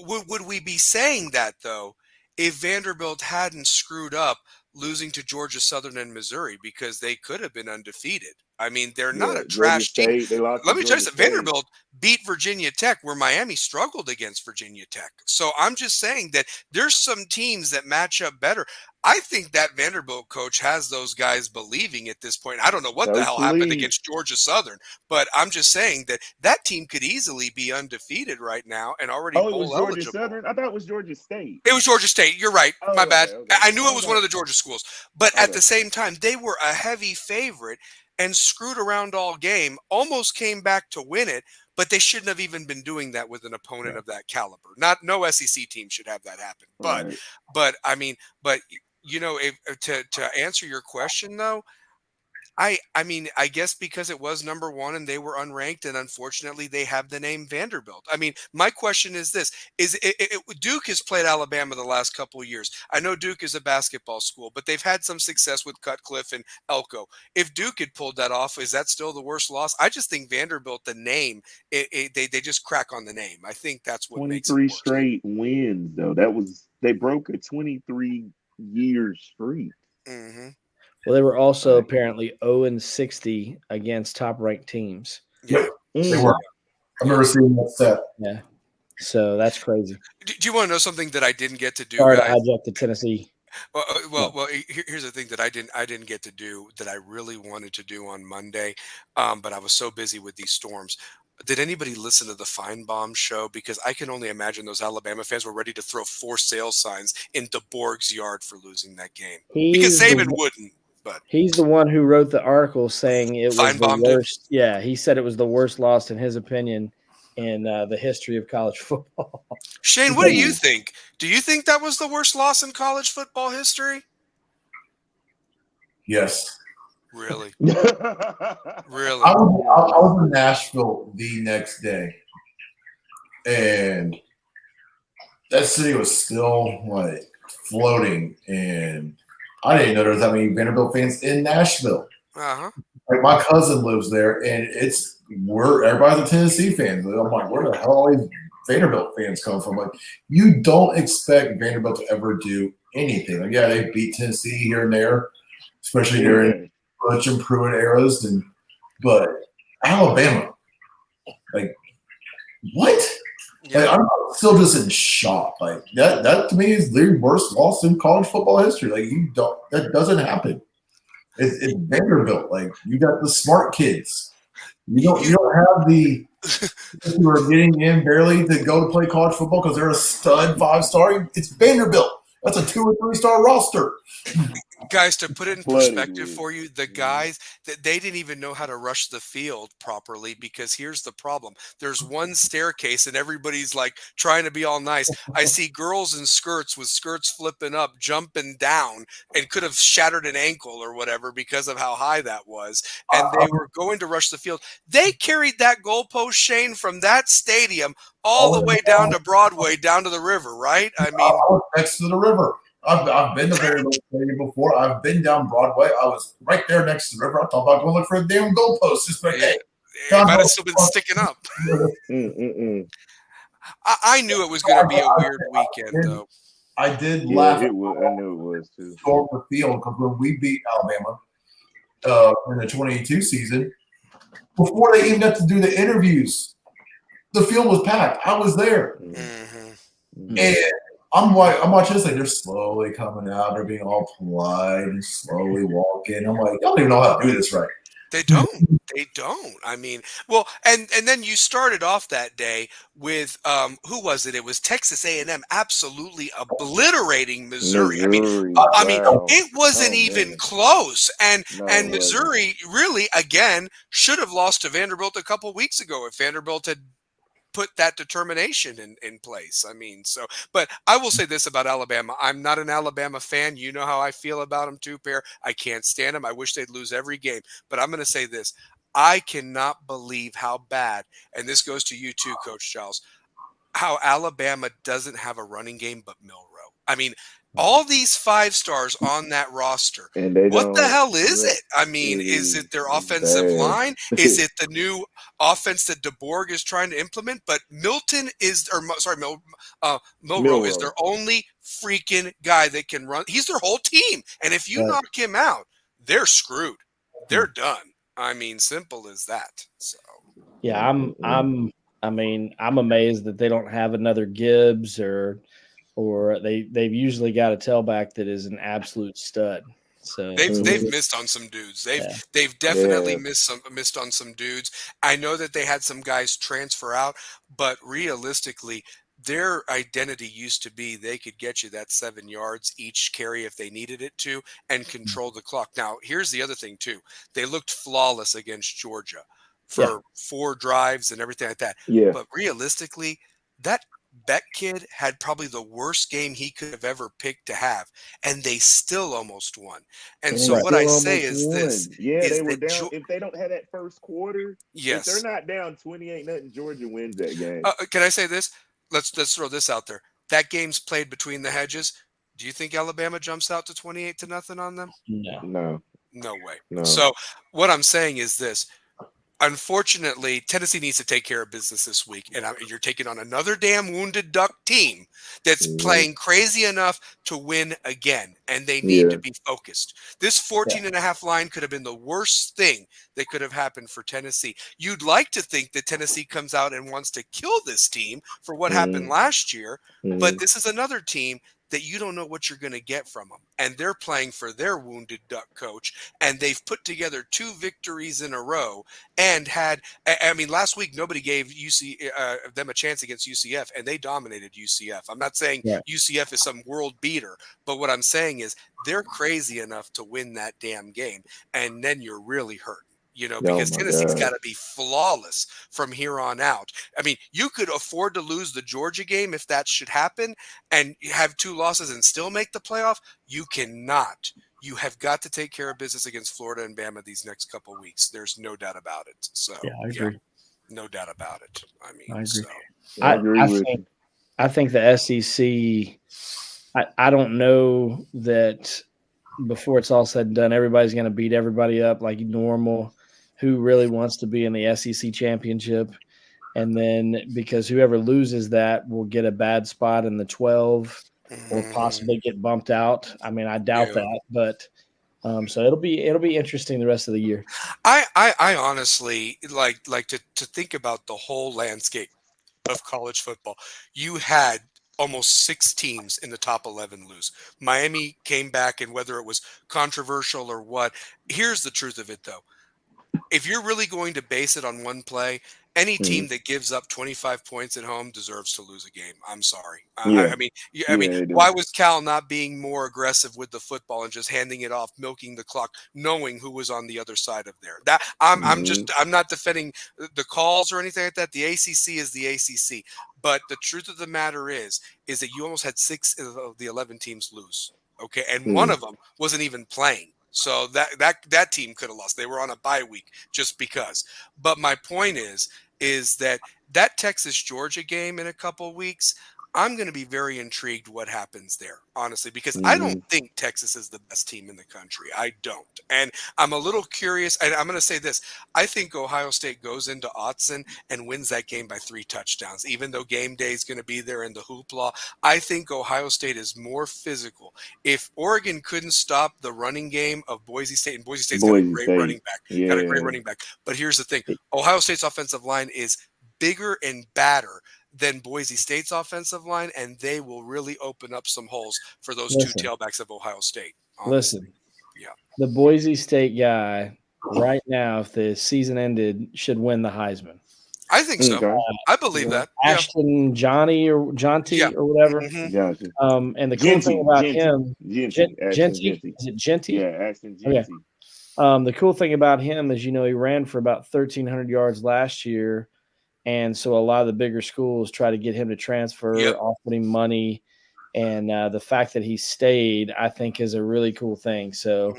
Would we be saying that though if Vanderbilt hadn't screwed up losing to Georgia Southern and Missouri, because they could have been undefeated? I mean, they're not a trash team. Let me tell you something. Vanderbilt beat Virginia Tech where Miami struggled against Virginia Tech. So I'm just saying that there's some teams that match up better. I think that Vanderbilt coach has those guys believing at this point. I don't know what the hell happened against Georgia Southern, but I'm just saying that team could easily be undefeated right now and already bowl eligible.
Georgia Southern? I thought it was Georgia State.
It was Georgia State. You're right. My bad. Okay. I knew it was one of the Georgia schools. But at the same time, they were a heavy favorite and screwed around all game, almost came back to win it, but they shouldn't have even been doing that with an opponent of that caliber. No SEC team should have that happen. But you know, to answer your question though, I mean, I guess because it was number one and they were unranked, and unfortunately they have the name Vanderbilt. I mean, my question is this: Duke has played Alabama the last couple of years. I know Duke is a basketball school, but they've had some success with Cutcliffe and Elko. If Duke had pulled that off, is that still the worst loss? I just think Vanderbilt, the name, they just crack on the name. I think that's what makes it worse.
23 straight wins, though. They broke a 23-year streak.
Mm-hmm.
Well, they were also apparently 0-60 against top-ranked teams.
Yeah,
they were. I've never seen that stat.
Yeah, so that's crazy.
Do you want to know something that I didn't get to do?
Sorry to hijack to Tennessee.
Well. Here's the thing that I didn't get to do that I really wanted to do on Monday, but I was so busy with these storms. Did anybody listen to the Feinbaum show? Because I can only imagine those Alabama fans were ready to throw 4 sale signs in DeBorg's yard for losing that game. Because Saban wouldn't. But
he's the one who wrote the article saying it was
Feinbaum
the worst. Yeah, he said it was the worst loss in his opinion. in the history of college football.
Shane, what do you think? Do you think that was the worst loss in college football history?
Yes.
Really?
Really? I was in Nashville the next day, and that city was still like floating, and I didn't know there was that many Vanderbilt fans in Nashville.
Uh-huh.
Like my cousin lives there, and everybody's a Tennessee fan. I'm like, where the hell are all these Vanderbilt fans come from? Like, you don't expect Vanderbilt to ever do anything. Like, yeah, they beat Tennessee here and there, especially during Butch and Pruitt eras, but Alabama, like, what?
Yeah.
Like, I'm still just in shock. Like that to me is the worst loss in college football history. Like, that doesn't happen. It's Vanderbilt. Like, you got the smart kids. You don't have the who are getting in barely to go to play college football because they're a stud 5-star. It's Vanderbilt. That's a 2 or 3-star roster.
Guys, to put it in perspective for you, the guys that they didn't even know how to rush the field properly, because here's the problem. There's one staircase and everybody's like trying to be all nice. I see girls in skirts with skirts flipping up, jumping down, and could have shattered an ankle or whatever because of how high that was. And they were going to rush the field. They carried that goalpost, Shane, from that stadium all the way down to Broadway, down to the river, right? I mean,
I was next to the river. I've been to Vanderbilt Stadium before. I've been down Broadway. I was right there next to the river. I thought about going look for a damn goalpost. Just like, hey,
it might have still been sticking up. I knew it was going to be a weird weekend, though.
I did laugh.
I knew it was too.
Storm the field, because when we beat Alabama in the 2022 season, before they even got to do the interviews, the field was packed. I was there, and I'm watching this, like, they're slowly coming out. They're being all polite and slowly walking. I'm like, y'all don't even know how to do this right.
They don't. They don't. I mean, well, and then you started off that day with who was it? It was Texas A&M absolutely obliterating Missouri. I mean, it wasn't even close. And Missouri really, again, should have lost to Vanderbilt a couple weeks ago if Vanderbilt had put that determination in place. I mean, but I will say this about Alabama. I'm not an Alabama fan. You know how I feel about them too, Pear. I can't stand them. I wish they'd lose every game. But I'm going to say this. I cannot believe how bad, and this goes to you too, Coach Giles, how Alabama doesn't have a running game but Milroe. I mean, all these 5-stars on that roster. What the hell is it? I mean, is it their offensive line? Is it the new offense that DeBorg is trying to implement? But Milroe is their only freaking guy that can run. He's their whole team. And if you knock him out, they're screwed. They're done. I mean, simple as that. So
yeah, I'm amazed that they don't have another Gibbs or they've usually got a tailback that is an absolute stud. So
they've missed on some dudes. They've definitely missed on some dudes. I know that they had some guys transfer out, but realistically, their identity used to be they could get you that 7 yards each carry if they needed it to and control the clock. Now, here's the other thing too. They looked flawless against Georgia for 4 drives and everything like that.
Yeah.
But realistically, that Beck kid had probably the worst game he could have ever picked to have, and they still almost won. And so what I say is this.
They were down. If they don't have that first quarter,
yes,
if they're not down 28-0, Georgia wins that game.
Can I say this? Let's throw this out there. That game's played between the hedges. Do you think Alabama jumps out to 28-0 on them?
No
way.
No.
So what I'm saying is this. Unfortunately, Tennessee needs to take care of business this week, and you're taking on another damn wounded duck team that's playing crazy enough to win again, and they need to be focused. This 14.5 line could have been the worst thing that could have happened for Tennessee. You'd like to think that Tennessee comes out and wants to kill this team for what happened last year, but this is another team that you don't know what you're going to get from them. And they're playing for their wounded duck coach, and they've put together 2 victories in a row and last week nobody gave them a chance against UCF, and they dominated UCF. I'm not saying UCF is some world beater, but what I'm saying is they're crazy enough to win that damn game, and then you're really hurting. because
my
Tennessee's
God.
got to be flawless from here on out. I mean, you could afford to lose the Georgia game if that should happen and have 2 losses and still make the playoff. You cannot. You have got to take care of business against Florida and Bama these next couple of weeks. There's no doubt about it. So,
I agree.
no doubt about it. I mean,
I agree.
so.
I agree with you.
I think the SEC, I don't know that before it's all said and done, everybody's going to beat everybody up like normal. Who really wants to be in the SEC championship? And then because whoever loses that will get a bad spot in the 12 or possibly get bumped out. I mean, I doubt that, but so it'll be interesting the rest of the year.
I honestly like to think about the whole landscape of college football. You had almost 6 teams in the top 11 lose. Miami came back, and whether it was controversial or what, here's the truth of it though. If you're really going to base it on one play, any team that gives up 25 points at home deserves to lose a game. I'm sorry.
Yeah.
I mean, why was Cal not being more aggressive with the football and just handing it off, milking the clock, knowing who was on the other side of there? That I'm not defending the calls or anything like that. The ACC is the ACC, but the truth of the matter is that you almost had 6 of the 11 teams lose. Okay, and one of them wasn't even playing. So that team could have lost. They were on a bye week just because. But my point is that Texas Georgia game in a couple of weeks, I'm going to be very intrigued what happens there, honestly, because I don't think Texas is the best team in the country. I don't. And I'm a little curious. And I'm going to say this. I think Ohio State goes into Autzen and wins that game by 3 touchdowns, even though game day is going to be there in the hoopla. I think Ohio State is more physical. If Oregon couldn't stop the running game of Boise State, and Boise State's got a great running back. But here's the thing. Ohio State's offensive line is bigger and badder than Boise State's offensive line, and they will really open up some holes for those 2 tailbacks of Ohio State. Honestly.
Listen, the Boise State guy right now, if the season ended, should win the Heisman.
I think so. I believe that.
Ashton Johnny or Jonty or whatever.
Gotcha.
And the cool thing about him,
Genty.
Is it Genty?
Yeah, Ashton Genty.
The cool thing about him is, he ran for about 1,300 yards last year. And so a lot of the bigger schools try to get him to transfer, offered him money. And the fact that he stayed, I think, is a really cool thing. So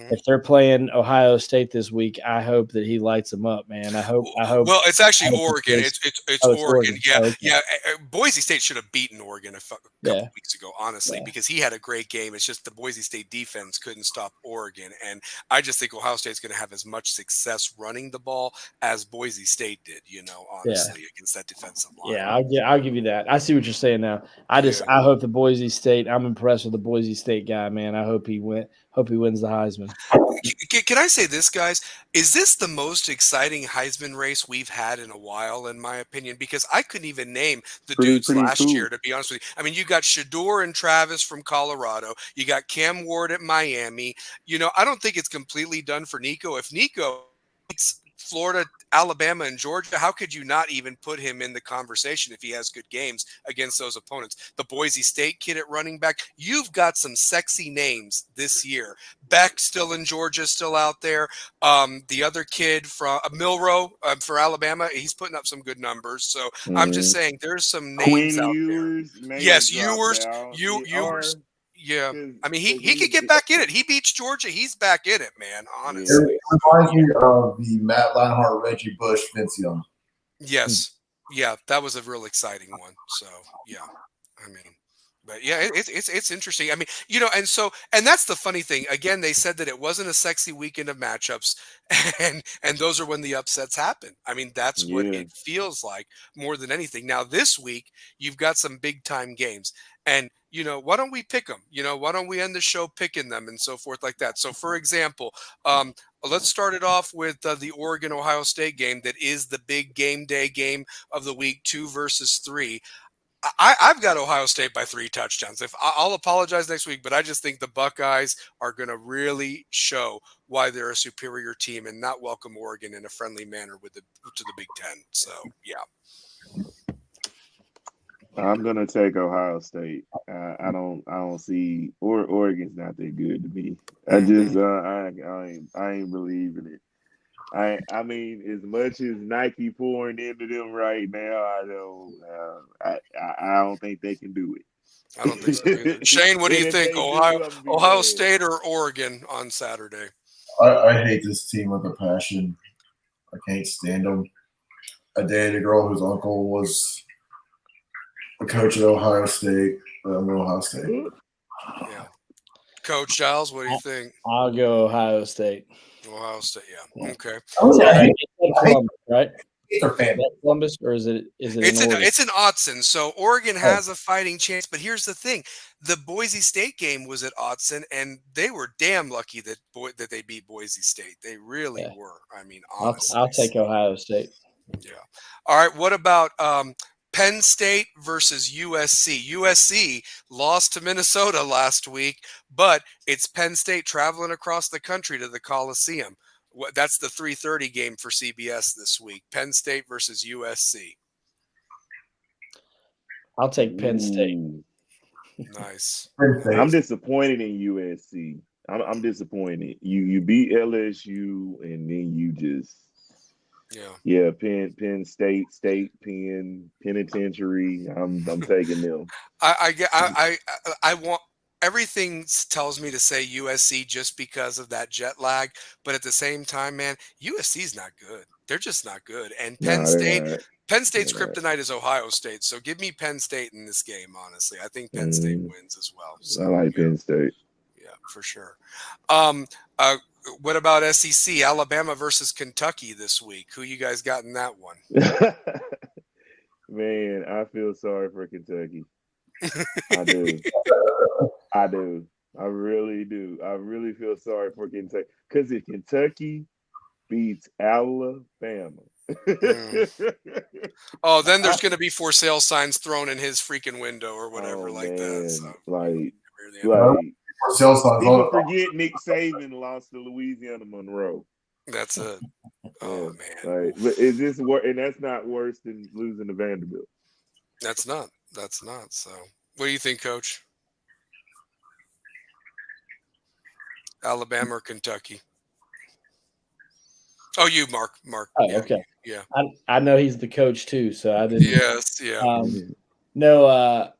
if they're playing Ohio State this week, I hope that he lights them up, man. I hope. Well,
it's actually Oregon. It's Oregon. Yeah. Boise State should have beaten Oregon a couple weeks ago, honestly, because he had a great game. It's just the Boise State defense couldn't stop Oregon. And I just think Ohio State's going to have as much success running the ball as Boise State did, honestly, against that defensive line.
Yeah, I'll give you that. I see what you're saying now. I hope the Boise State. I'm impressed with the Boise State guy, man. I hope he wins the Heisman.
Can I say this, guys? Is this the most exciting Heisman race we've had in a while, in my opinion? Because I couldn't even name the dudes last year, to be honest with you. I mean, you got Shador and Travis from Colorado. You got Cam Ward at Miami. I don't think it's completely done for Nico. If Nico beats Florida, Alabama, and Georgia, how could you not even put him in the conversation if he has good games against those opponents? The Boise State kid at running back, you've got some sexy names this year. Beck still in Georgia, still out there. The other kid from Milroe for Alabama, he's putting up some good numbers. So I'm just saying, there's some names out there. Yes, Ewers. Yeah, I mean, he could get back in it. He beats Georgia. He's back in it, man, honestly.
It reminds me of the Matt Leinart, Reggie Bush, Vince Young.
Yes. Yeah, that was a real exciting one. So, yeah, I mean, but yeah, it's interesting. I mean, and that's the funny thing. Again, they said that it wasn't a sexy weekend of matchups, and those are when the upsets happen. I mean, that's what it feels like more than anything. Now, this week, you've got some big time games, and why don't we pick them? Why don't we end the show picking them and so forth like that? So, for example, let's start it off with the Oregon-Ohio State game that is the big game day game of the week, 2 versus 3. I've got Ohio State by 3 touchdowns. I'll apologize next week, but I just think the Buckeyes are going to really show why they're a superior team and not welcome Oregon in a friendly manner to the Big Ten. So, yeah.
I'm gonna take Ohio State. I don't see Oregon's not that good to me. I just I ain't believing it. I mean, as much as Nike pouring into them right now, I don't think they can do it.
I don't think so either. Shane, what do
And
you
if
think?
they do, I'm gonna be
Ohio
mad.
State or Oregon on Saturday?
I hate this team with a passion. I can't stand them. I dated a girl whose uncle was a coach at Ohio State. I'm Ohio State.
Yeah. Coach Giles, what do you think?
I'll go Ohio State.
Ohio State, yeah. Okay.
I
Columbus, right?
their fan.
Is that Columbus, or is it in Oregon?
It's an Autzen, so Oregon has a fighting chance. But here's the thing: the Boise State game was at Autzen, and they were damn lucky that they beat Boise State. They really were. I mean, honestly,
I'll take Ohio State.
Yeah. All right. What about Penn State versus USC? USC lost to Minnesota last week, but it's Penn State traveling across the country to the Coliseum. That's the 3:30 game for CBS this week. Penn State versus USC.
I'll take Penn State.
Nice.
I'm disappointed in USC. I'm disappointed. You beat LSU and then you just Penn State, Penn Penitentiary. I'm taking them.
I want. Everything tells me to say USC just because of that jet lag, but at the same time, man, USC's not good. They're just not good. And Penn State's kryptonite is Ohio State. So give me Penn State in this game, honestly. I think Penn State wins as well. So,
I like Penn State.
Yeah, for sure. What about SEC? Alabama versus Kentucky this week. Who you guys got in that one?
Man, I feel sorry for Kentucky. I do. I do. I really do. I really feel sorry for Kentucky. Because if Kentucky beats Alabama.
Oh, then there's going to be for sale signs thrown in his freaking window or whatever that. So.
People forget Nick Saban lost to Louisiana Monroe.
That's it. Oh, man.
But is this and that's not worse than losing to Vanderbilt.
That's not. So what do you think, Coach? Alabama or Kentucky? Oh, you, Mark.
Oh, yeah, okay.
Yeah.
I know he's the coach too, so I didn't.
Yes, yeah.
No,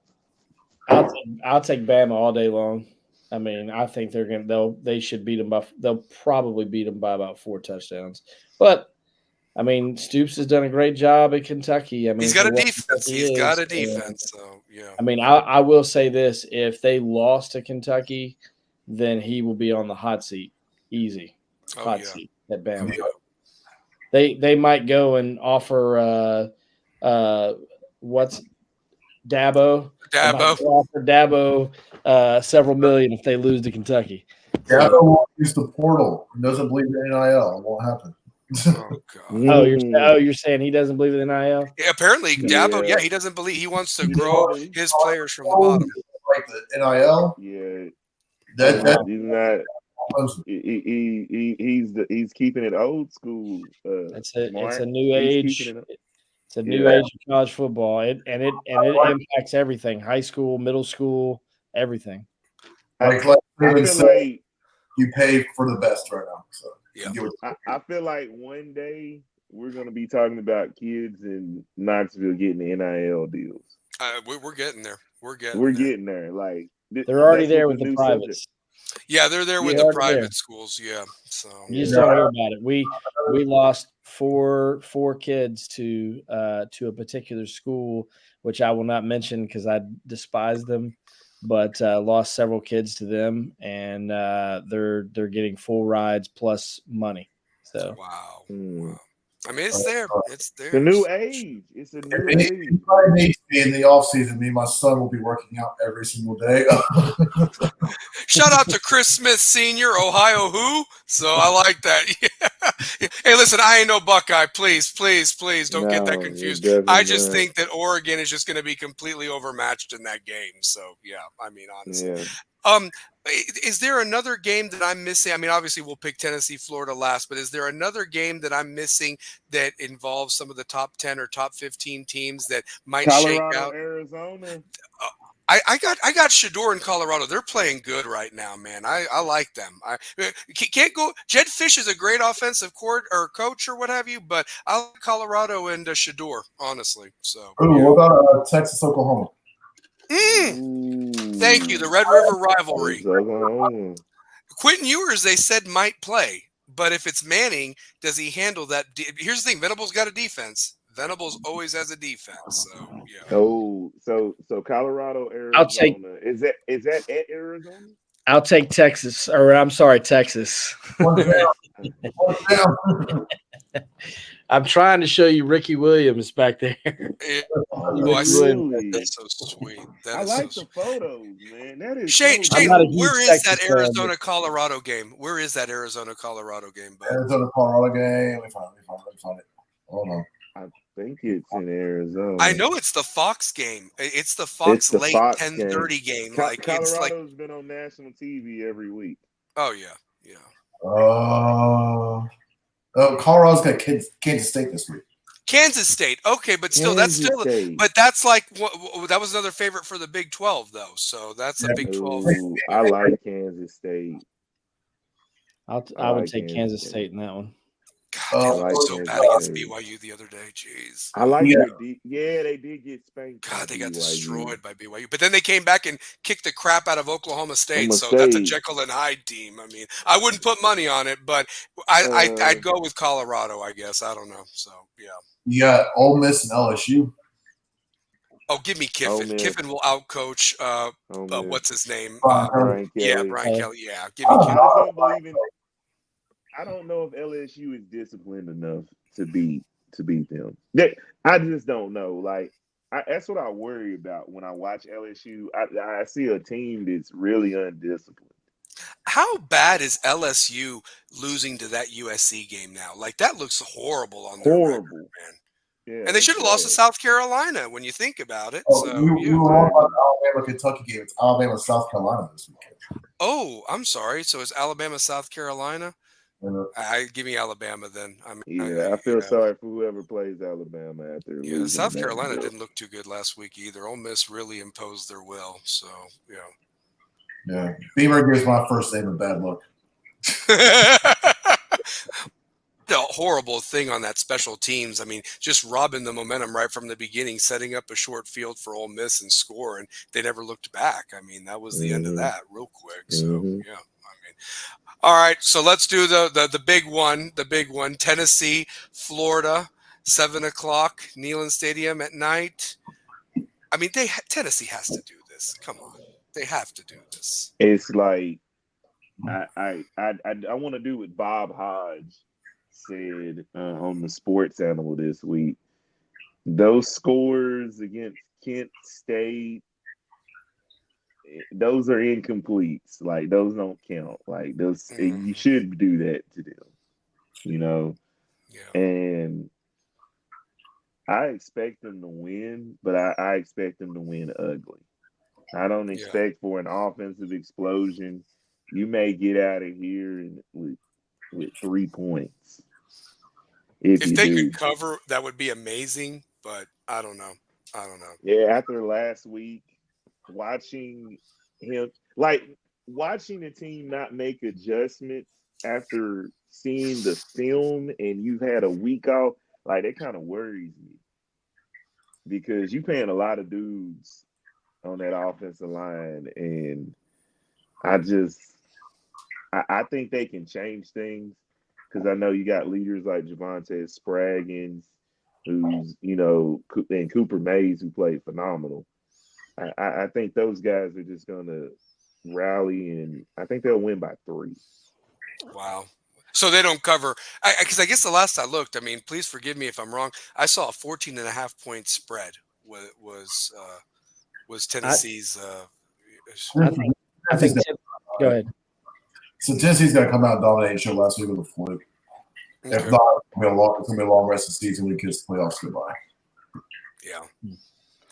I'll take Bama all day long. I mean, I think they should beat them they'll probably beat them by about 4 touchdowns. But I mean, Stoops has done a great job at Kentucky. I mean,
he's got a defense. He's got a defense. So yeah.
I mean, I will say this: if they lost to Kentucky, then he will be on the hot seat, easy hot seat at Bama. They might go and offer what's Dabo? Offer Dabo several million if they lose to Kentucky.
Dabo won't use the portal. He doesn't believe in NIL. It won't happen.
Oh,
you're saying he doesn't believe in NIL?
Yeah, apparently Dabo, he doesn't believe. He wants to grow his players from the bottom.
Like the NIL?
Yeah.
He's
not. He's keeping it old school.
It's a new age. It's a new age of college football, and it impacts everything: high school, middle school, everything.
I feel like you pay for the best right now. So
I feel like one day we're going to be talking about kids in Knoxville getting the NIL deals.
We're getting there. We're
getting there. Like
they're already there with the privates.
Yeah, they're there with the private schools. Yeah, so
you just don't hear about it. We lost four kids to a particular school, which I will not mention because I despise them, but lost several kids to them, and they're getting full rides plus money. So
wow. I mean, it's there. It's there.
It's a new age. It's a new age.
In the off season, me and my son will be working out every single day.
Shout out to Chris Smith Sr., Ohio who? So I like that. Yeah. Hey, listen, I ain't no Buckeye. Please don't get that confused. I just think that Oregon is just going to be completely overmatched in that game. So yeah, I mean, honestly. Yeah. Is there another game that I'm missing? I mean, obviously we'll pick Tennessee, Florida last, but is there another game that I'm missing that involves some of the top 10 or top 15 teams that might shake out?
Arizona.
I got Shador in Colorado. They're playing good right now, man. I like them. I can't go. Jed Fish is a great offensive coach or what have you, but I like Colorado and Shador, honestly. So.
Ooh,
Yeah.
what about Texas, Oklahoma?
Thank you. The Red River rivalry. Quentin Ewers, they said, might play, but if it's Manning, does he handle that? Here's the thing: Venables got a defense. Venables always has a defense. So yeah.
Oh, so Colorado, Arizona. Is that at Arizona?
I'll take Texas, or I'm sorry, Texas. I'm trying to show you Ricky Williams back there.
Really? That's so sweet.
I like the photos, man. That is
Shane, where is that Arizona Colorado game? Where is that Arizona Colorado game?
Arizona Colorado game. Let me find it. Hold on.
I think it's in Arizona.
I know it's the Fox game. It's the Fox late 10:30 game. Like
Colorado's been on national TV every week.
Oh yeah.
Colorado's got Kansas State this week.
Kansas State, okay, but still, that's like that was another favorite for the Big 12, though. So that's a Big 12.
I like Kansas State.
I would take Kansas State in that one.
God, they looked so bad against BYU the other day. Jeez.
I like they did get spanked.
God, they got destroyed by BYU. But then they came back and kicked the crap out of Oklahoma State. So that's a Jekyll and Hyde team. I mean, I wouldn't put money on it, but I'd go with Colorado, I guess. I don't know. So, yeah.
You got Ole Miss and LSU.
Oh, give me Kiffin. Kiffin will outcoach what's his name?
Brian Kelly.
Brian Kelly. Yeah, give me Kiffin.
I don't know if LSU is disciplined enough to beat them. I just don't know. Like, that's what I worry about when I watch LSU. I see a team that's really undisciplined.
How bad is LSU losing to that USC game now? Like, that looks horrible on their record, man. Yeah, and they should have lost to South Carolina when you think about it.
Oh, so, we were on the Alabama-Kentucky game. It's Alabama-South Carolina this weekend.
Oh, I'm sorry. So it's Alabama-South Carolina? Give me Alabama then.
I feel sorry for whoever plays Alabama after.
Yeah, South Carolina didn't look too good last week either. Ole Miss really imposed their will. So, yeah.
Yeah. Beamer gives my first name a bad look.
The horrible thing on that special teams. I mean, just robbing the momentum right from the beginning, setting up a short field for Ole Miss and score, and they never looked back. I mean, that was the end of that real quick. So, yeah. I mean, all right. So let's do the big one. The big one. Tennessee, Florida, 7:00, Neyland Stadium at night. I mean, Tennessee has to do this. Come on. They have to do this.
It's like I want to do what Bob Hodge said on the Sports Animal this week. Those scores against Kent State, those are incompletes. Like, those don't count. Like, those you should do that to them, you know.
Yeah.
And I expect them to win, but I expect them to win ugly. I don't expect for an offensive explosion. You may get out of here with 3 points. If
they could cover, that would be amazing, but I don't know.
Yeah, after last week, watching the team not make adjustments after seeing the film and you've had a week off, like, that kind of worries me. Because you're paying a lot of dudes on that offensive line, and I think they can change things, because I know you got leaders like Javonte Spraggins, who's, and Cooper Mays, who played phenomenal. I think those guys are just going to rally, and I think they'll win by 3.
Wow. So they don't cover, because I guess the last I looked, I mean, please forgive me if I'm wrong, I saw a 14.5-point spread was Tennessee's.
I think go ahead.
So Tennessee's got to come out and dominate and show last week with a fluke. Okay. If not, it's going to be a long rest of the season. We kiss the playoffs goodbye.
Yeah.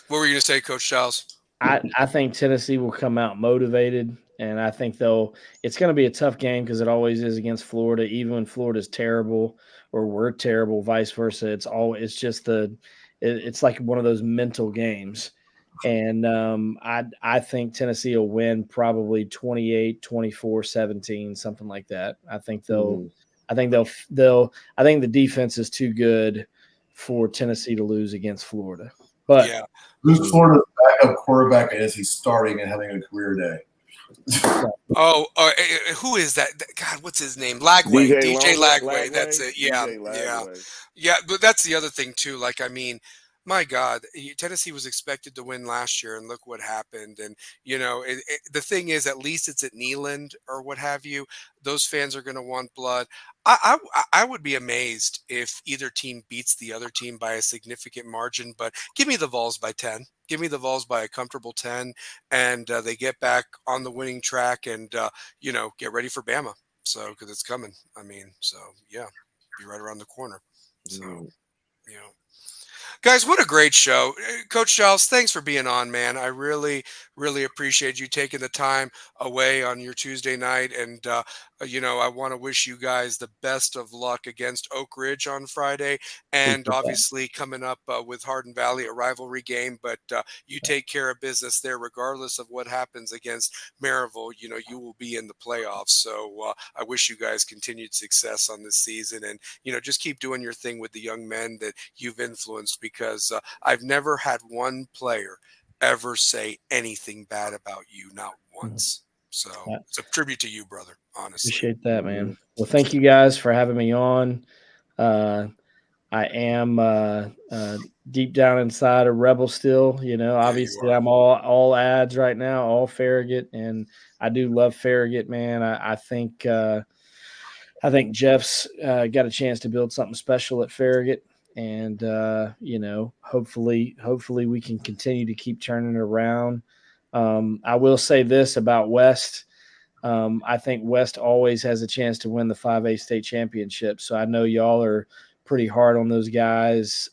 What were you going to say, Coach Giles?
I think Tennessee will come out motivated, and I think it's going to be a tough game, because it always is against Florida. Even when Florida's terrible or we're terrible, vice versa. It's like one of those mental games. And I think Tennessee will win probably 28, 24, 17, something like that. I think the defense is too good for Tennessee to lose against Florida. But
yeah.
Who's Florida's backup quarterback, and is he starting and having a career day?
Oh, who is that? God, what's his name? Lagway. DJ Lagway. That's it. Yeah. Yeah. Yeah. But that's the other thing, too. Like, I mean, my God, Tennessee was expected to win last year, and look what happened. And, the thing is, at least it's at Neyland or what have you. Those fans are going to want blood. I would be amazed if either team beats the other team by a significant margin, but give me the Vols by 10. Give me the Vols by a comfortable 10, and they get back on the winning track and, get ready for Bama. So, because it's coming. I mean, so, yeah, be right around the corner. So, guys, what a great show. Coach Giles, thanks for being on, man. I really, really appreciate you taking the time away on your Tuesday night. And, I want to wish you guys the best of luck against Oak Ridge on Friday. And obviously coming up with Hardin Valley, a rivalry game. But you take care of business there, regardless of what happens against Maryville. You will be in the playoffs. So I wish you guys continued success on this season. And, just keep doing your thing with the young men that you've influenced, because I've never had one player ever say anything bad about you, not once. So it's a tribute to you, brother. Honestly.
Appreciate that, man. Well, thank you guys for having me on. I am deep down inside a Rebel still. Obviously I'm all ads right now, all Farragut, and I do love Farragut, man. I think Jeff's got a chance to build something special at Farragut. And hopefully we can continue to keep turning it around. I will say this about West. I think West always has a chance to win the 5A state championship. So I know y'all are pretty hard on those guys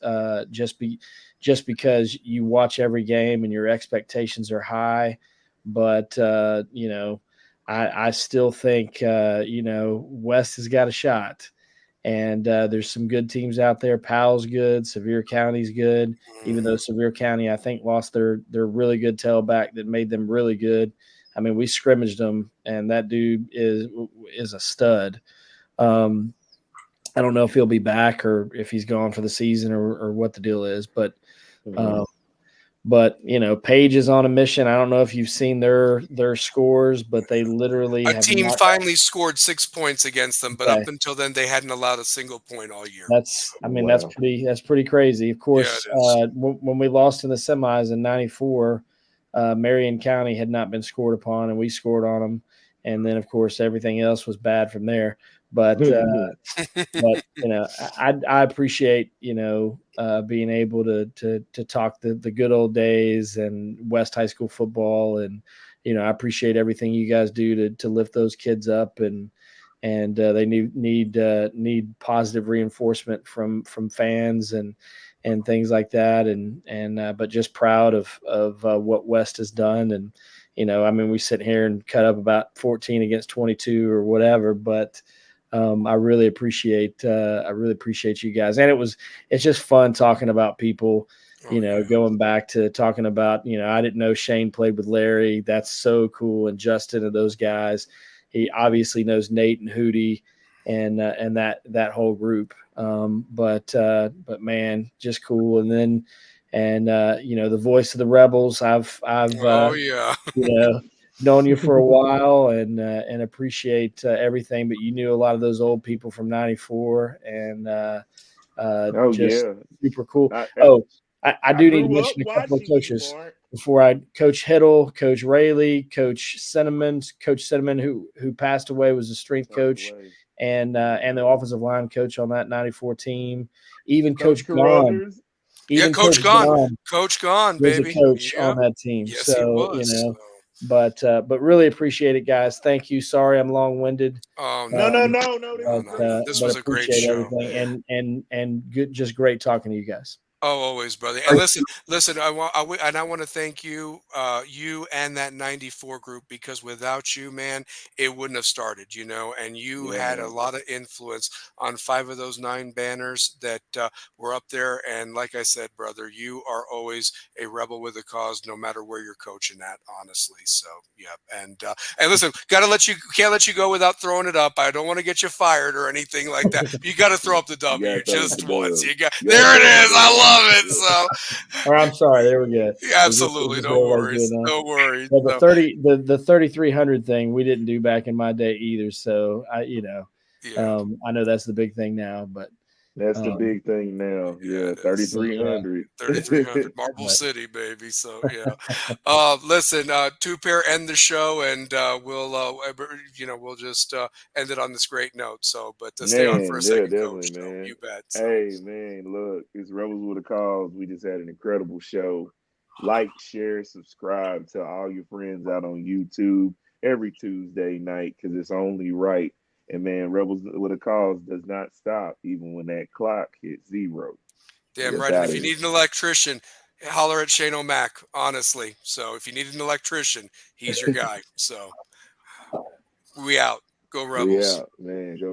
just because you watch every game and your expectations are high. But, I still think, West has got a shot. And there's some good teams out there. Powell's good. Sevier County's good. Even though Sevier County, I think, lost their really good tailback that made them really good. I mean, we scrimmaged them, and that dude is a stud. I don't know if he'll be back or if he's gone for the season or what the deal is, but Page is on a mission. I don't know if you've seen their scores, but they literally
a team finally scored 6 points against them, but up until then they hadn't allowed a single point all year.
That's pretty crazy. Of course, when we lost in the semis in '94, Marion County had not been scored upon, and we scored on them. And then, of course, everything else was bad from there. But I appreciate being able to talk the good old days and West High School football, and I appreciate everything you guys do to lift those kids up, and they need positive reinforcement from fans and things like that, but just proud of what West has done. And we sit here and cut up about 14 against 22 or whatever, but I really appreciate you guys. And it's just fun talking about people, going back to talking about, I didn't know Shane played with Larry. That's so cool. And Justin and those guys, he obviously knows Nate and Hootie and that whole group. But man, just cool. And then, the voice of the Rebels, I've known you for a while and appreciate everything, but you knew a lot of those old people from '94 and super cool. I do need to mention a couple of coaches before Coach Hiddle, Coach Rayleigh, Coach Cinnamon, who passed away, was a strength coach and the offensive line coach on that '94 team. Even Coach Gahn.
Coach Gahn,
was
baby.
a coach on that team.
Yes,
so,
he was.
But really appreciate it, guys. Thank you. Sorry, I'm long-winded.
Oh
no.
This was a great show.
Everything. And good, just great talking to you guys.
Oh, always, brother. And listen. I want to thank you, you and that '94 group, because without you, man, it wouldn't have started. And you had a lot of influence on 5 of those 9 banners that were up there. And like I said, brother, you are always a rebel with a cause, no matter where you're coaching at. Honestly, so yeah. And listen, can't let you go without throwing it up. I don't want to get you fired or anything like that. You got to throw up the W just once. There it is. I love it. So,
or I'm sorry, they were good.
Absolutely, no worries. No worries.
Well, the 3300 thing we didn't do back in my day either. So I know that's the big thing now, but
that's the big thing now. Yeah, 3300.
3300 Marble City, baby. So yeah. Listen, 2-pair end the show, and we'll just end it on this great note. So, but stay on for a second, Coach.
Man.
You bet. So.
Hey, man, look, it's Rebels with a Cause. We just had an incredible show. Like, share, subscribe to all your friends out on YouTube every Tuesday night, because it's only right. And man, Rebels with a Cause does not stop even when that clock hits 0.
Damn right. And if you need an electrician, holler at Shane O'Mac, honestly. So if you need an electrician, he's your guy. So we out. Go Rebels.
We out, man. Go